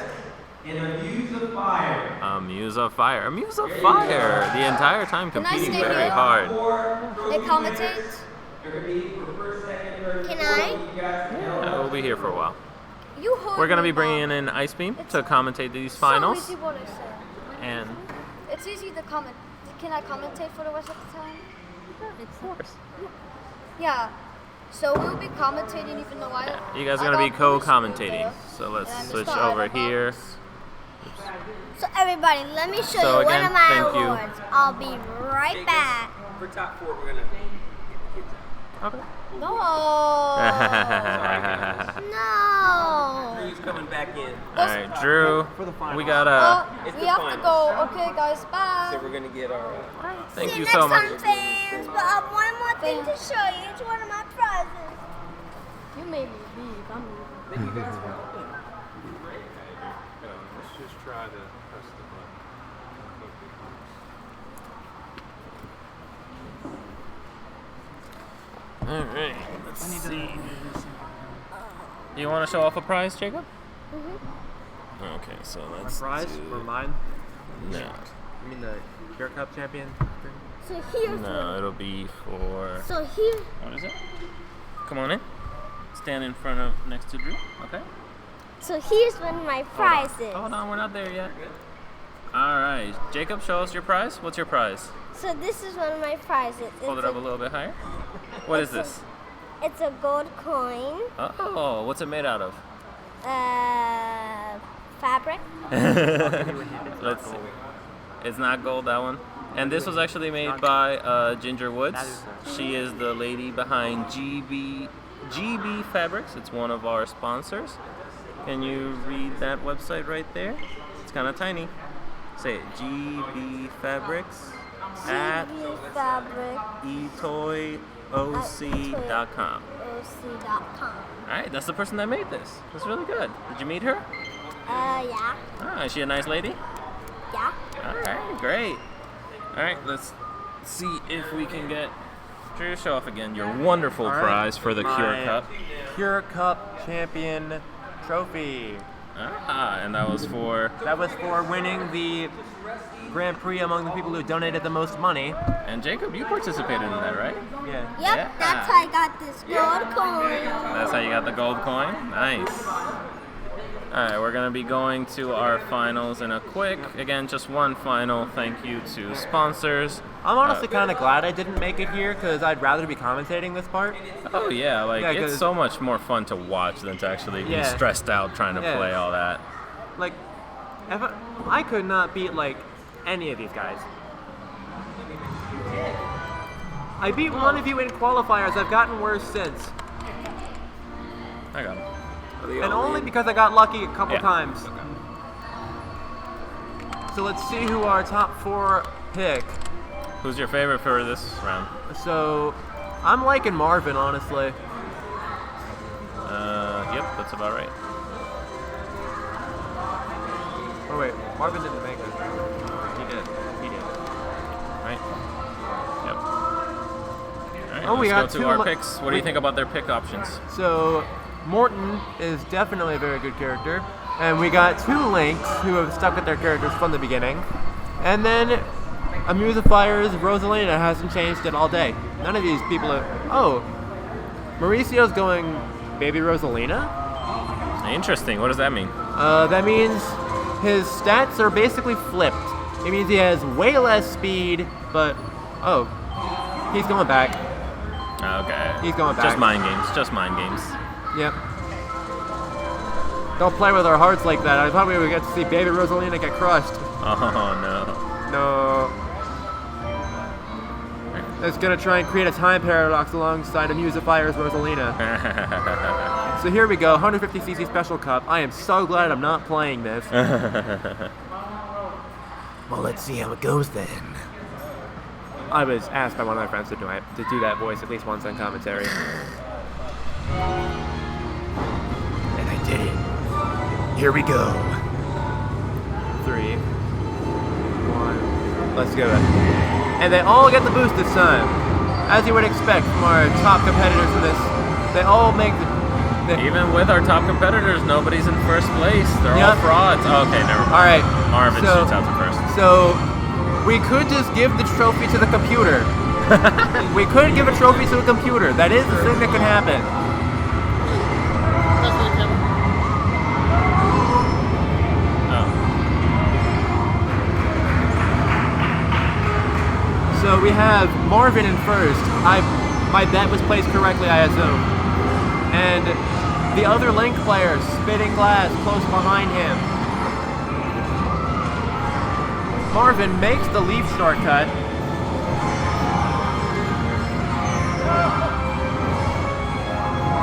And a Muse of Fire. Muse of Fire. Muse of Fire! The entire time Can I competing stay very here? hard. They commentate. They're going to be for first, second, third, Can fourth. I? You guys can help. Yeah, we'll be here for a while. You hold We're going to me, be bringing Mom. in Ice Beam It's to commentate these finals. So easy what I say. And It's easy to comment. Can I commentate for the rest of the time? of course, Yeah. So we'll be commentating even though you guys are going to be co-commentating. So let's switch over here. So everybody, let me show So you again, one of my thank you. awards. I'll be right back. For top 4, we're gonna get the kids out. Okay. No. No. Drew's coming back in. Alright, Drew, we got We have to go. Okay, guys. Bye. So we're gonna get our. thank See you next so much. time, fans. But I have one more thing to show you. It's one of my prizes. You made me leave. I'm leaving. Thank you guys for helping. Let's just try to press the button. Alright, let's see. You want to show off a prize, Jacob? Okay, so let's Prize do... for mine? No. You mean the Pure Cup champion? So here's No, it'll be for... So here. What is it? Come on in. Stand in front of, next to Drew, okay? So here's one of my prizes. Hold on, we're not there yet. Alright, Jacob, show us your prize. What's your prize? So this is one of my prizes. Hold it up a little bit higher. What is this? It's a gold coin. Oh, what's it made out of? Fabric. Let's see. It's not gold, that one. And this was actually made by Ginger Woods. She is the lady behind GB Fabrics. It's one of our sponsors. Can you read that website right there? It's kind of tiny. Say it. GB Fabrics at Fabric. etoyoc.com. OC.com. Alright, that's the person that made this. That's really good. Did you meet her? Yeah. Ah, is she a nice lady? Yeah. Alright, great. Alright, let's see if we can get Drew, show off again your wonderful All right. prize for the Cure My Cup. Pure Cup champion trophy. Ah, and that was for... That was for winning the Grand Prix among the people who donated the most money. And Jacob, you participated in that, right? Yeah. Yep, Yeah. that's how I got this gold coin. That's how you got the gold coin? Nice. Alright, we're going to be going to our finals in a quick, again, just one final thank you to sponsors. I'm honestly kind of glad I didn't make it here because I'd rather be commentating this part. Oh yeah, like Yeah, it's 'cause- so much more fun to watch than to actually be Yeah. stressed out trying to Yeah. play all that. Like, if I could not beat like any of these guys. I beat one of you in qualifiers. I've gotten worse since. I got him. And only because I got lucky a couple Yeah. times. So let's see who our top 4 pick. Who's your favorite for this round? So I'm liking Marvin, honestly. Yep, that's about right. Oh wait, Marvin didn't make it. He did. Right? Yep. All right, Oh, we let's got go to two our li- picks. What do you think about their pick options? So Morton is definitely a very good character. And we got 2 Links who have stuck with their characters from the beginning. And then Amuse of Fire's Rosalina hasn't changed it all day. None of these people have... Oh, Mauricio's going Baby Rosalina? Interesting. What does that mean? That means his stats are basically flipped. It means he has way less speed, but... Oh, he's going back. Okay. He's going back. Just mind games. Just mind games. Yep. Don't play with our hearts like that. I thought we would get to see Baby Rosalina get crushed. Oh no. No. It's gonna try and create a time paradox alongside Amuse of Fire's Rosalina. So here we go, 150cc Special Cup. I am so glad I'm not playing this. Well, let's see how it goes then. I was asked by one of my friends to do that voice at least once on commentary. And I did it. Here we go. 3, 1, let's go. And they all get the boost this time. As you would expect from our top competitors in this, they all make the... Even with our top competitors, nobody's in first place. They're all Yep. frauds. Oh, okay, never mind. Alright. Marvin shoots out to first. So, we could just give the trophy to the computer. We could give a trophy to a computer. That is the thing that could happen. That's what camera. Oh. So we have Marvin in first. My bet was placed correctly, I assume. And the other Link player, spitting glass, close behind him. Marvin makes the leaf shortcut.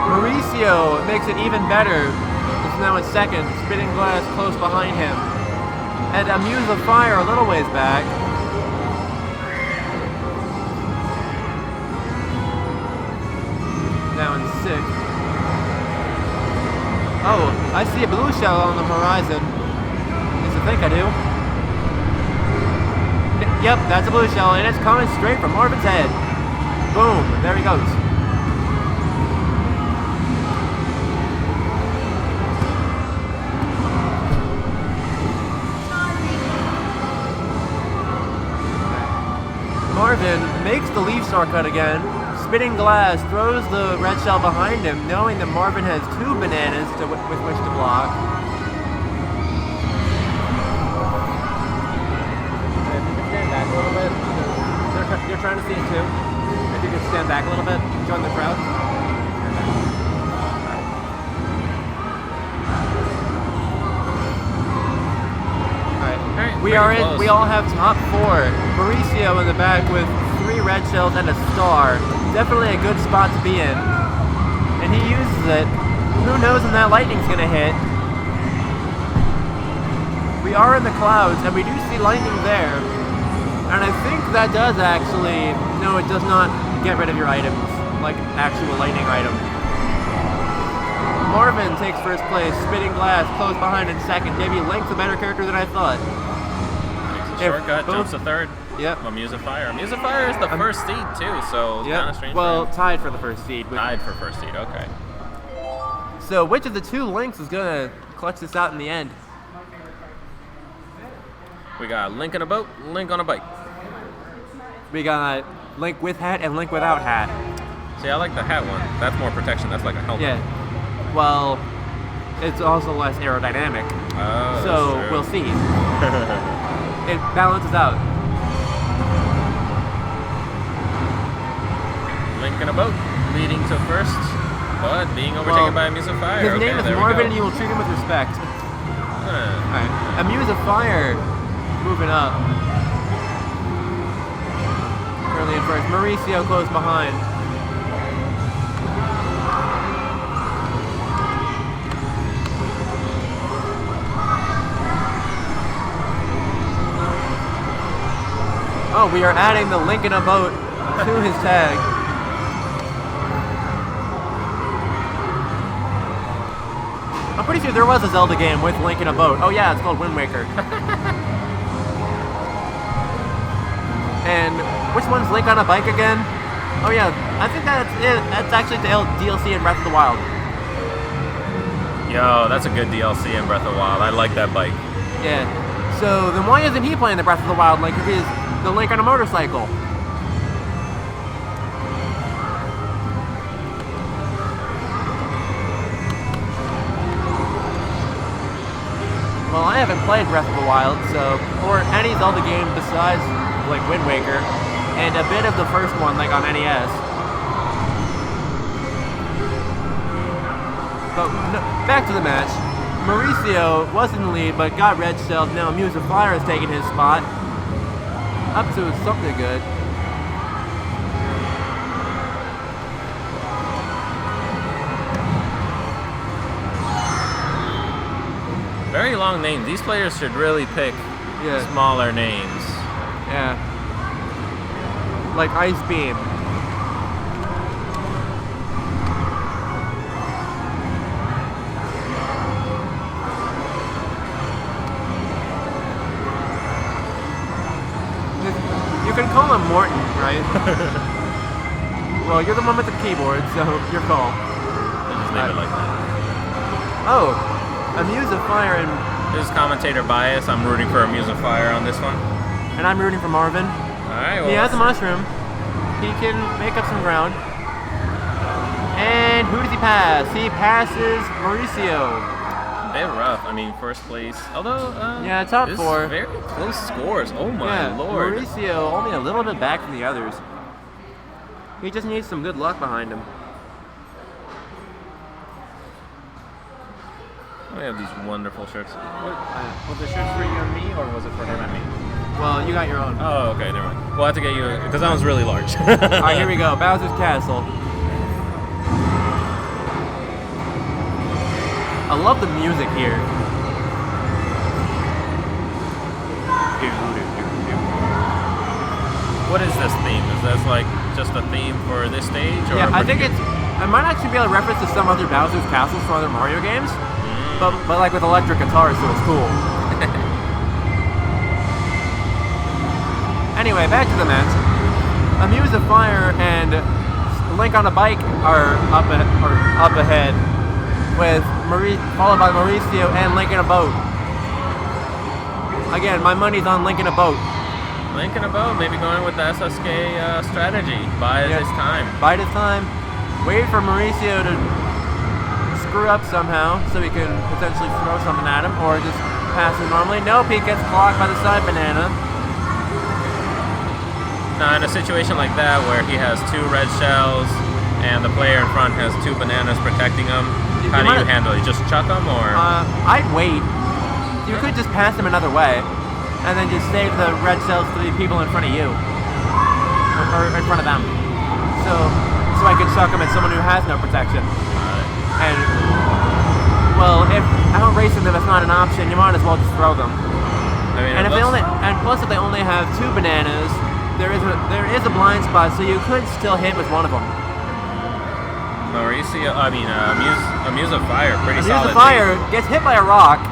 Mauricio makes it even better. It's now in second, spitting glass close behind him. And Amuse of Fire a little ways back. Now in sixth. Oh, I see a blue shell on the horizon. At least I think I do. Yep, that's a blue shell, and it's coming straight from Marvin's head. Boom, there he goes. Marvin makes the leaf shortcut again. Spitting glass throws the red shell behind him, knowing that Marvin has 2 bananas with which to block. If you can stand back a little bit, you're trying to see it too. If you can stand back a little bit, join the crowd. Alright, we are in. close. We all have top 4. Mauricio in the back with 3 red shells and a star. Definitely a good spot to be in. And he uses it. Who knows when that lightning's gonna hit? We are in the clouds, and we do see lightning there. And I think that does actually... No, it does not get rid of your items. Like actual lightning item. Marvin takes first place, spitting glass, close behind in second. Maybe Link's a better character than I thought. Shortcut, both- jumps to third. Yep. Amuse of Fire. Amuse of Fire is the first seed too, so it's kind of strange. Well, for him. tied for the first seed. Tied for first seed. Okay. So which of the 2 Links is gonna clutch this out in the end? We got Link in a boat, Link on a bike. We got Link with hat and Link without hat. See, I like the hat one. That's more protection. That's like a helmet. Yeah. Well, it's also less aerodynamic. Oh, So that's true. we'll see. It balances out. Link in a boat, leading to first, but being overtaken by Amuse of Fire. His Okay, name is there we Marvin, go. and you will treat him with respect. Huh. Alright. Amuse of Fire moving up. Currently in first. Mauricio close behind. Oh, we are adding the link in a boat to his tag. I'm pretty sure there was a Zelda game with Link in a boat. Oh yeah, it's called Wind Waker. And which one's Link on a bike again? Oh yeah, I think that's it. That's actually the DLC in Breath of the Wild. Yo, that's a good DLC in Breath of the Wild. I like that bike. Yeah. So then why isn't he playing the Breath of the Wild like it is the Link on a motorcycle? Well, I haven't played Breath of the Wild, so or any Zelda game besides like Wind Waker, and a bit of the first one, like on NES. But no, back to the match. Mauricio was in the lead, but got red shelled. Now Muse of Fire has taken his spot. Up to something good. Very long name. These players should really pick smaller names. Yeah. Like Ice Beam. You can call him Morton, right? Well, you're the one with the keyboard, so your call. I just name it like that. Oh, Amuse of Fire and... This is commentator bias. I'm rooting for Amuse of Fire on this one. And I'm rooting for Marvin. Alright, well... He has a mushroom. He can make up some ground. And who does he pass? He passes Mauricio. A bit rough. I mean, first place. Although, yeah, top this four. Is very close scores. Oh my lord. Mauricio only a little bit back from the others. He just needs some good luck behind him. We have these wonderful shirts. Was the shirt for you and me, or was it for him and me? Well, you got your own. Oh, okay, never mind. We'll have to get you, because that one's really large. Alright, here we go. Bowser's Castle. I love the music here. What is this theme? Is this like just a theme for this stage? Or Yeah, I think it's... I might actually be able to reference to some other Bowser's Castles from other Mario games. But like with electric guitars, so it's cool. Anyway, back to the match. Amuse of Fire and Link on a bike are up ahead, with followed by Mauricio and Link in a boat. Again, my money's on Link in a boat. Link in a boat, maybe going with the SSK strategy. Bide his time. Bide his time. Wait for Mauricio to screw up somehow, so he can potentially throw something at him, or just pass it normally. Nope, he gets clocked by the side banana. Now, in a situation like that, where he has 2 red shells, and the player in front has 2 bananas protecting him, how do you handle it? Just chuck them, or? I'd wait. You could just pass him another way, and then just save the red shells to the people in front of you, or in front of them. So I could chuck him at someone who has no protection. And well, if outracing them is not an option, you might as well just throw them. I mean, and plus, if they only have 2 bananas, there is a blind spot, so you could still hit with one of them. Mauricio, Amuse of Fire, pretty solid. Amuse of Fire gets hit by a rock,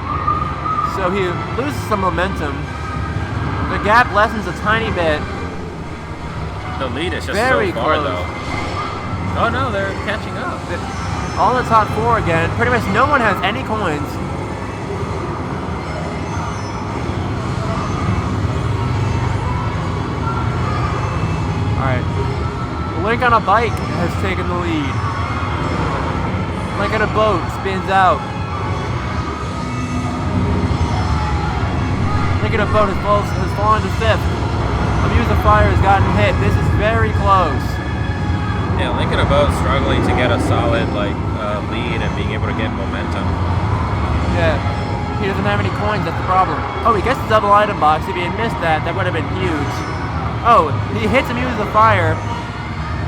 so he loses some momentum. The gap lessens a tiny bit. The lead is just Very so far, close. though. Oh no, they're catching up. All the top 4 again. Pretty much no one has any coins. Alright. Link on a bike has taken the lead. Link on a boat spins out. Link on a boat has fallen to 5th. Amuse of Fire has gotten hit. This is very close. Yeah, Link in a boat struggling to get a solid lead and being able to get momentum. Yeah, he doesn't have any coins, that's the problem. Oh, he gets the double item box. If he had missed that, that would have been huge. Oh, he hits him using the fire,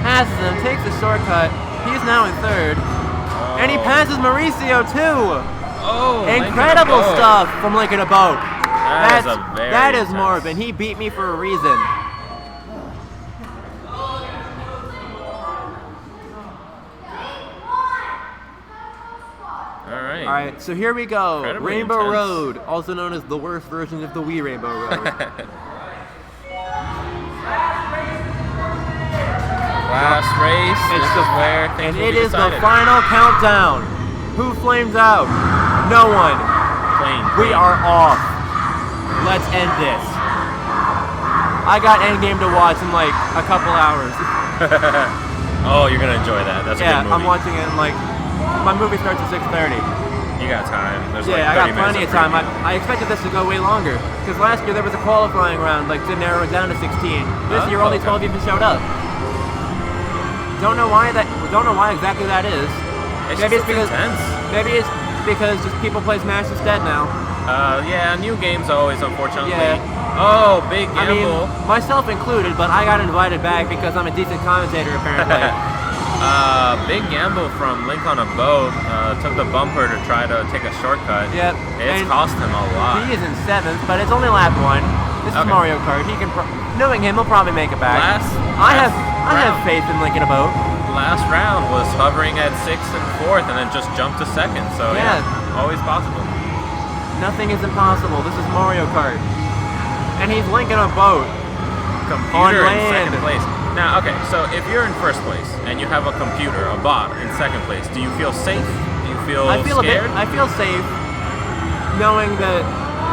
passes him, takes the shortcut. He's now in 3rd. Oh. And he passes Mauricio too! Oh, incredible stuff from Link in a boat. That is Marvin. He beat me for a reason. Alright, so here we go. Incredibly Rainbow intense. Road, also known as the worst version of the Wii Rainbow Road. Last race. This is where things And will it be is the decided. final countdown. Who flames out? No one. We are off. Let's end this. I got Endgame to watch in like a couple hours. Oh, you're gonna enjoy that. That's a Yeah, good movie. I'm watching it in like, my movie starts at 6:30. You got time. There's Yeah, like I 30 got plenty of minutes time. I expected this to go way longer. Because last year there was a qualifying round, like to narrow it down to 16. This year only 12 even showed up. Don't know why exactly that is. It's Maybe just it's because intense. maybe it's because just people play Smash instead now. Yeah, new games always, unfortunately. Yeah. Oh, big I mean, gamble. myself included, but I got invited back because I'm a decent commentator apparently. Big gamble from Link on a boat. Took the bumper to try to take a shortcut. Yep. It's and cost him a lot. He is in 7th, but it's only lap 1. This is Okay. Mario Kart. He can, knowing him, he'll probably make it back. I have round. faith in Link in a boat. Last round was hovering at 6th and 4th, and then just jumped to 2nd. So yeah, always possible. Nothing is impossible. This is Mario Kart. And he's linking a boat. Computer On in land. 2nd place. Now, okay, so if you're in 1st place and you have a computer, a bot, in 2nd place, do you feel safe? Do you feel scared? I feel safe knowing that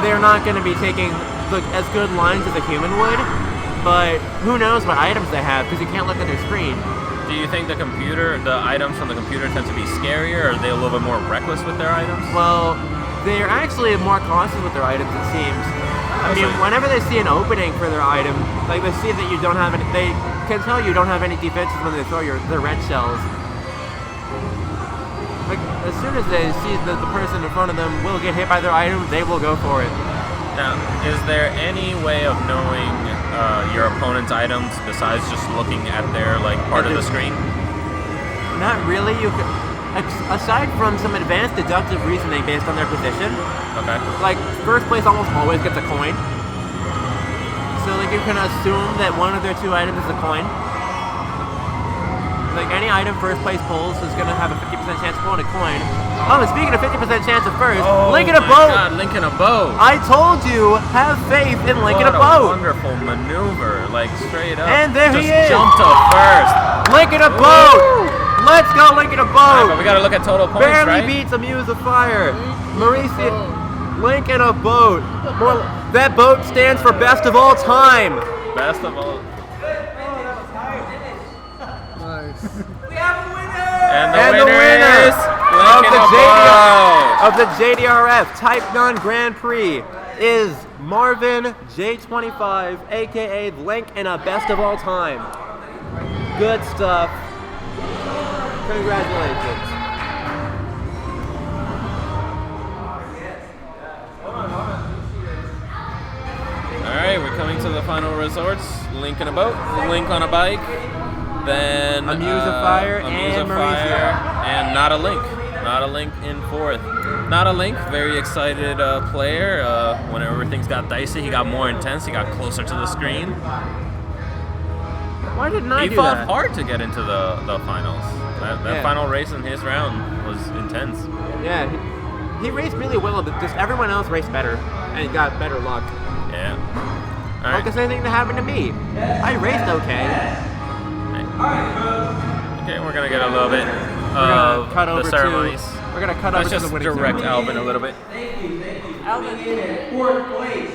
they're not going to be taking as good lines as a human would. But who knows what items they have because you can't look at their screen. Do you think the items from the computer tend to be scarier, or are they a little bit more reckless with their items? Well, they're actually more cautious with their items, it seems. I mean, whenever they see an opening for their item, like they see that you don't have any, they can tell you don't have any defenses when they throw their red shells. Like, as soon as they see that the person in front of them will get hit by their item, they will go for it. Now, is there any way of knowing your opponent's items besides just looking at their part of the screen? Not really. You can, aside from some advanced deductive reasoning based on their position. Okay. Like 1st place almost always gets a coin. So like you can assume that one of their 2 items is a coin. Like any item 1st place pulls is gonna have a 50% chance of pulling a coin. Oh, and speaking of 50% chance of first, Link in a boat! God, Link in a boat! I told you, have faith in Link in a What boat! wonderful maneuver, straight up. And there just he is! Jumped to first! Link in a boat! Let's go, Link in a Alright, but boat! we gotta look at total points, Barely right? beats a Muse of Fire. Mauricio, Link in a boat. That boat stands for best of all time. Best of all. Nice. And the And winner is Link in a boat! of the JDRF Type 9 Grand Prix is Marvin J25, aka Link in a best of all time. Good stuff. Congratulations. Alright, we're coming to the final resorts. Link in a boat, Link on a bike, then A Muse of Fire a Muse and of Mauricio. Fire, and not a Link. Not a Link in 4th. Not a Link, very excited player. Whenever things got dicey, he got more intense, he got closer to the screen. Why didn't I He do fought that? hard to get into the finals. That Yeah. final race in his round was intense. Yeah, he raced really well, but just everyone else raced better and got better luck. Yeah. Like Alright. the same thing that happened to me. I raced okay. Okay, we're gonna get a little bit We're gonna of cut the over ceremonies. We're gonna cut Let's over to just the winning direct ceremony. Alvin a little bit. Thank you. Coming in at 4th place,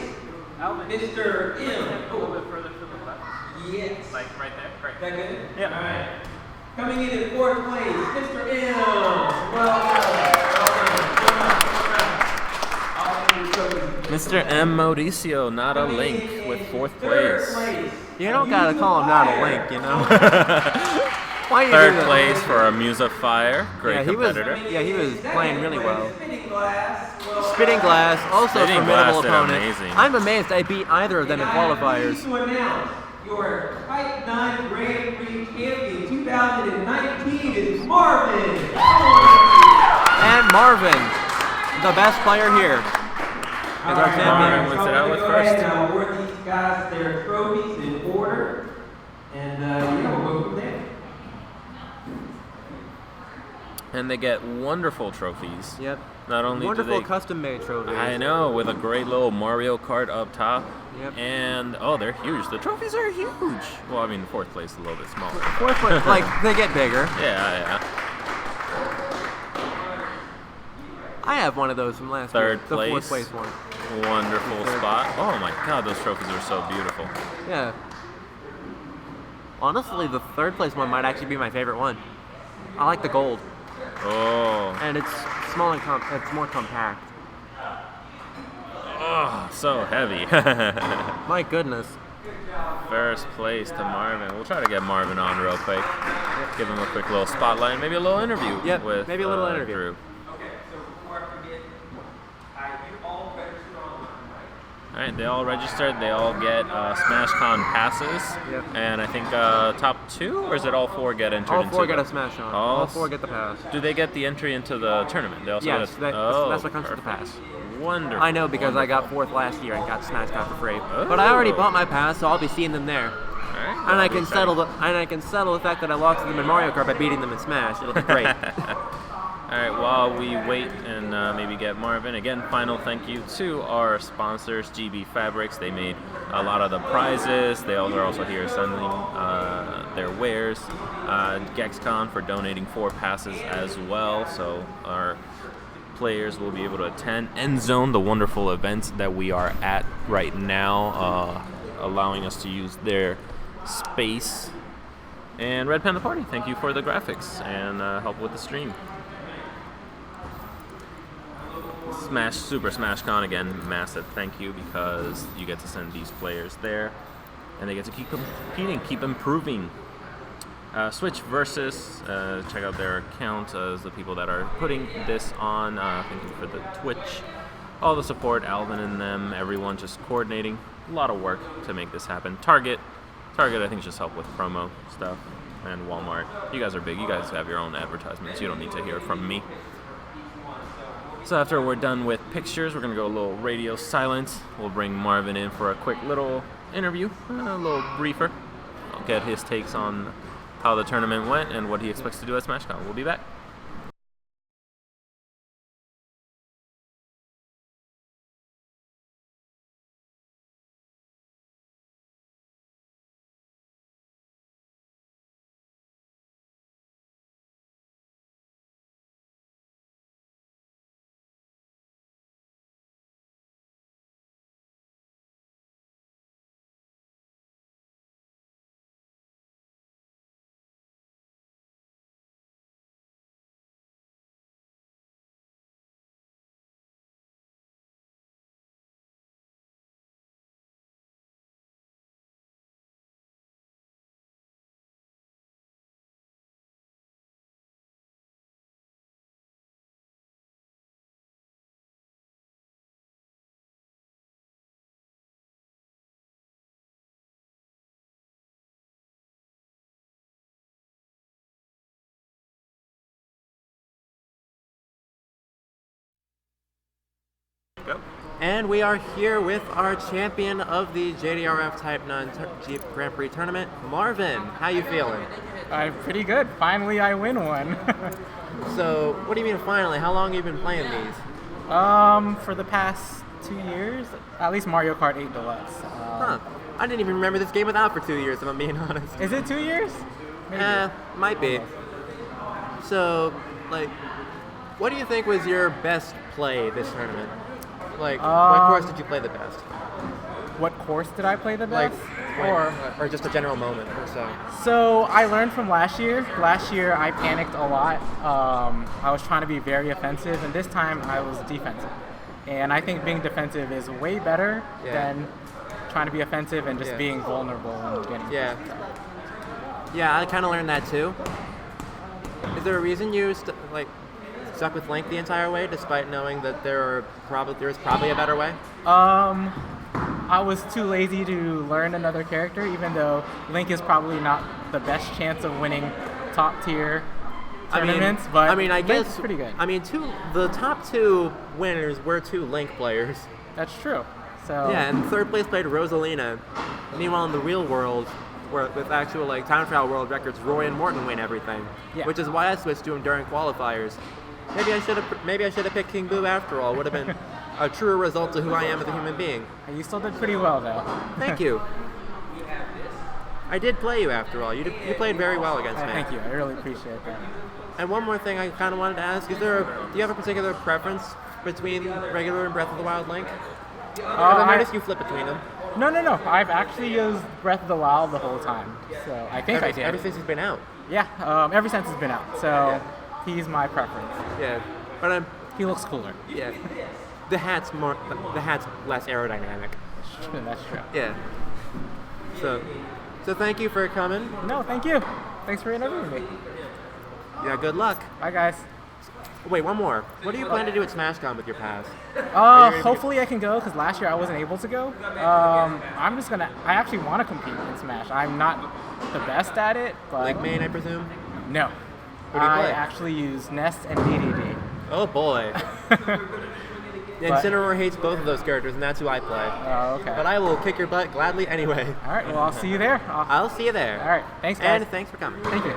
Mr. M. A little bit further to the left. Yes. Like right there. Right. Is that good? Yeah. All right. Coming in at 4th place, Mr. M. Welcome. Mr. M. Mauricio, not a Link, with 4th place. You don't gotta call him not a Link, you know. Why you do 3rd that? place for a Muse of Fire, great Yeah, competitor. he was playing really well. Spinning glass. Spitting Glass, also a Spitting formidable Glass did opponent. amazing. I'm amazed I beat either of them in qualifiers. To announce your Type 9 Grand Prix champion 2019 is Marvin. And Marvin, the best player here, is our Marvin champion. wins it out with Go ahead first. and award these guys their trophies in order, and we'll go from there. And they get wonderful trophies. Yep. Not only Wonderful do they... custom-made trophies. I know, with a great little Mario Kart up top. Yep. And, they're huge. The trophies are huge. Well, I mean, fourth place is a little bit smaller. Fourth place, like, they get bigger. Yeah. I have one of those from last Third year. place. The fourth place one. Wonderful spot. Oh my god, those trophies are so beautiful. Yeah. Honestly, the third place one might actually be my favorite one. I like the gold. Oh. And it's small and it's more compact. Oh, so heavy. My goodness. First place to Marvin. We'll try to get Marvin on real quick. Give him a quick little spotlight and maybe a little interview. Yep, with maybe a little interview. Drew. Okay, so before I forget, you all registered online, right? Alright, they all registered. They all get SmashCon passes. Yep. And I think top 2, or is it all 4 get entered All into 4 get the- a smash on. Oh, All 4 get the pass. Do they get the entry into the tournament? They also Yes, get a... that's what comes with the perfect. pass. Wonderful. I know because I got 4th last year and got Smash Cut for free. But I already bought my pass, so I'll be seeing them there. Alright, And I can settle the fact that I lost to them in Mario Kart by beating them in Smash. It'll be great. Alright, while we wait and maybe get Marvin, again, final thank you to our sponsors, GB Fabrics. They made a lot of the prizes. They are also here sending their wares. GexCon for donating 4 passes as well, so our players will be able to attend. End Zone, the wonderful event that we are at right now, allowing us to use their space. And Red Panda Party, thank you for the graphics and help with the stream. Super Smash Con, again, massive thank you because you get to send these players there and they get to keep competing, keep improving. Switch Versus, check out their account as the people that are putting this on. Thank you for the Twitch, all the support, Alvin and them, everyone just coordinating. A lot of work to make this happen. Target I think just help with promo stuff, and Walmart. You guys are big. You guys have your own advertisements. You don't need to hear from me. So after we're done with pictures, we're going to go a little radio silence. We'll bring Marvin in for a quick little interview, a little briefer. I'll get his takes on how the tournament went and what he expects to do at SmashCon. We'll be back. Go. And we are here with our champion of the JDRF Type 9 Jeep Grand Prix Tournament, Marvin. How you feeling? I'm pretty good. Finally, I win one. So, what do you mean finally? How long have you been playing these? For the past 2 years, at least Mario Kart 8 Deluxe. Huh. I didn't even remember this game was out for 2 years, if I'm being honest. Is it 2 years? Maybe. Might be. So, like, what do you think was your best play this tournament? Like, what course did you play the best? What course did I play the Like, best? or just a general moment or so. So I learned from last year. Last year I panicked a lot. I was trying to be very offensive, and this time I was defensive. And I think being defensive is way better than trying to be offensive and just being vulnerable and getting. Yeah. Yeah, I kind of learned that too. Is there a reason you stuck with Link the entire way, despite knowing that there's probably a better way? I was too lazy to learn another character, even though Link is probably not the best chance of winning top tier tournaments. But I guess Link's pretty good. I mean, the top 2 winners were 2 Link players. That's true. So Yeah, and third place played Rosalina. Meanwhile, in the real world, with actual like time trial world records, Roy and Morton win everything. Yeah. Which is why I switched to him during qualifiers. Maybe I should have picked King Boo after all. Would have been a truer result to who I am as a human being. You still did pretty well, though. Thank you. I did play you after all. You played very well against me. Thank you. I really appreciate that. And one more thing I kind of wanted to ask: do you have a particular preference between regular and Breath of the Wild Link? I noticed you flip between them. No. I've actually used Breath of the Wild the whole time. So I think I did. Ever since it's been out. Yeah, ever since it's been out. So he's my preference. Yeah, but he looks cooler. Yeah, the hat's less aerodynamic. That's true. Yeah. So thank you for coming. No, thank you. Thanks for interviewing me. Yeah, good luck. Bye, guys. Wait, one more. What do you plan to do at SmashCon with your pass? Hopefully I can go, because last year I wasn't able to go. I actually want to compete in Smash. I'm not the best at it, but... Like main, I presume? No. What do you play? I actually use Nest and DDD. Oh boy. Incineroar hates both of those characters, and that's who I play. Oh, okay. But I will kick your butt gladly anyway. All right, well, I'll see you there. I'll see you there. All right, thanks, guys. And thanks for coming. Thank you.